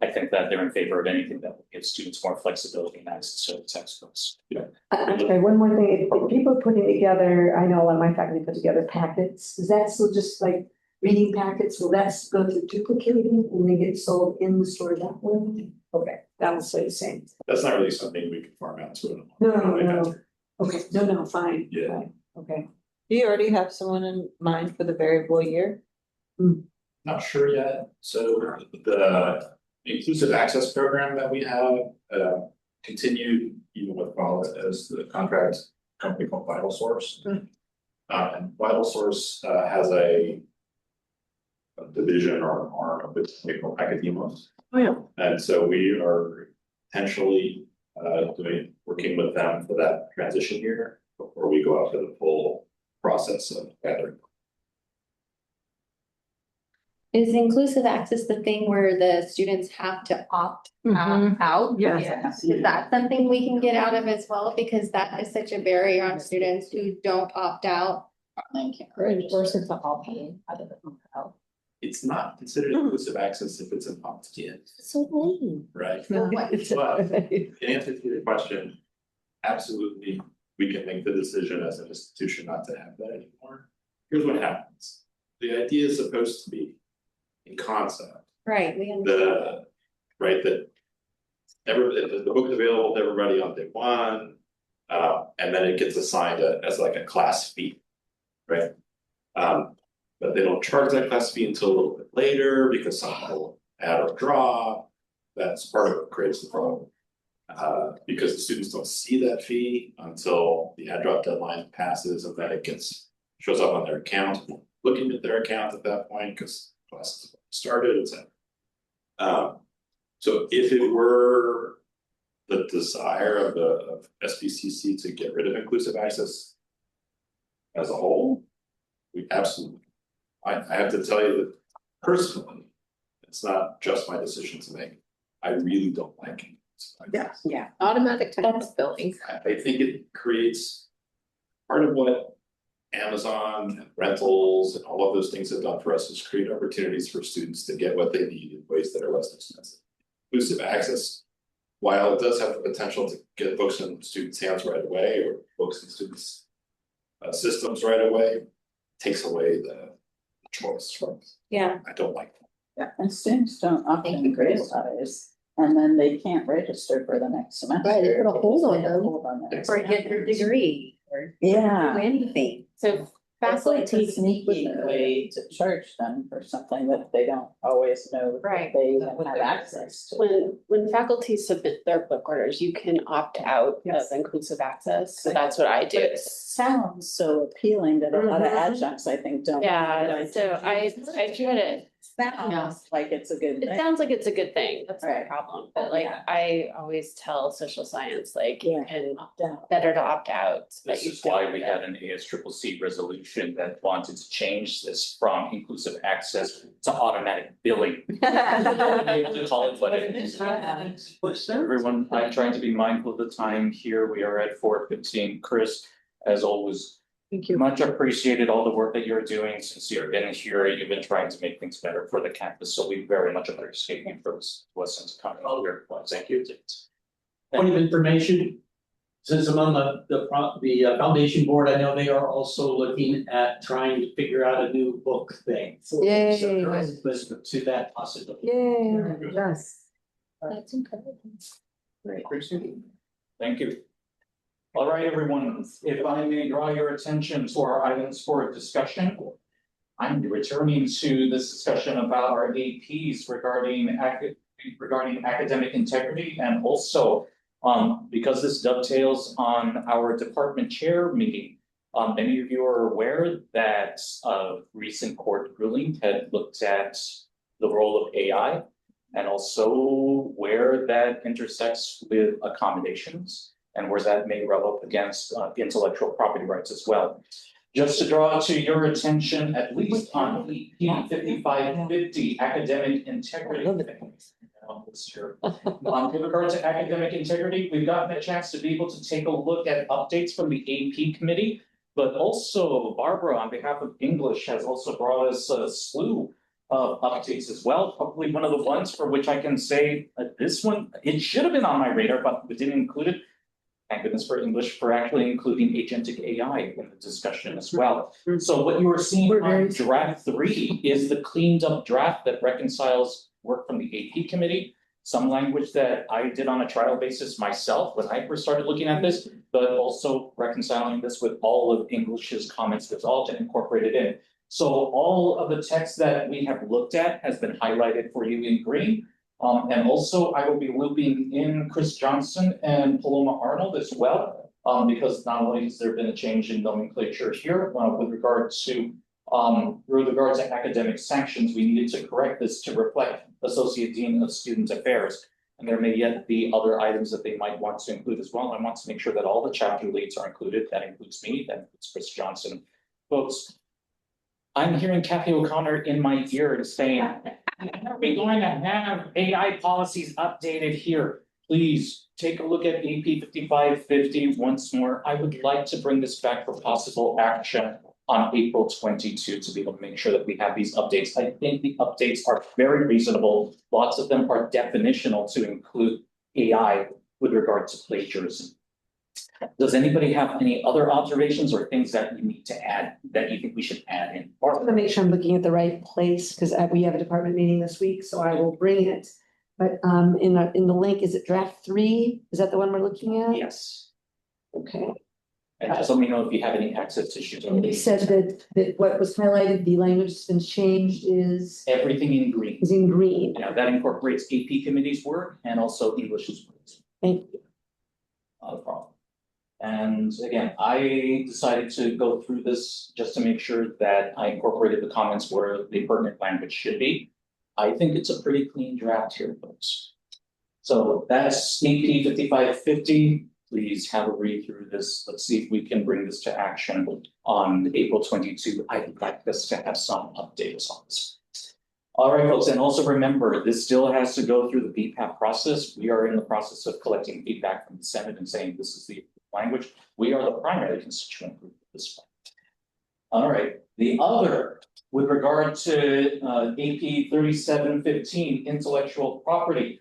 [SPEAKER 4] I think that they're in favor of anything that will give students more flexibility and access to textbooks. Yeah.
[SPEAKER 3] Okay, one more thing, if people are putting together, I know a lot of my faculty put together packets, is that still just like reading packets, will that go through duplicating and they get sold in the store that way? Okay, that will stay the same.
[SPEAKER 19] That's not really something we can farm out to an.
[SPEAKER 3] No. Okay, no, fine.
[SPEAKER 19] Yeah.
[SPEAKER 3] Fine. Okay.
[SPEAKER 2] Do you already have someone in mind for the variable year?
[SPEAKER 19] Not sure yet. So the inclusive access program that we have continued even with as the contract company called Vital Source. And Vital Source has a division or arm of it called Academos.
[SPEAKER 20] Oh, yeah.
[SPEAKER 19] And so we are potentially working with them for that transition year before we go out to the full process of gathering.
[SPEAKER 1] Is inclusive access the thing where the students have to opt out?
[SPEAKER 20] Yes.
[SPEAKER 1] Is that something we can get out of as well? Because that is such a barrier on students who don't opt out.
[SPEAKER 14] Versus the all paying other than out.
[SPEAKER 19] It's not considered inclusive access if it's an opt-in,
[SPEAKER 14] So lame.
[SPEAKER 19] right?
[SPEAKER 1] No.
[SPEAKER 19] But in answer to your question, absolutely, we can make the decision as an institution not to have that anymore. Here's what happens. The idea is supposed to be in concept.
[SPEAKER 1] Right, we understand.
[SPEAKER 19] That the book's available to everybody on day one, and then it gets assigned as like a class fee, right? But they don't charge that class fee until a little bit later because someone will add or drop. That's part of what creates the problem. Because the students don't see that fee until the add drop deadline passes, and then it shows up on their account, looking at their account at that point because classes have started, etc. So if it were the desire of SBCC to get rid of inclusive access as a whole, we absolutely. I have to tell you that personally, it's not just my decision to make. I really don't like it.
[SPEAKER 14] Yeah, automatic text billing.
[SPEAKER 19] I think it creates part of what Amazon and rentals and all of those things have done for us is create opportunities for students to get what they need in ways that are less expensive. Inclusive access, while it does have the potential to get books in students' hands right away or books in students' systems right away, takes away the choice.
[SPEAKER 1] Yeah.
[SPEAKER 19] I don't like that.
[SPEAKER 22] Yeah, and students don't often realize, and then they can't register for the next semester.
[SPEAKER 14] Right, they put a hold on
[SPEAKER 22] They
[SPEAKER 14] them.
[SPEAKER 22] hold on their-
[SPEAKER 1] Or get their degree or
[SPEAKER 22] Yeah.
[SPEAKER 1] do anything.
[SPEAKER 5] So
[SPEAKER 22] That's like a
[SPEAKER 5] faculty,
[SPEAKER 22] sneaky way to charge them for something that they don't always know that
[SPEAKER 1] Right.
[SPEAKER 22] they have access to.
[SPEAKER 5] when faculty submit their book orders, you can opt out of inclusive access, so that's what I do.
[SPEAKER 22] It sounds so appealing that a lot of adjuncts, I think, don't.
[SPEAKER 5] Yeah, so I try to,
[SPEAKER 22] Sounds like it's a good
[SPEAKER 5] it
[SPEAKER 22] thing.
[SPEAKER 5] sounds like it's a good thing, that's not a
[SPEAKER 22] Right.
[SPEAKER 5] problem, but like,
[SPEAKER 22] Yeah.
[SPEAKER 5] I always tell social science, like, you
[SPEAKER 22] Yeah.
[SPEAKER 5] can,
[SPEAKER 22] Opt out.
[SPEAKER 5] better to opt out. so that
[SPEAKER 4] This
[SPEAKER 5] you
[SPEAKER 4] is why
[SPEAKER 5] don't
[SPEAKER 4] we
[SPEAKER 5] get-
[SPEAKER 4] had an ASCCC resolution that wanted to change this from inclusive access to automatic billing. To call it what it is. Everyone, I'm trying to be mindful of the time here. We are at 4:15. Chris, as always,
[SPEAKER 20] Thank you.
[SPEAKER 4] much appreciated all the work that you're doing since you've been here. You've been trying to make things better for the campus, so we very much appreciate you for this lessons coming here. Well, thank you.
[SPEAKER 8] Point of information, since I'm on the foundation board, I know they are also looking at trying to figure out a new book thing.
[SPEAKER 3] Yay.
[SPEAKER 8] So there is listen to that possibility.
[SPEAKER 3] Yay, yes.
[SPEAKER 14] That's encouraging.
[SPEAKER 4] Great. Thank you. All right, everyone, if I may draw your attention to our items for discussion. I'm returning to this discussion about our APs regarding academic integrity, and also because this dovetails on our department chair meeting. Many of you are aware that a recent court ruling had looked at
[SPEAKER 13] the role of AI and also where that intersects with accommodations and where that may rub up against intellectual property rights as well. Just to draw to your attention, at least on EP 5550, academic integrity. With regard to academic integrity, we've gotten a chance to be able to take a look at updates from the AP committee, but also Barbara, on behalf of English, has also brought us a slew of updates as well. Probably one of the ones for which I can say this one, it should have been on my radar, but we didn't include it. Thank goodness for English for actually including agentic AI in the discussion as well. So what you are seeing on draft 3 is the cleaned up draft that reconciles work from the AP committee, some language that I did on a trial basis myself when I first started looking at this, but also reconciling this with all of English's comments that's all been incorporated in. So all of the text that we have looked at has been highlighted for you in green. And also I will be looping in Chris Johnson and Paloma Arnold as well, because not only has there been a change in nomenclature here with regard to academic sanctions, we needed to correct this to reflect Associate Dean of Student Affairs. And there may yet be other items that they might want to include as well. I want to make sure that all the chapter leads are included. That includes me, that includes Chris Johnson. Folks, I'm hearing Kathy O'Connor in my ear saying, are we going to have AI policies updated here? Please take a look at AP 5550 once more. I would like to bring this back for possible action on April 22 to be able to make sure that we have these updates. I think the updates are very reasonable. Lots of them are definitional to include AI with regard to plagiarism. Does anybody have any other observations or things that you need to add that you think we should add in?
[SPEAKER 3] I want to make sure I'm looking at the right place because we have a department meeting this week, so I will bring it. But in the link, is it draft 3? Is that the one we're looking at?
[SPEAKER 13] Yes.
[SPEAKER 3] Okay.
[SPEAKER 13] And just let me know if you have any access issues.
[SPEAKER 3] And you said that what was highlighted, the language that's been changed is?
[SPEAKER 13] Everything in green.
[SPEAKER 3] Is in green.
[SPEAKER 13] Yeah, that incorporates AP committee's work and also English's work.
[SPEAKER 3] Thank you.
[SPEAKER 13] Not a problem. And again, I decided to go through this just to make sure that I incorporated the comments where the pertinent language should be. I think it's a pretty clean draft here, folks. So that's AP 5550. Please have a read through this. Let's see if we can bring this to action on April 22. I'd like us to have some updates on this. All right, folks, and also remember, this still has to go through the BPAP process. We are in the process of collecting feedback from the Senate and saying this is the language. We are the primary constituent group at this point. All right, the other, with regard to AP 3715, intellectual property,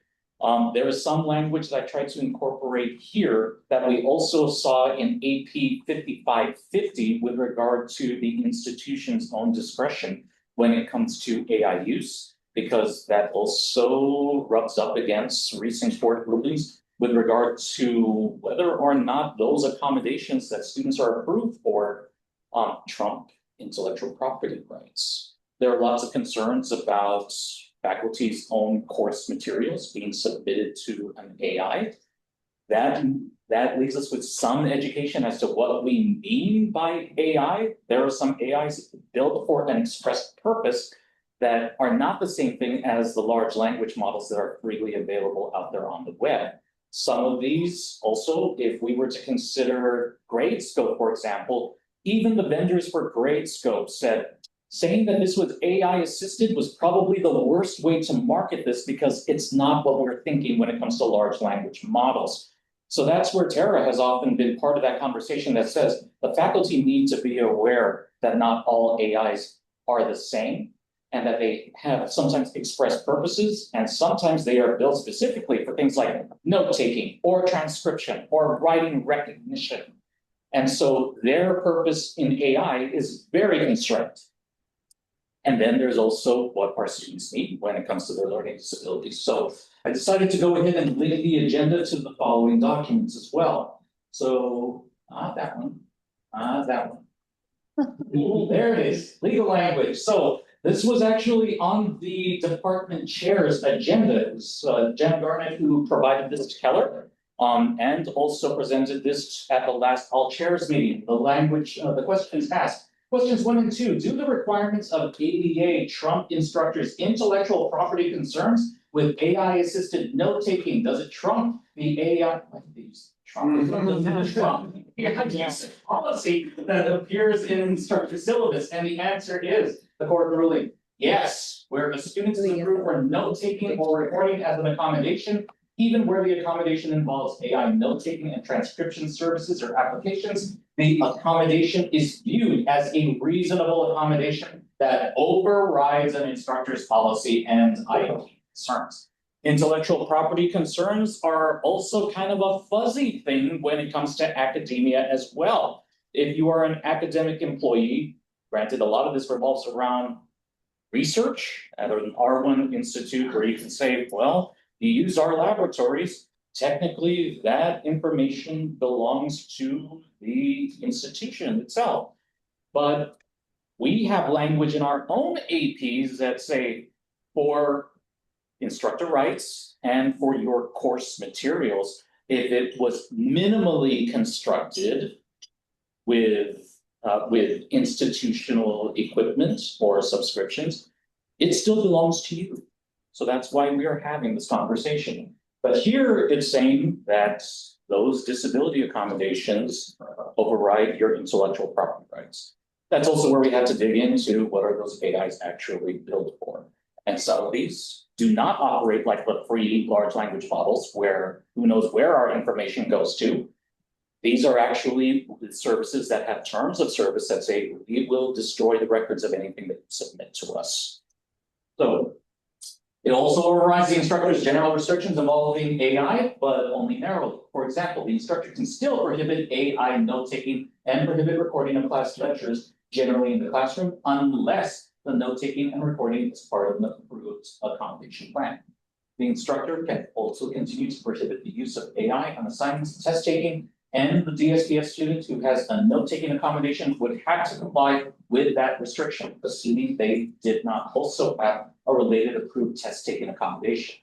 [SPEAKER 13] there is some language that I tried to incorporate here that we also saw in AP 5550 with regard to the institution's own discretion when it comes to AI use, because that also rubs up against recent court rulings with regard to whether or not those accommodations that students are approved for trump intellectual property rights. There are lots of concerns about faculty's own course materials being submitted to an AI. That leaves us with some education as to what we mean by AI. There are some AIs built for an express purpose that are not the same thing as the large language models that are freely available out there on the web. Some of these also, if we were to consider Gradescope, for example, even the vendors for Gradescope said, saying that this was AI assisted was probably the worst way to market this because it's not what we're thinking when it comes to large language models. So that's where Tara has often been part of that conversation that says the faculty need to be aware that not all AIs are the same and that they have sometimes express purposes and sometimes they are built specifically for things like note-taking or transcription or writing recognition. And so their purpose in AI is very constrained. And then there's also what our students need when it comes to their learning disabilities. So I decided to go ahead and link the agenda to the following documents as well. So, that one, that one. There it is, legal language. So this was actually on the department chair's agenda. It was Jen Garnett who provided this to Keller. And also presented this at the last all chairs meeting. The language, the questions asked Questions 1 and 2, do the requirements of ABA trump instructors' intellectual property concerns with AI assisted note taking? Does it trump the AI? Why did they use trump? Does it trump the AI use policy that appears in instructor syllabus? And the answer is the court ruling, yes, where a student is approved for note taking or recording as an accommodation, even where the accommodation involves AI note taking and transcription services or applications, the accommodation is viewed as a reasonable accommodation that overrides an instructor's policy and IP concerns. Intellectual property concerns are also kind of a fuzzy thing when it comes to academia as well. If you are an academic employee, granted, a lot of this revolves around research at an R1 institute where you can say, well, you use our laboratories. Technically, that information belongs to the institution itself. But we have language in our own APs that say for instructor rights and for your course materials, if it was minimally constructed with institutional equipment or subscriptions, it still belongs to you. So that's why we are having this conversation. But here it's saying that those disability accommodations override your intellectual property rights. That's also where we have to dig into what are those AIs actually built for. And some of these do not operate like the free large language models where who knows where our information goes to. These are actually services that have terms of service that say we will destroy the records of anything that you submit to us. So it also overrides the instructor's general restrictions involving AI, but only narrowly. For example, the instructor can still prohibit AI note-taking and prohibit recording of class lectures generally in the classroom unless the note-taking and recording is part of the approved accommodation plan. The instructor can also continue to prohibit the use of AI on assignments and test taking, and the DSPS student who has a note-taking accommodation would have to comply with that restriction, assuming they did not also have a related approved test-taking accommodation.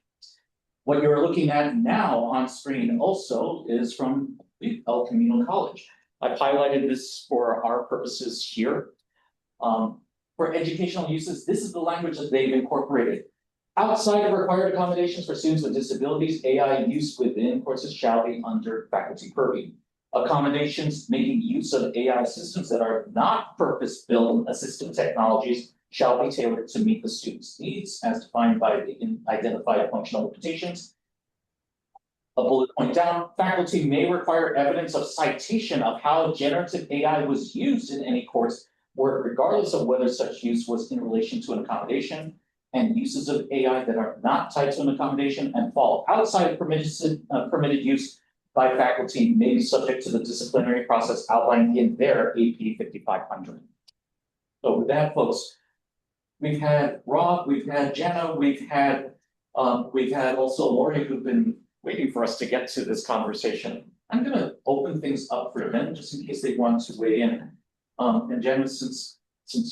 [SPEAKER 13] What you're looking at now on screen also is from El Camino College. I've highlighted this for our purposes here. For educational uses, this is the language that they've incorporated. Outside of required accommodations for students with disabilities, AI use within courses shall be under faculty purview. Accommodations making use of AI systems that are not purpose-built assistive technologies shall be tailored to meet the student's needs as defined by the identified functional limitations. A bullet point down, faculty may require evidence of citation of how generative AI was used in any course, regardless of whether such use was in relation to an accommodation, and uses of AI that are not tied to an accommodation and fall outside of permitted use by faculty may be subject to the disciplinary process outlined in their AP 5500. So with that, folks, we've had Rob, we've had Jenna, we've had also Lori who've been waiting for us to get to this conversation. I'm going to open things up for them just in case they want to weigh in. And Jenna, since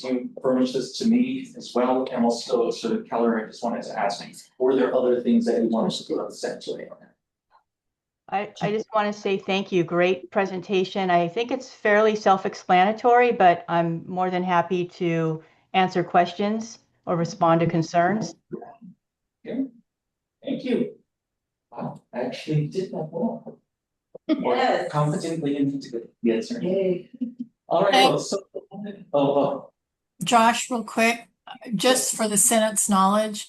[SPEAKER 13] you furnished this to me as well, and also to Keller, I just wanted to ask, were there other things that you wanted to put on the set today?
[SPEAKER 10] I just want to say thank you. Great presentation. I think it's fairly self-explanatory, but I'm more than happy to answer questions or respond to concerns.
[SPEAKER 13] Okay. Thank you. Wow, I actually did that well.
[SPEAKER 10] Yes.
[SPEAKER 13] Competently into the answer. Yay. All right, folks. So,
[SPEAKER 17] Josh, real quick, just for the Senate's knowledge,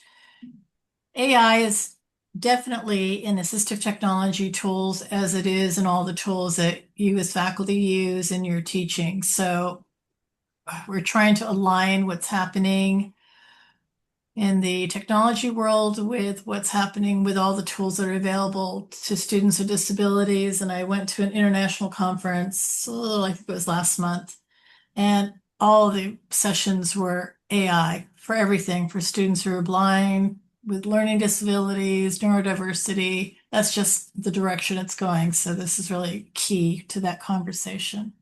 [SPEAKER 17] AI is definitely in assistive technology tools as it is in all the tools that you as faculty use in your teaching. So we're trying to align what's happening in the technology world with what's happening with all the tools that are available to students with disabilities. And I went to an international conference, I think it was last month, and all the sessions were AI for everything, for students who are blind, with learning disabilities, neurodiversity. That's just the direction it's going. So this is really key to that conversation.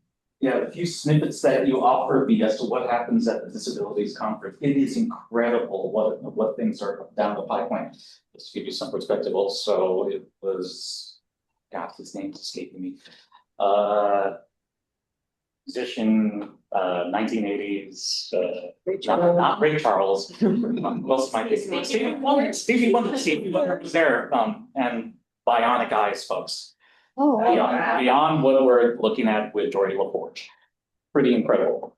[SPEAKER 13] yeah, a few snippets that you offered me as to what happens at the disabilities conference. It is incredible what things are down the pipeline. Just to give you some perspective also, it was, God, his name's escaping me. Musician,
[SPEAKER 4] 1980s, not Ray Charles. Who else might be? Stevie Wonder was there, and Bionic Eyes, folks.
[SPEAKER 14] Oh,
[SPEAKER 4] Beyond what we're looking at with Geordie LaForge. Pretty incredible.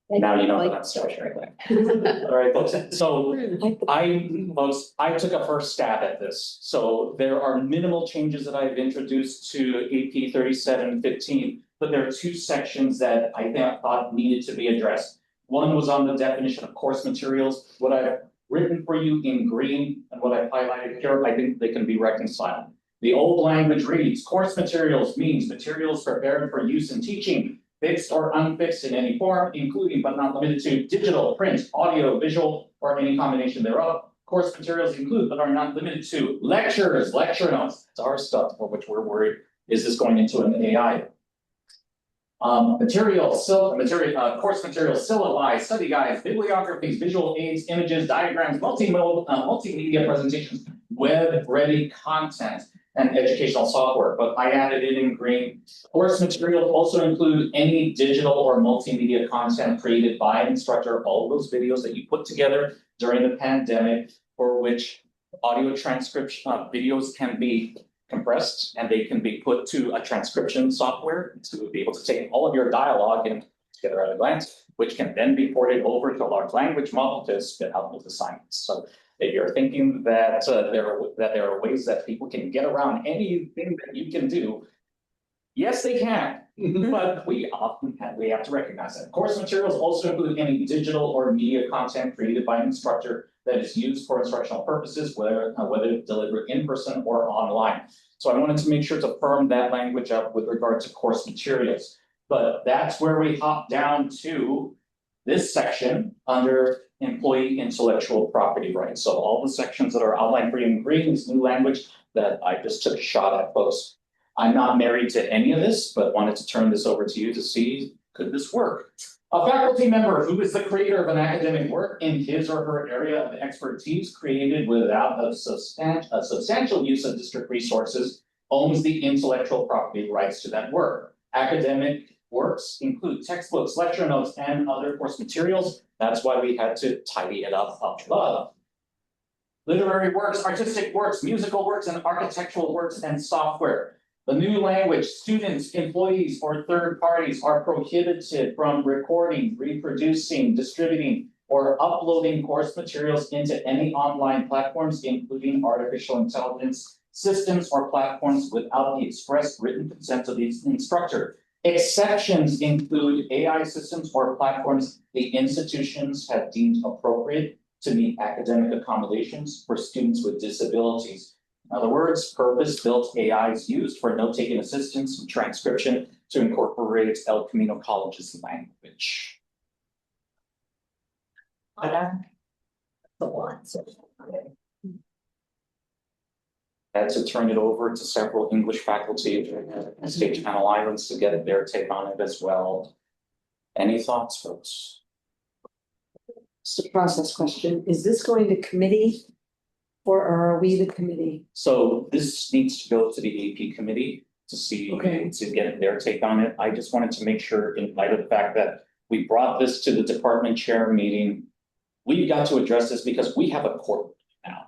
[SPEAKER 4] Now you know how that starts right there. All right, folks, so I took a first stab at this. So there are minimal changes that I've introduced to AP 3715, but there are two sections that I thought needed to be addressed. One was on the definition of course materials. What I've written for you in green and what I've highlighted here, I think they can be reconciled. The old language reads, course materials means materials prepared for use in teaching, fixed or unfixed in any form, including but not limited to digital, print, audio, visual, or any combination thereof. Course materials include but are not limited to lectures, lecture notes. It's our stuff for which we're worried. Is this going into an AI? Course materials, syllabi, study guides, bibliographies, visual aids, images, diagrams, multimedia presentations, web-ready content, and educational software, but I added it in green. Course materials also include any digital or multimedia content created by an instructor, all of those videos that you put together during the pandemic, for which audio transcription videos can be compressed and they can be put to a transcription software to be able to take all of your dialogue and together at a glance, which can then be ported over to a large language model to spit out those assignments. So if you're thinking that there are ways that people can get around anything that you can do, yes, they can, but we have to recognize that. Course materials also include any digital or media content created by an instructor that is used for instructional purposes, whether delivered in person or online. So I wanted to make sure to firm that language up with regard to course materials. But that's where we hop down to this section under employee intellectual property rights. So all the sections that are outlined for you in green is new language that I just took a shot at, folks. I'm not married to any of this, but wanted to turn this over to you to see, could this work? A faculty member who is the creator of an academic work in his or her area of expertise created without a substantial use of district resources owns the intellectual property rights to that work. Academic works include textbooks, lecture notes, and other course materials. That's why we had to tidy it up above. Literary works, artistic works, musical works, and architectural works and software. The new language, students, employees, or third parties are prohibited from recording, reproducing, distributing, or uploading course materials into any online platforms, including artificial intelligence systems or platforms without the express written consent of the instructor. Exceptions include AI systems or platforms the institutions have deemed appropriate to meet academic accommodations for students with disabilities. In other words, purpose-built AIs used for note-taking assistance and transcription to incorporate El Camino College's language. Had to turn it over to several English faculty in State Channel Islands to get their take on it as well. Any thoughts, folks?
[SPEAKER 3] It's a process question. Is this going to committee? Or are we the committee?
[SPEAKER 4] So this needs to go to the AP committee to see, to get their take on it. I just wanted to make sure, in light of the fact that we brought this to the department chair meeting, we've got to address this because we have a court now.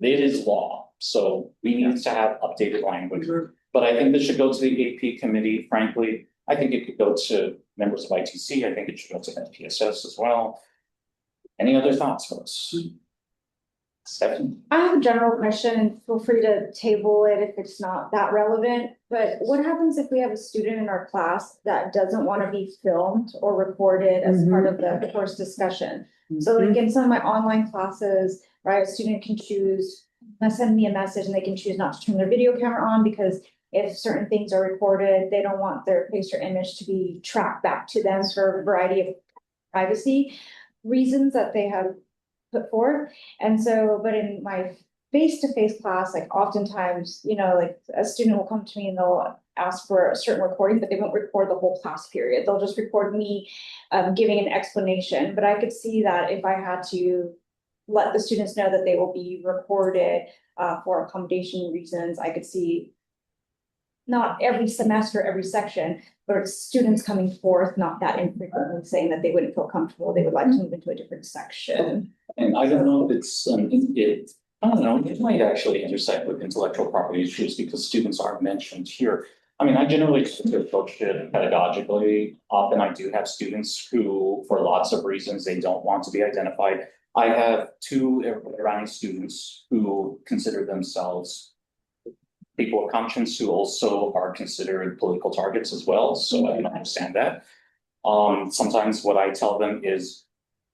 [SPEAKER 4] It is law, so we need to have updated language. But I think this should go to the AP committee, frankly. I think it could go to members of ITC. I think it should go to NPSS as well. Any other thoughts, folks? Stephanie?
[SPEAKER 7] I have a general question. Feel free to table it if it's not that relevant. But what happens if we have a student in our class that doesn't want to be filmed or recorded as part of the course discussion? So like in some of my online classes, right, a student can choose, send me a message and they can choose not to turn their video camera on because if certain things are recorded, they don't want their face or image to be tracked back to them for a variety of privacy reasons that they have put forth. And so, but in my face-to-face class, like oftentimes, you know, like a student will come to me and they'll ask for a certain recording, but they won't record the whole class period. They'll just record me giving an explanation. But I could see that if I had to let the students know that they will be recorded for accommodation reasons, I could see not every semester, every section, but students coming forth, not that infrequently saying that they wouldn't feel comfortable, they would like to move into a different section.
[SPEAKER 13] And I don't know if it's, I don't know, it might actually intersect with intellectual property issues because students are mentioned here. I mean, I generally approach it pedagogically. Often I do have students who, for lots of reasons, they don't want to be identified. I have two Iranian students who consider themselves people of conscience who also are considered political targets as well. So I can understand that. Sometimes what I tell them is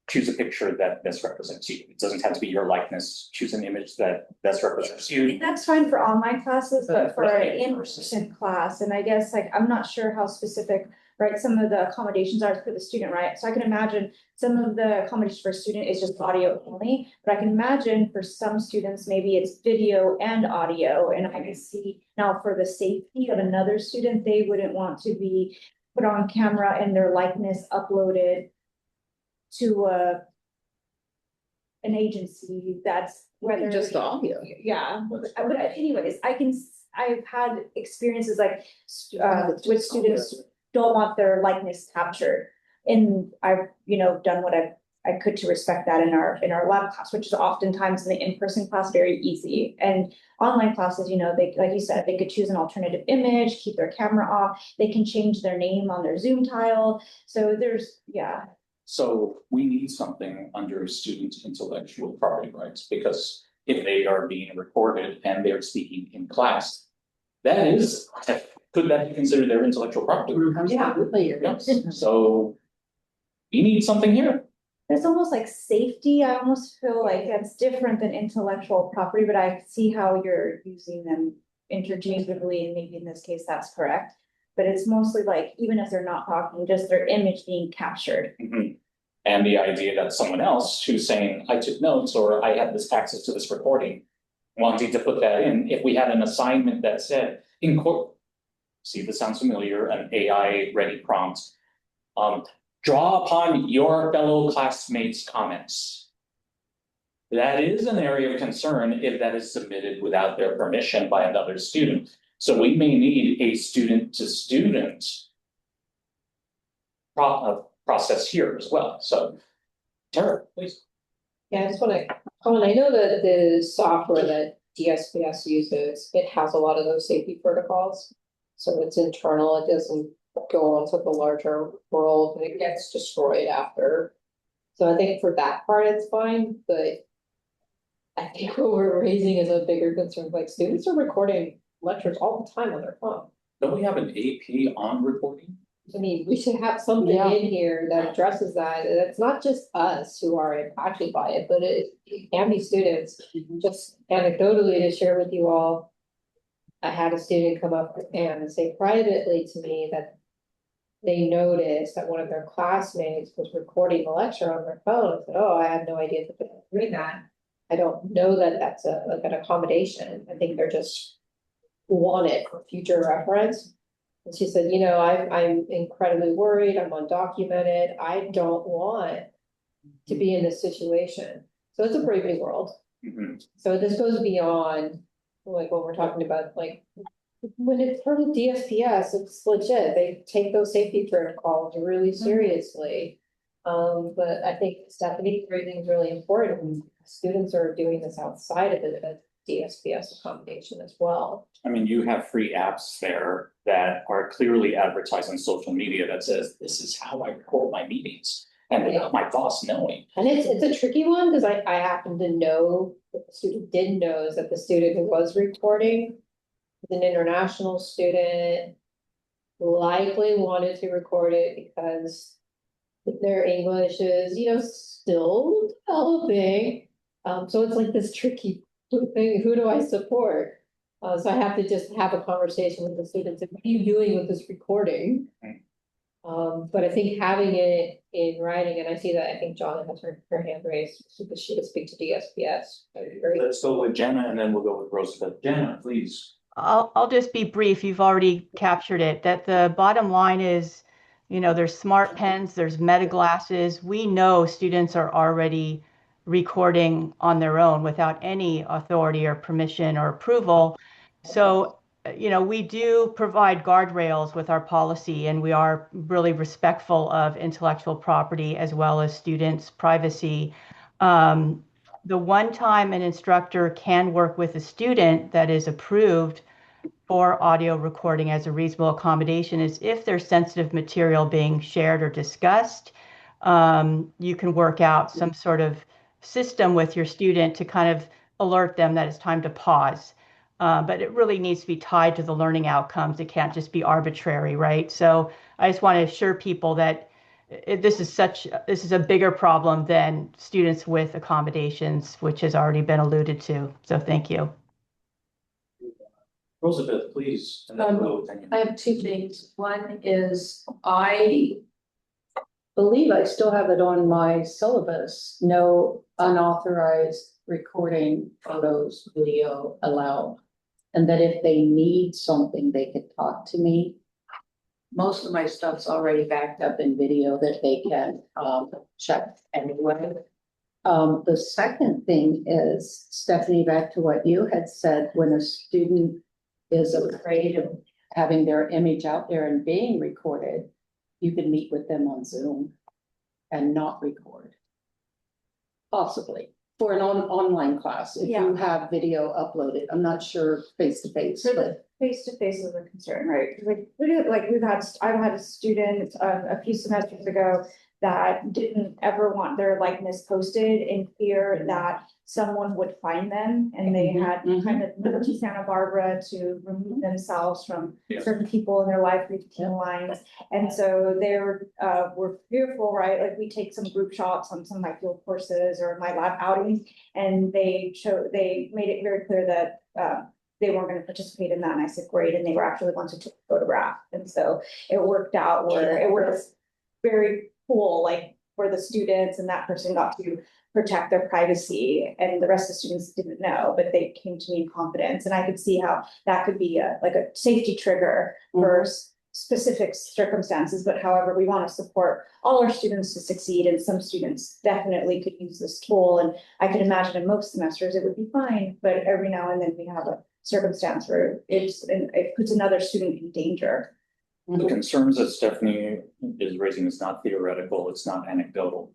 [SPEAKER 13] choose a picture that best represents you. It doesn't have to be your likeness. Choose an image that best represents you.
[SPEAKER 7] That's fine for online classes, but for an in-person class, and I guess like, I'm not sure how specific, right, some of the accommodations are for the student, right? So I can imagine some of the accommodations for a student is just audio only, but I can imagine for some students, maybe it's video and audio, and I can see now for the safety of another student, they wouldn't want to be put on camera and their likeness uploaded to an agency that's whether
[SPEAKER 2] Just audio.
[SPEAKER 7] yeah, but anyways, I've had experiences like with students don't want their likeness captured. And I've, done what I could to respect that in our lab class, which is oftentimes in the in-person class very easy. And online classes, they, like you said, they could choose an alternative image, keep their camera off, they can change their name on their Zoom tile. So
[SPEAKER 13] So we need something under student intellectual property rights, because if they are being recorded and they're speaking in class, could that be considered their intellectual property?
[SPEAKER 14] Yeah,
[SPEAKER 13] Yes, so we need something here.
[SPEAKER 7] there's almost like safety. I almost feel like that's different than intellectual property, but I see how you're using them interchangeably, and maybe in this case, that's correct. But it's mostly like, even if they're not talking, just their image being captured.
[SPEAKER 13] Mhm. And the idea that someone else who's saying, I took notes, or I had this access to this recording, wanting to put that in, if we had an assignment that said, see if this sounds familiar, an AI ready prompt, draw upon your fellow classmates' comments. That is an area of concern if that is submitted without their permission by another student. So we may need a student-to-student process here as well. So, Tara, please.
[SPEAKER 11] Yeah, I just want to comment. I know that the software that DSPS uses, it has a lot of those safety protocols. So it's internal, it doesn't go onto the larger world, and it gets destroyed after. So I think for that part, it's fine, but I think what we're raising is a bigger concern. Like, students are recording lectures all the time on their phone.
[SPEAKER 13] Don't we have an AP on recording?
[SPEAKER 11] I mean, we should have something in here that addresses that. It's not just us who are impacted by it, but it can be students. Just anecdotally to share with you all, I had a student come up and say privately to me that they noticed that one of their classmates was recording the lecture on their phone. I said, oh, I had no idea that they were doing that. I don't know that that's like an accommodation. I think they're just want it for future reference. And she said, I'm incredibly worried, I'm undocumented, I don't want to be in this situation. So it's a brave new world.
[SPEAKER 13] Mm-hmm.
[SPEAKER 11] So this goes beyond, like, when we're talking about, like, when it's part of DSPS, it's legit, they take those safety protocols really seriously. But I think Stephanie raising is really important. Students are doing this outside of the DSPS accommodation as well.
[SPEAKER 13] I mean, you have free apps there that are clearly advertised on social media that says, this is how I record my meetings, and without my boss knowing.
[SPEAKER 11] And it's a tricky one, because I happen to know that the student did knows that the student who was recording was an international student, likely wanted to record it because their English is, still developing. So it's like this tricky thing, who do I support? So I have to just have a conversation with the students. What are you doing with this recording? But I think having it in writing, and I see that, I think John has her hand raised, because she would speak to DSPS.
[SPEAKER 13] Let's go with Jenna, and then we'll go with Roosevelt. Jenna, please.
[SPEAKER 10] I'll just be brief. You've already captured it. That the bottom line is, there's smart pens, there's meta glasses. We know students are already recording on their own without any authority or permission or approval. So we do provide guardrails with our policy, and we are really respectful of intellectual property as well as students' privacy. The one time an instructor can work with a student that is approved for audio recording as a reasonable accommodation is if there's sensitive material being shared or discussed. You can work out some sort of system with your student to kind of alert them that it's time to pause. But it really needs to be tied to the learning outcomes. It can't just be arbitrary, right? So I just want to assure people that this is a bigger problem than students with accommodations, which has already been alluded to. So thank you.
[SPEAKER 13] Elizabeth, please. And then we'll continue.
[SPEAKER 18] I have two things. One is I believe I still have it on my syllabus, no unauthorized recording, photos, video allowed. And that if they need something, they could talk to me. Most of my stuff's already backed up in video that they can check anyway. The second thing is, Stephanie, back to what you had said, when a student is afraid of having their image out there and being recorded, you can meet with them on Zoom and not record. Possibly for an online class, if you have video uploaded. I'm not sure face to face, but
[SPEAKER 7] face to face is a concern, right? I've had a student a few semesters ago that didn't ever want their likeness posted in fear that someone would find them, and they had kind of moved to Santa Barbara to remove themselves from certain people in their life, routine lines. And so they were fearful, right? Like we take some group shots on some of my field courses or my lab outings, and they made it very clear that they weren't going to participate in that. And I said, great. And they were actually the ones who took the photograph. And so it worked out where it was very cool, like for the students, and that person got to protect their privacy, and the rest of the students didn't know, but they came to me in confidence. And I could see how that could be a safety trigger for specific circumstances. But however, we want to support all our students to succeed, and some students definitely could use this tool. And I could imagine in most semesters it would be fine, but every now and then we have a circumstance where it puts another student in danger.
[SPEAKER 4] The concerns that Stephanie is raising is not theoretical, it's not anecdotal.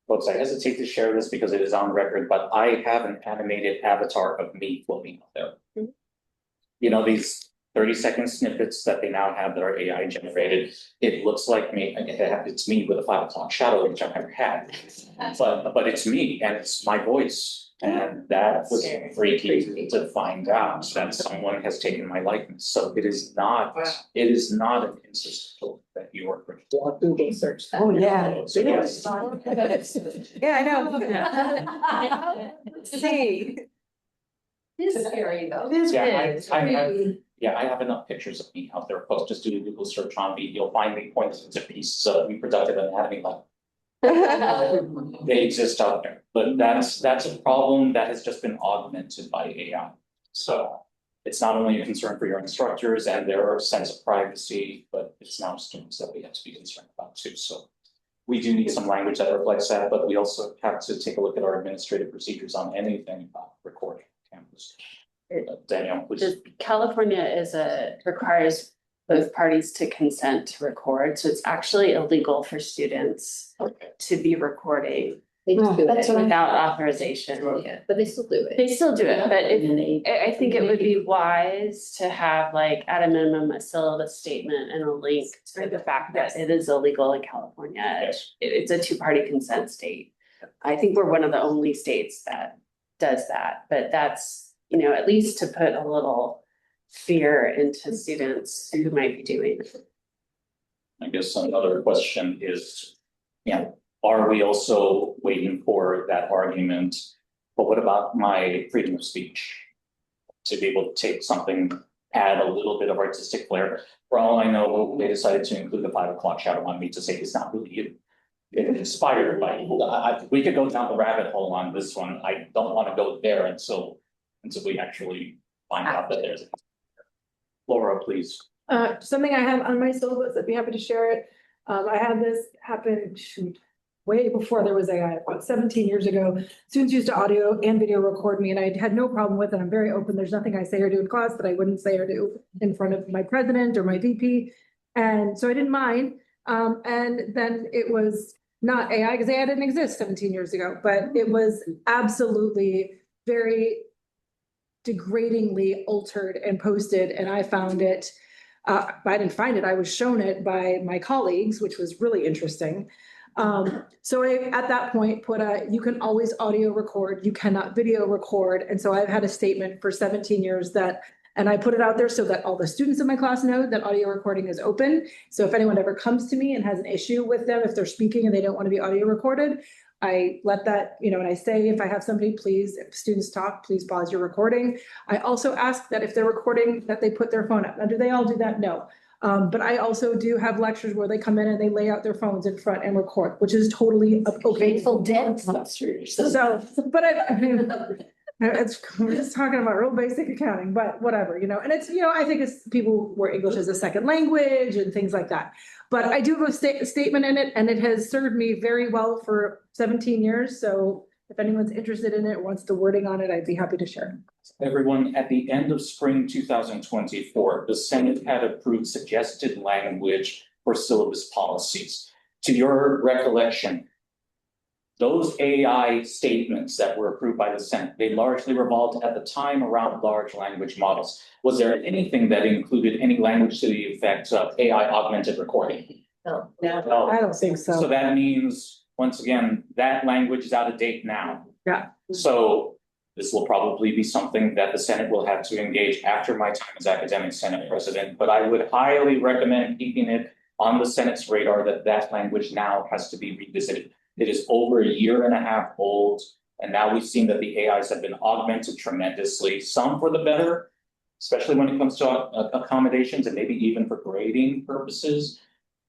[SPEAKER 4] Folks, I hesitate to share this because it is on record, but I have an animated avatar of me floating out there. You know, these 30-second snippets that they now have that are AI generated, it looks like me, it's me with a 5 o'clock shadow, which I've never had. But it's me and it's my voice. And that was freaky to find out that someone has taken my likeness. So it is not an instant that you are
[SPEAKER 3] Google search that.
[SPEAKER 14] Oh, yeah.
[SPEAKER 4] So yes.
[SPEAKER 3] Yeah, I know. See.
[SPEAKER 14] It is scary though.
[SPEAKER 3] It is
[SPEAKER 4] Yeah, I have enough pictures of me out there. Folks, just do a Google search on me. You'll find me pointing to pieces of reproductive anatomy like they exist out there, but that's a problem that has just been augmented by AI. So it's not only a concern for your instructors and their sense of privacy, but it's now students that we have to be concerned about too. So we do need some language that reflects that, but we also have to take a look at our administrative procedures on anything about recording campus. Danielle, please.
[SPEAKER 5] California requires both parties to consent to record, so it's actually illegal for students to be recording without authorization.
[SPEAKER 11] But they still do it.
[SPEAKER 5] They still do it, but I think it would be wise to have at a minimum a syllabus statement and a link to the fact that it is illegal in California. It's a two-party consent state. I think we're one of the only states that does that, but that's, at least to put a little fear into students who might be doing it.
[SPEAKER 4] I guess another question is, are we also waiting for that argument? But what about my freedom of speech? To be able to take something, add a little bit of artistic flair. For all I know, they decided to include the 5 o'clock shadow on me to say it's not really you. It's inspired by you. We could go down the rabbit hole on this one. I don't want to go there until we actually find out that there's Laura, please.
[SPEAKER 20] Something I have on my syllabus, I'd be happy to share it. I had this happen, way before there was AI, about 17 years ago. Students used to audio and video record me, and I had no problem with it. I'm very open. There's nothing I say or do in class that I wouldn't say or do in front of my president or my VP. And so I didn't mind. And then it was not AI, because AI didn't exist 17 years ago, but it was absolutely very degradingly altered and posted, and I found it, I didn't find it, I was shown it by my colleagues, which was really interesting. So I, at that point, put you can always audio record, you cannot video record, and so I've had a statement for 17 years that, and I put it out there so that all the students in my class know that audio recording is open. So if anyone ever comes to me and has an issue with them, if they're speaking and they don't want to be audio recorded, I let that, and I say, if I have somebody, please, if students talk, please pause your recording. I also ask that if they're recording, that they put their phone up. Now, do they all do that? No. But I also do have lectures where they come in and they lay out their phones in front and record, which is totally okay.
[SPEAKER 14] Grateful Dead.
[SPEAKER 20] So, but I mean, we're just talking about real basic accounting, but whatever, and it's, I think it's people where English is a second language and things like that. But I do have a statement in it, and it has served me very well for 17 years. So if anyone's interested in it, wants the wording on it, I'd be happy to share.
[SPEAKER 4] Everyone, at the end of spring 2024, the Senate had approved suggested language for syllabus policies. To your recollection, those AI statements that were approved by the Senate, they largely revolved at the time around large language models. Was there anything that included any language to the effect of AI augmented recording?
[SPEAKER 14] No.
[SPEAKER 20] I don't think so.
[SPEAKER 4] So that means, once again, that language is out of date now.
[SPEAKER 20] Yeah.
[SPEAKER 4] So this will probably be something that the Senate will have to engage after my time as Academic Senate President, but I would highly recommend keeping it on the Senate's radar that that language now has to be revisited. It is over a year and a half old, and now we've seen that the AIs have been augmented tremendously, some for the better, especially when it comes to accommodations and maybe even for grading purposes.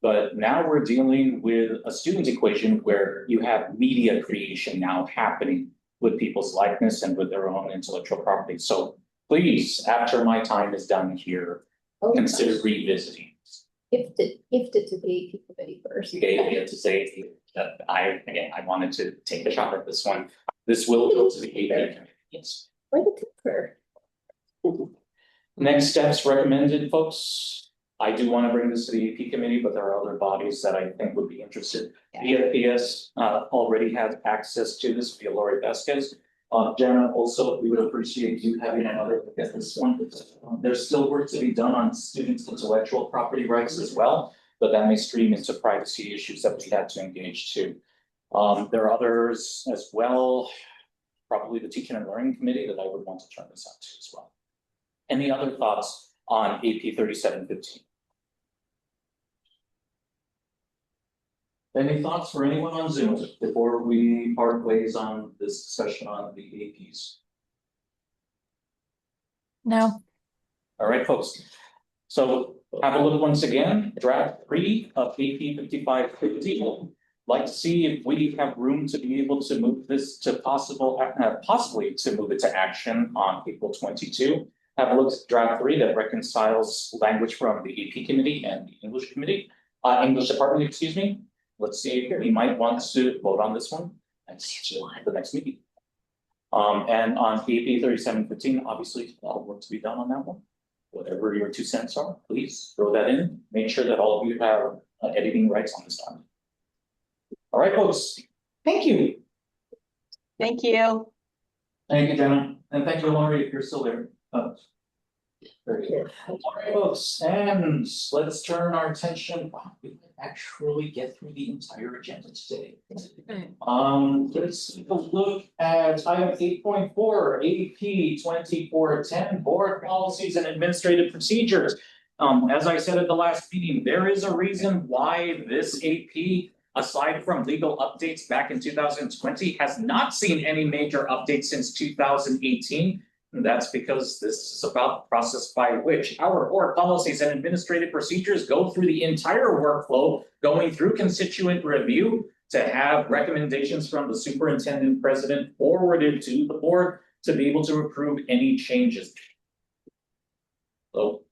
[SPEAKER 4] But now we're dealing with a student equation where you have media creation now happening with people's likeness and with their own intellectual property. So please, after my time is done here, consider revisiting.
[SPEAKER 14] Gifted to the AP committee first.
[SPEAKER 4] Okay, to say that I wanted to take a shot at this one. This will go to the AP committee. Yes. Next steps recommended, folks. I do want to bring this to the AP committee, but there are other bodies that I think would be interested. PFPS already has access to this via Lori Vasquez. Jenna, also, we would appreciate you having another look at this one. There's still work to be done on students' intellectual property rights as well, but that may stream into privacy issues that we had to engage too. There are others as well, probably the Teaching and Learning Committee that I would want to turn this out to as well. Any other thoughts on AP 3715? Any thoughts for anyone on Zoom before we part ways on this discussion on the APs?
[SPEAKER 17] No.
[SPEAKER 4] All right, folks. So have a look once again, draft 3 of AP 5550. Like to see if we have room to be able to move this to possibly to move it to action on April 22. Have a look at draft 3 that reconciles language from the AP committee and the English committee, English department, excuse me. Let's see if we might want to vote on this one at the next meeting. And on AP 3715, obviously a lot of work to be done on that one. Whatever your 2 cents are, please throw that in. Make sure that all of you have editing rights on this document. All right, folks. Thank you.
[SPEAKER 10] Thank you.
[SPEAKER 4] Thank you, Jenna. And thank you, Laurie, if you're still there. Very good. All right, folks, and let's turn our attention. Wow, we can actually get through the entire agenda today. Let's take a look at item 8.4, AP 2410, Board Policies and Administrative Procedures. As I said at the last meeting, there is a reason why this AP, aside from legal updates back in 2020, has not seen any major updates since 2018. And that's because this is about the process by which our board policies and administrative procedures go through the entire workflow, going through constituent review to have recommendations from the superintendent president forwarded to the board to be able to approve any changes. So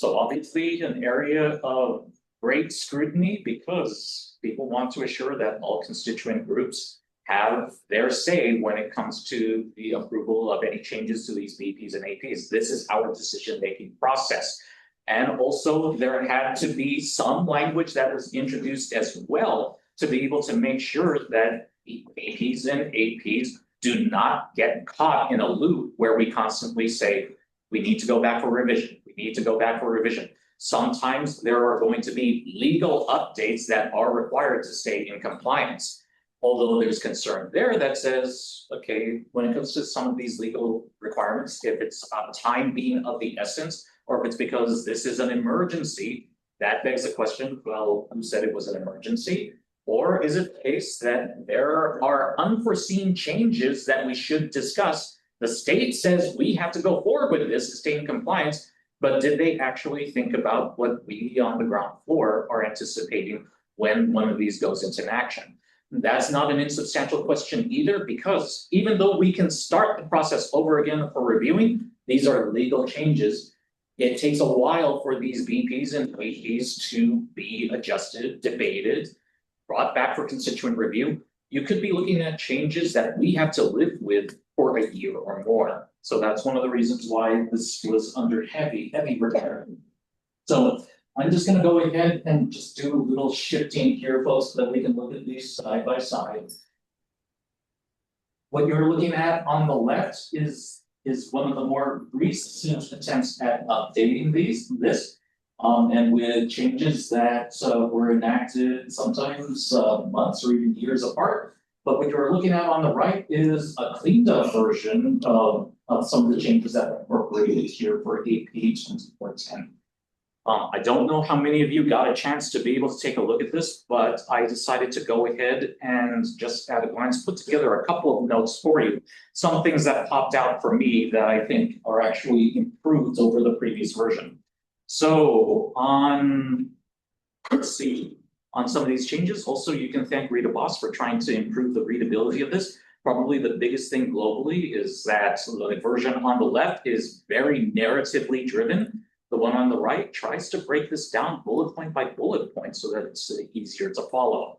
[SPEAKER 4] obviously an area of great scrutiny because people want to assure that all constituent groups have their say when it comes to the approval of any changes to these BPs and APs. This is our decision-making process. And also there had to be some language that was introduced as well to be able to make sure that the APs and APs do not get caught in a loop where we constantly say, we need to go back for revision, we need to go back for revision. Sometimes there are going to be legal updates that are required to stay in compliance. Although there's concern there that says, okay, when it comes to some of these legal requirements, if it's time being of the essence, or if it's because this is an emergency, that begs the question, well, who said it was an emergency? Or is it the case that there are unforeseen changes that we should discuss? The state says we have to go forward with this to stay in compliance, but did they actually think about what we on the ground floor are anticipating when one of these goes into action? That's not an insubstantial question either, because even though we can start the process over again for reviewing, these are legal changes. It takes a while for these BPs and APs to be adjusted, debated, brought back for constituent review. You could be looking at changes that we have to live with for a year or more. So that's one of the reasons why this was under heavy repair. So I'm just gonna go ahead and just do a little shifting here, folks, so that we can look at these side by side. What you're looking at on the left is one of the more recent attempts at updating this. And with changes that were enacted sometimes months or even years apart. But what you're looking at on the right is a cleaned up version of some of the changes that were incorporated here for AP 2410. I don't know how many of you got a chance to be able to take a look at this, but I decided to go ahead and just at a glance put together a couple of notes for you. Some things that popped out for me that I think are actually improved over the previous version. So let's see, on some of these changes, also you can thank Rita Boss for trying to improve the readability of this. Probably the biggest thing globally is that the version on the left is very narratively driven. The one on the right tries to break this down bullet point by bullet point so that it's easier to follow.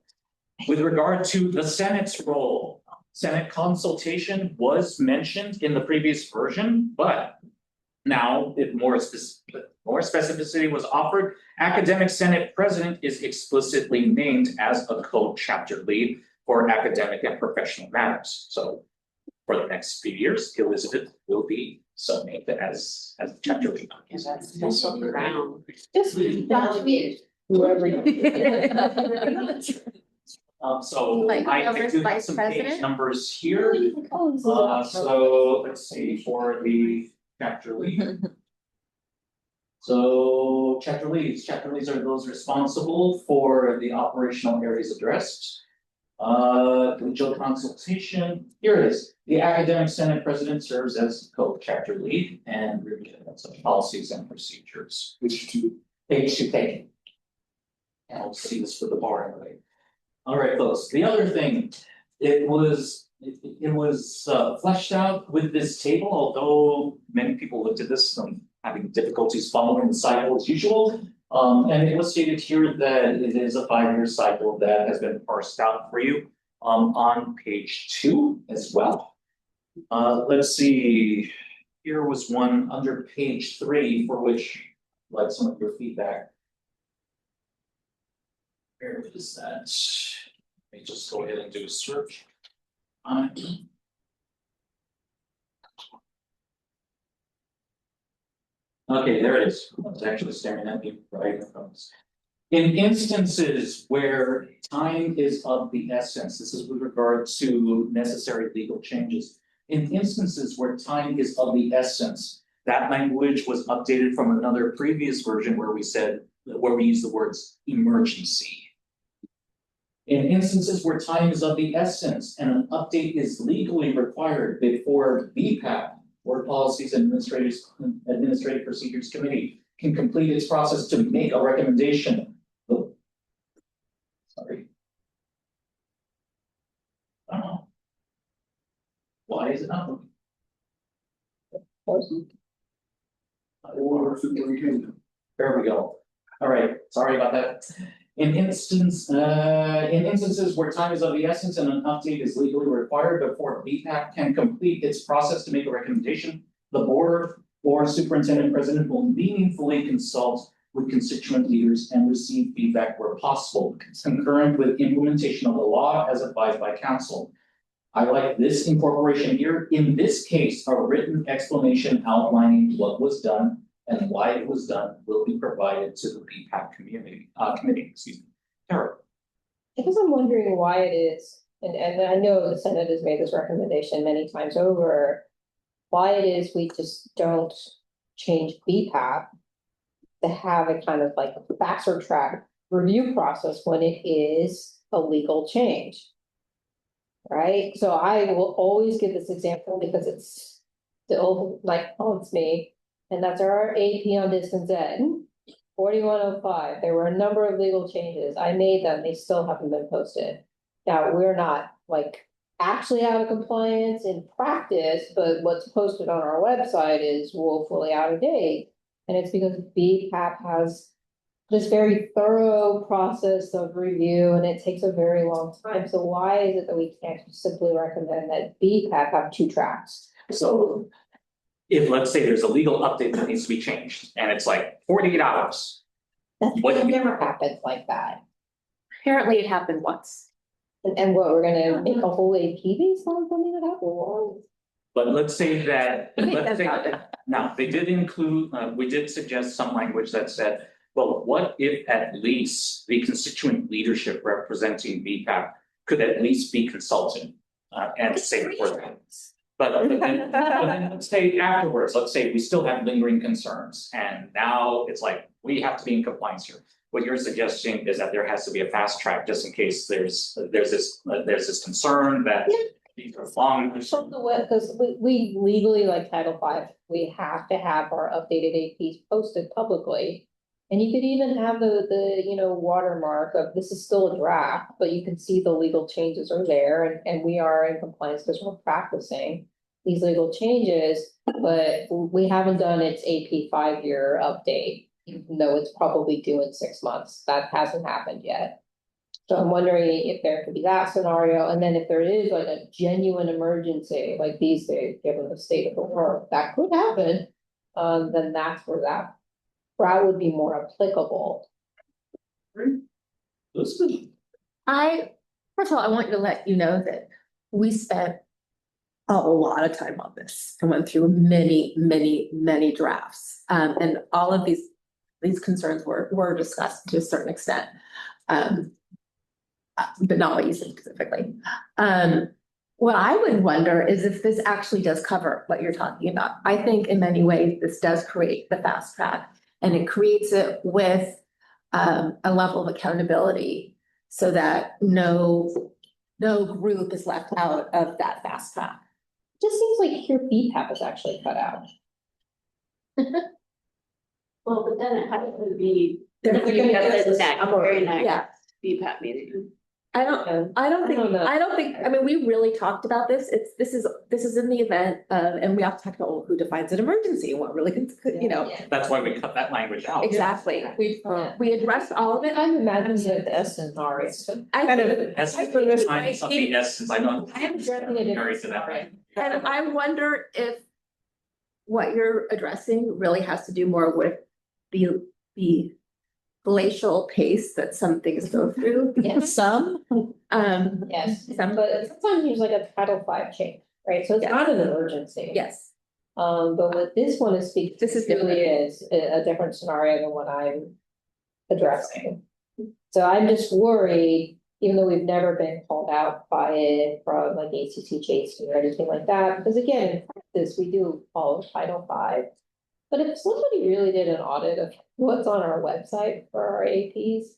[SPEAKER 4] With regard to the Senate's role, Senate consultation was mentioned in the previous version, but now if more specificity was offered. Academic Senate President is explicitly named as a co-chapter lead for academic and professional matters. So for the next few years, Elizabeth will be so named as the chapter lead. So
[SPEAKER 14] Like
[SPEAKER 4] I
[SPEAKER 14] whoever's
[SPEAKER 4] do have
[SPEAKER 14] vice
[SPEAKER 4] some page
[SPEAKER 14] president?
[SPEAKER 4] numbers here. So let's see, for the chapter lead. So chapter leads are those responsible for the operational areas addressed. Collegial consultation, here it is. The Academic Senate President serves as co-chapter lead and reviews policies and procedures.
[SPEAKER 9] Which two?
[SPEAKER 4] Page 2 page. And we'll see this for the bar anyway. All right, folks, the other thing, it was fleshed out with this table, although many people looked at this and having difficulties following the cycle as usual. And it was stated here that it is a 5-year cycle that has been parsed out for you on page 2 as well. Let's see, here was one under page 3 for which I'd like some of your feedback. Where is that? Let me just go ahead and do a search. Okay, there it is. I was actually staring at me right in front of us. In instances where time is of the essence, this is with regard to necessary legal changes. In instances where time is of the essence, that language was updated from another previous version where we use the words emergency. In instances where time is of the essence and an update is legally required before BPAP, Board Policies and Administrative Procedures Committee, can complete its process to make a recommendation. Oh, sorry. Why is it not working? There we go.
[SPEAKER 13] All right, sorry about that. In instances where time is of the essence and an update is legally required before BPAC can complete its process to make a recommendation, the board or superintendent president will meaningfully consult with constituent leaders and receive feedback where possible, concurrent with implementation of the law as advised by council. I like this incorporation here. In this case, a written explanation outlining what was done and why it was done will be provided to the BPAC committee, excuse me. Tara.
[SPEAKER 11] Because I'm wondering why it is, and I know the Senate has made this recommendation many times over, why it is we just don't change BPAP to have a kind of like faster track review process when it is a legal change. Right, so I will always give this example because it's still like haunts me, and that's our AP on distance ed. 4105, there were a number of legal changes. I made them, they still haven't been posted. Now, we're not like actually out of compliance in practice, but what's posted on our website is woefully out of date. And it's because BPAP has this very thorough process of review, and it takes a very long time. So why is it that we can't simply recommend that BPAP have 2 tracks?
[SPEAKER 4] So if, let's say, there's a legal update that needs to be changed and it's like 48 hours.
[SPEAKER 11] That never happened like that.
[SPEAKER 14] Apparently it happened once.
[SPEAKER 11] And what, we're gonna make a whole AP based on something that happened once?
[SPEAKER 4] But let's say that, let's say,
[SPEAKER 14] That's
[SPEAKER 4] now, they did include, we did suggest some language that said, well, what if at least the constituent leadership representing BPAP could at least be consulted and say for that. But then let's say afterwards, let's say we still have lingering concerns and now it's like, we have to be in compliance here. What you're suggesting is that there has to be a fast track just in case there's this concern that these are long.
[SPEAKER 11] From the web, because we legally, like Title V, we have to have our updated APs posted publicly. And you could even have the watermark of this is still a draft, but you can see the legal changes are there and we are in compliance because we're practicing these legal changes, but we haven't done its AP 5-year update, even though it's probably due in 6 months. That hasn't happened yet. So I'm wondering if there could be that scenario, and then if there is like a genuine emergency, like these days, given the state of the world, that could happen, then that's where that route would be more applicable.
[SPEAKER 14] First of all, I want to let you know that we spent a lot of time on this and went through many drafts. And all of these concerns were discussed to a certain extent. But not what you said specifically. What I would wonder is if this actually does cover what you're talking about. I think in many ways, this does create the fast track, and it creates it with a level of accountability so that no group is left out of that fast track.
[SPEAKER 11] Just seems like here BPAP is actually cut out.
[SPEAKER 5] Well, but then it has to be.
[SPEAKER 14] They're
[SPEAKER 5] Very
[SPEAKER 14] Yeah.
[SPEAKER 5] next BPAP meeting.
[SPEAKER 14] I don't think, I mean, we really talked about this. This is in the event of, and we have to talk about who defines an emergency and what really
[SPEAKER 4] That's why we cut that language out.
[SPEAKER 14] Exactly. We addressed all of it.
[SPEAKER 11] I'm imagining the essence are.
[SPEAKER 4] Essence of the essence, I know.
[SPEAKER 14] I am
[SPEAKER 4] married to that.
[SPEAKER 14] And I wonder if what you're addressing really has to do more with the glacial pace that some things go through.
[SPEAKER 11] Yes.
[SPEAKER 14] Some.
[SPEAKER 11] Yes, but sometimes there's like a Title V change, right? So it's not an emergency.
[SPEAKER 14] Yes.
[SPEAKER 11] But what this one is speaking,
[SPEAKER 14] this is
[SPEAKER 11] really is a different scenario than what I'm addressing. So I'm just worried, even though we've never been called out by it from like ACCJC or anything like that, because again, in practice, we do follow Title V. But if somebody really did an audit of what's on our website for our APs.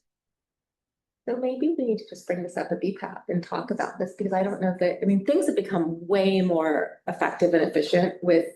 [SPEAKER 14] So maybe we need to just bring this up at BPAP and talk about this, because I don't know that, I mean, things have become way more effective and efficient with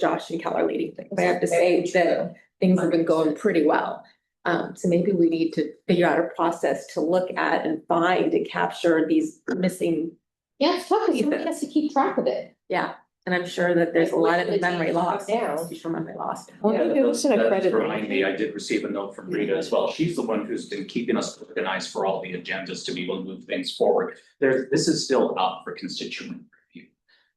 [SPEAKER 14] Josh and Keller leading things. I have to say that things have been going pretty well. So maybe we need to figure out a process to look at and find and capture these missing.
[SPEAKER 11] Yeah, it's tough because somebody has to keep track of it.
[SPEAKER 14] Yeah. And I'm sure that there's a lot of memory loss.
[SPEAKER 11] Now.
[SPEAKER 14] Visual memory loss.
[SPEAKER 2] Well, it was an
[SPEAKER 13] That's remind
[SPEAKER 2] accreditation.
[SPEAKER 13] me, I did receive a note from Rita as well. She's the one who's been keeping us organized for all the agendas to be able to move things forward. This is still up for constituent review.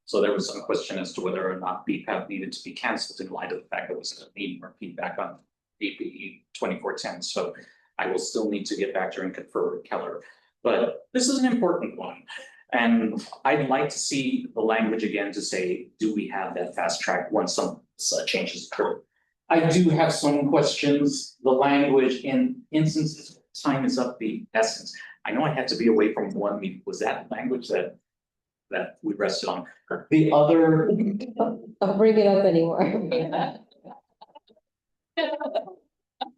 [SPEAKER 13] So there was some question as to whether or not BPAP needed to be canceled in light of the fact that it was a need more feedback on BPE 2410. So I will still need to get back to her and confer with Keller. But this is an important one. And I'd like to see the language again to say, do we have that fast track once some changes occur? I do have some questions. The language in instances, time is of the essence. I know I had to be away from one meeting. Was that language that we rested on? The other.
[SPEAKER 11] Don't bring it up anymore.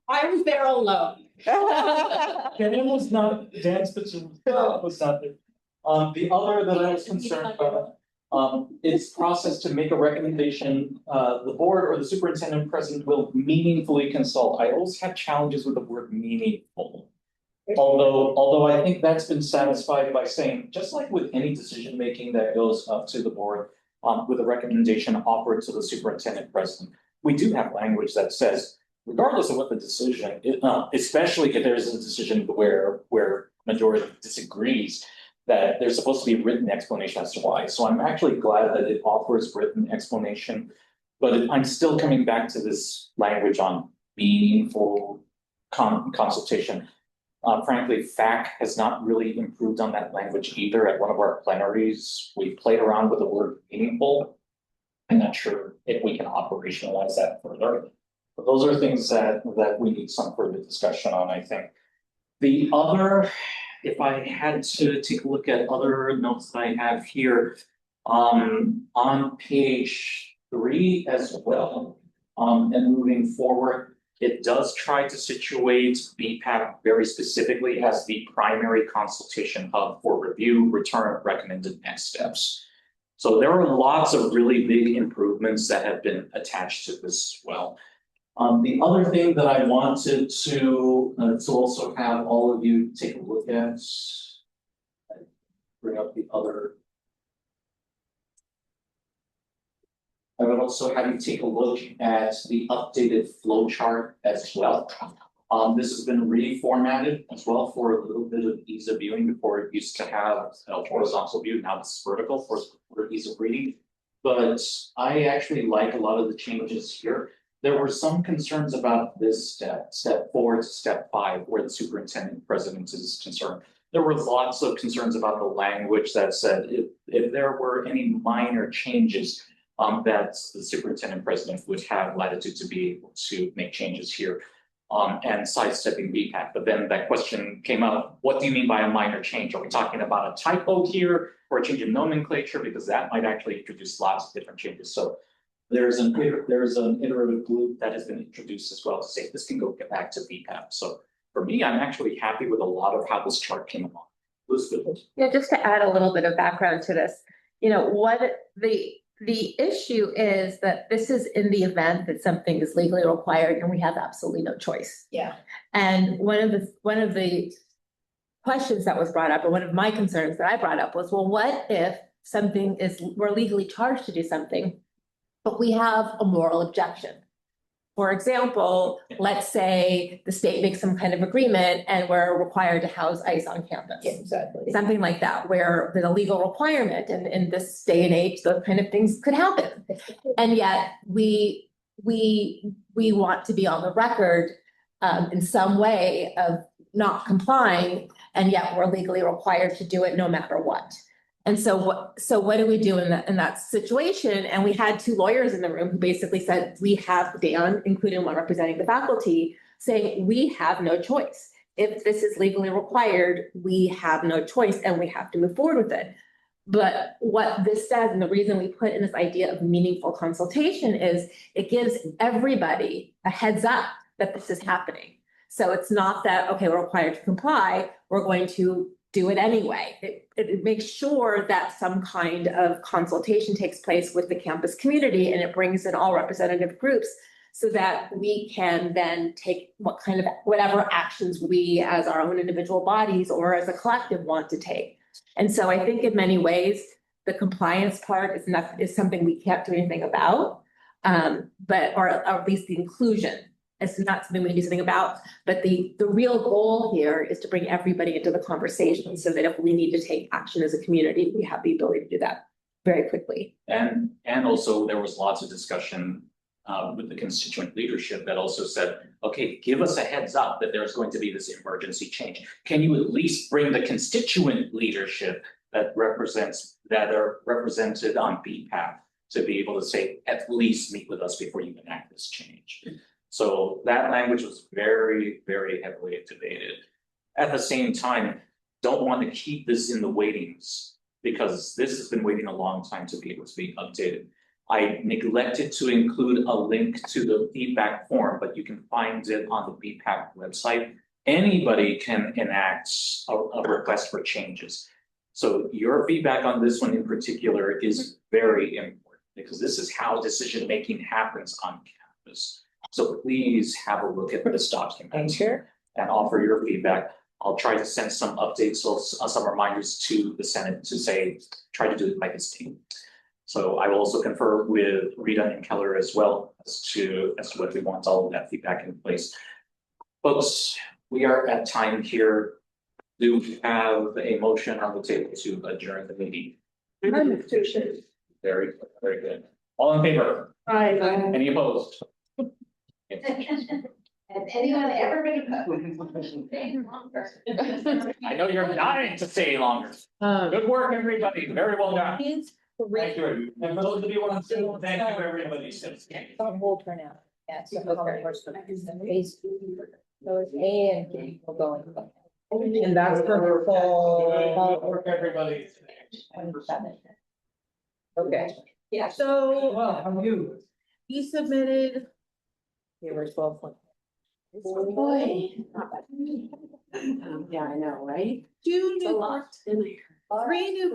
[SPEAKER 5] I was there alone.
[SPEAKER 13] Dan was not, Dan Spitzer was not there. The other that I was concerned about, its process to make a recommendation, the board or the superintendent president will meaningfully consult. I always have challenges with the word meaningful. Although I think that's been satisfied by saying, just like with any decision making that goes up to the board, with a recommendation offered to the superintendent president, we do have language that says, regardless of what the decision, especially if there's a decision where majority disagrees, that there's supposed to be written explanation as to why. So I'm actually glad that it offers written explanation, but I'm still coming back to this language on meaningful consultation. Frankly, FAC has not really improved on that language either. At one of our plenaries, we played around with the word meaningful. I'm not sure if we can operationalize that further. But those are things that we need some further discussion on, I think. The other, if I had to take a look at other notes that I have here, on page 3 as well, and moving forward, it does try to situate BPAP very specifically as the primary consultation hub for review, return, recommended next steps. So there are lots of really big improvements that have been attached to this as well. The other thing that I wanted to also have all of you take a look at, bring up the other. I would also have you take a look at the updated flow chart as well. This has been reformatted as well for a little bit of ease of viewing. Before it used to have a horizontal view, now it's vertical for ease of reading. But I actually like a lot of the changes here. There were some concerns about this step 4 to step 5, where the superintendent president is concerned. There were lots of concerns about the language that said if there were any minor changes, that the superintendent president would have latitude to be able to make changes here, and sidestepping BPAC. But then that question came out, what do you mean by a minor change? Are we talking about a typo here or a change in nomenclature? Because that might actually introduce lots of different changes. So there's an iterative loop that has been introduced as well to say this can get back to BPAP. So for me, I'm actually happy with a lot of how this chart came along.
[SPEAKER 14] Yeah, just to add a little bit of background to this, what the issue is that this is in the event that something is legally required and we have absolutely no choice.
[SPEAKER 11] Yeah.
[SPEAKER 14] And one of the questions that was brought up, or one of my concerns that I brought up was, well, what if we're legally charged to do something, but we have a moral objection? For example, let's say the state makes some kind of agreement and we're required to house ICE on campus.
[SPEAKER 11] Yeah, exactly.
[SPEAKER 14] Something like that, where there's a legal requirement, and in this day and age, those kind of things could happen. And yet we want to be on the record in some way of not complying, and yet we're legally required to do it no matter what. And so what do we do in that situation? And we had 2 lawyers in the room who basically said, we have Dan, including one representing the faculty, saying we have no choice. If this is legally required, we have no choice and we have to move forward with it. But what this says, and the reason we put in this idea of meaningful consultation, is it gives everybody a heads up that this is happening. So it's not that, okay, we're required to comply, we're going to do it anyway. It makes sure that some kind of consultation takes place with the campus community, and it brings in all representative groups so that we can then take whatever actions we as our own individual bodies or as a collective want to take. And so I think in many ways, The compliance part is something we can't do anything about. But, or at least the inclusion is not something we can do something about. But the real goal here is to bring everybody into the conversation so that if we need to take action as a community, we have the ability to do that very quickly.
[SPEAKER 13] And also there was lots of discussion with the constituent leadership that also said, okay, give us a heads up that there's going to be this emergency change. Can you at least bring the constituent leadership that are represented on BPAP to be able to say, at least meet with us before you enact this change? So that language was very, very heavily debated. At the same time, don't want to keep this in the waitings because this has been waiting a long time to be able to be updated. I neglected to include a link to the feedback form, but you can find it on the BPAC website. Anybody can enact a request for changes. So your feedback on this one in particular is very important because this is how decision-making happens on campus. So please have a look at this document and offer your feedback. I'll try to send some updates, some reminders to the Senate to say, try to do it by this team. So I will also confer with Rita and Keller as well as to what we want all of that feedback in place. Folks, we are at time here. Do we have a motion on the table to adjourn the meeting? Very, very good. All in favor?
[SPEAKER 14] Aye.
[SPEAKER 13] Any opposed?
[SPEAKER 21] Has anyone ever been longer?
[SPEAKER 13] I know you're dying to stay longer. Good work, everybody. Very well done. Thank you. And for those of you on Zoom, thank you, everybody.
[SPEAKER 11] Whole turnout. Yeah, so and people going.
[SPEAKER 2] And that's for fall.
[SPEAKER 13] Good work, everybody.
[SPEAKER 11] 27.
[SPEAKER 2] Okay.
[SPEAKER 11] Yeah.
[SPEAKER 20] So
[SPEAKER 13] How are you?
[SPEAKER 20] we submitted.
[SPEAKER 2] Yeah, we're 12.
[SPEAKER 5] Boy. Yeah, I know, right?
[SPEAKER 20] Two
[SPEAKER 5] It's a
[SPEAKER 20] new,
[SPEAKER 5] lot.
[SPEAKER 20] 3 new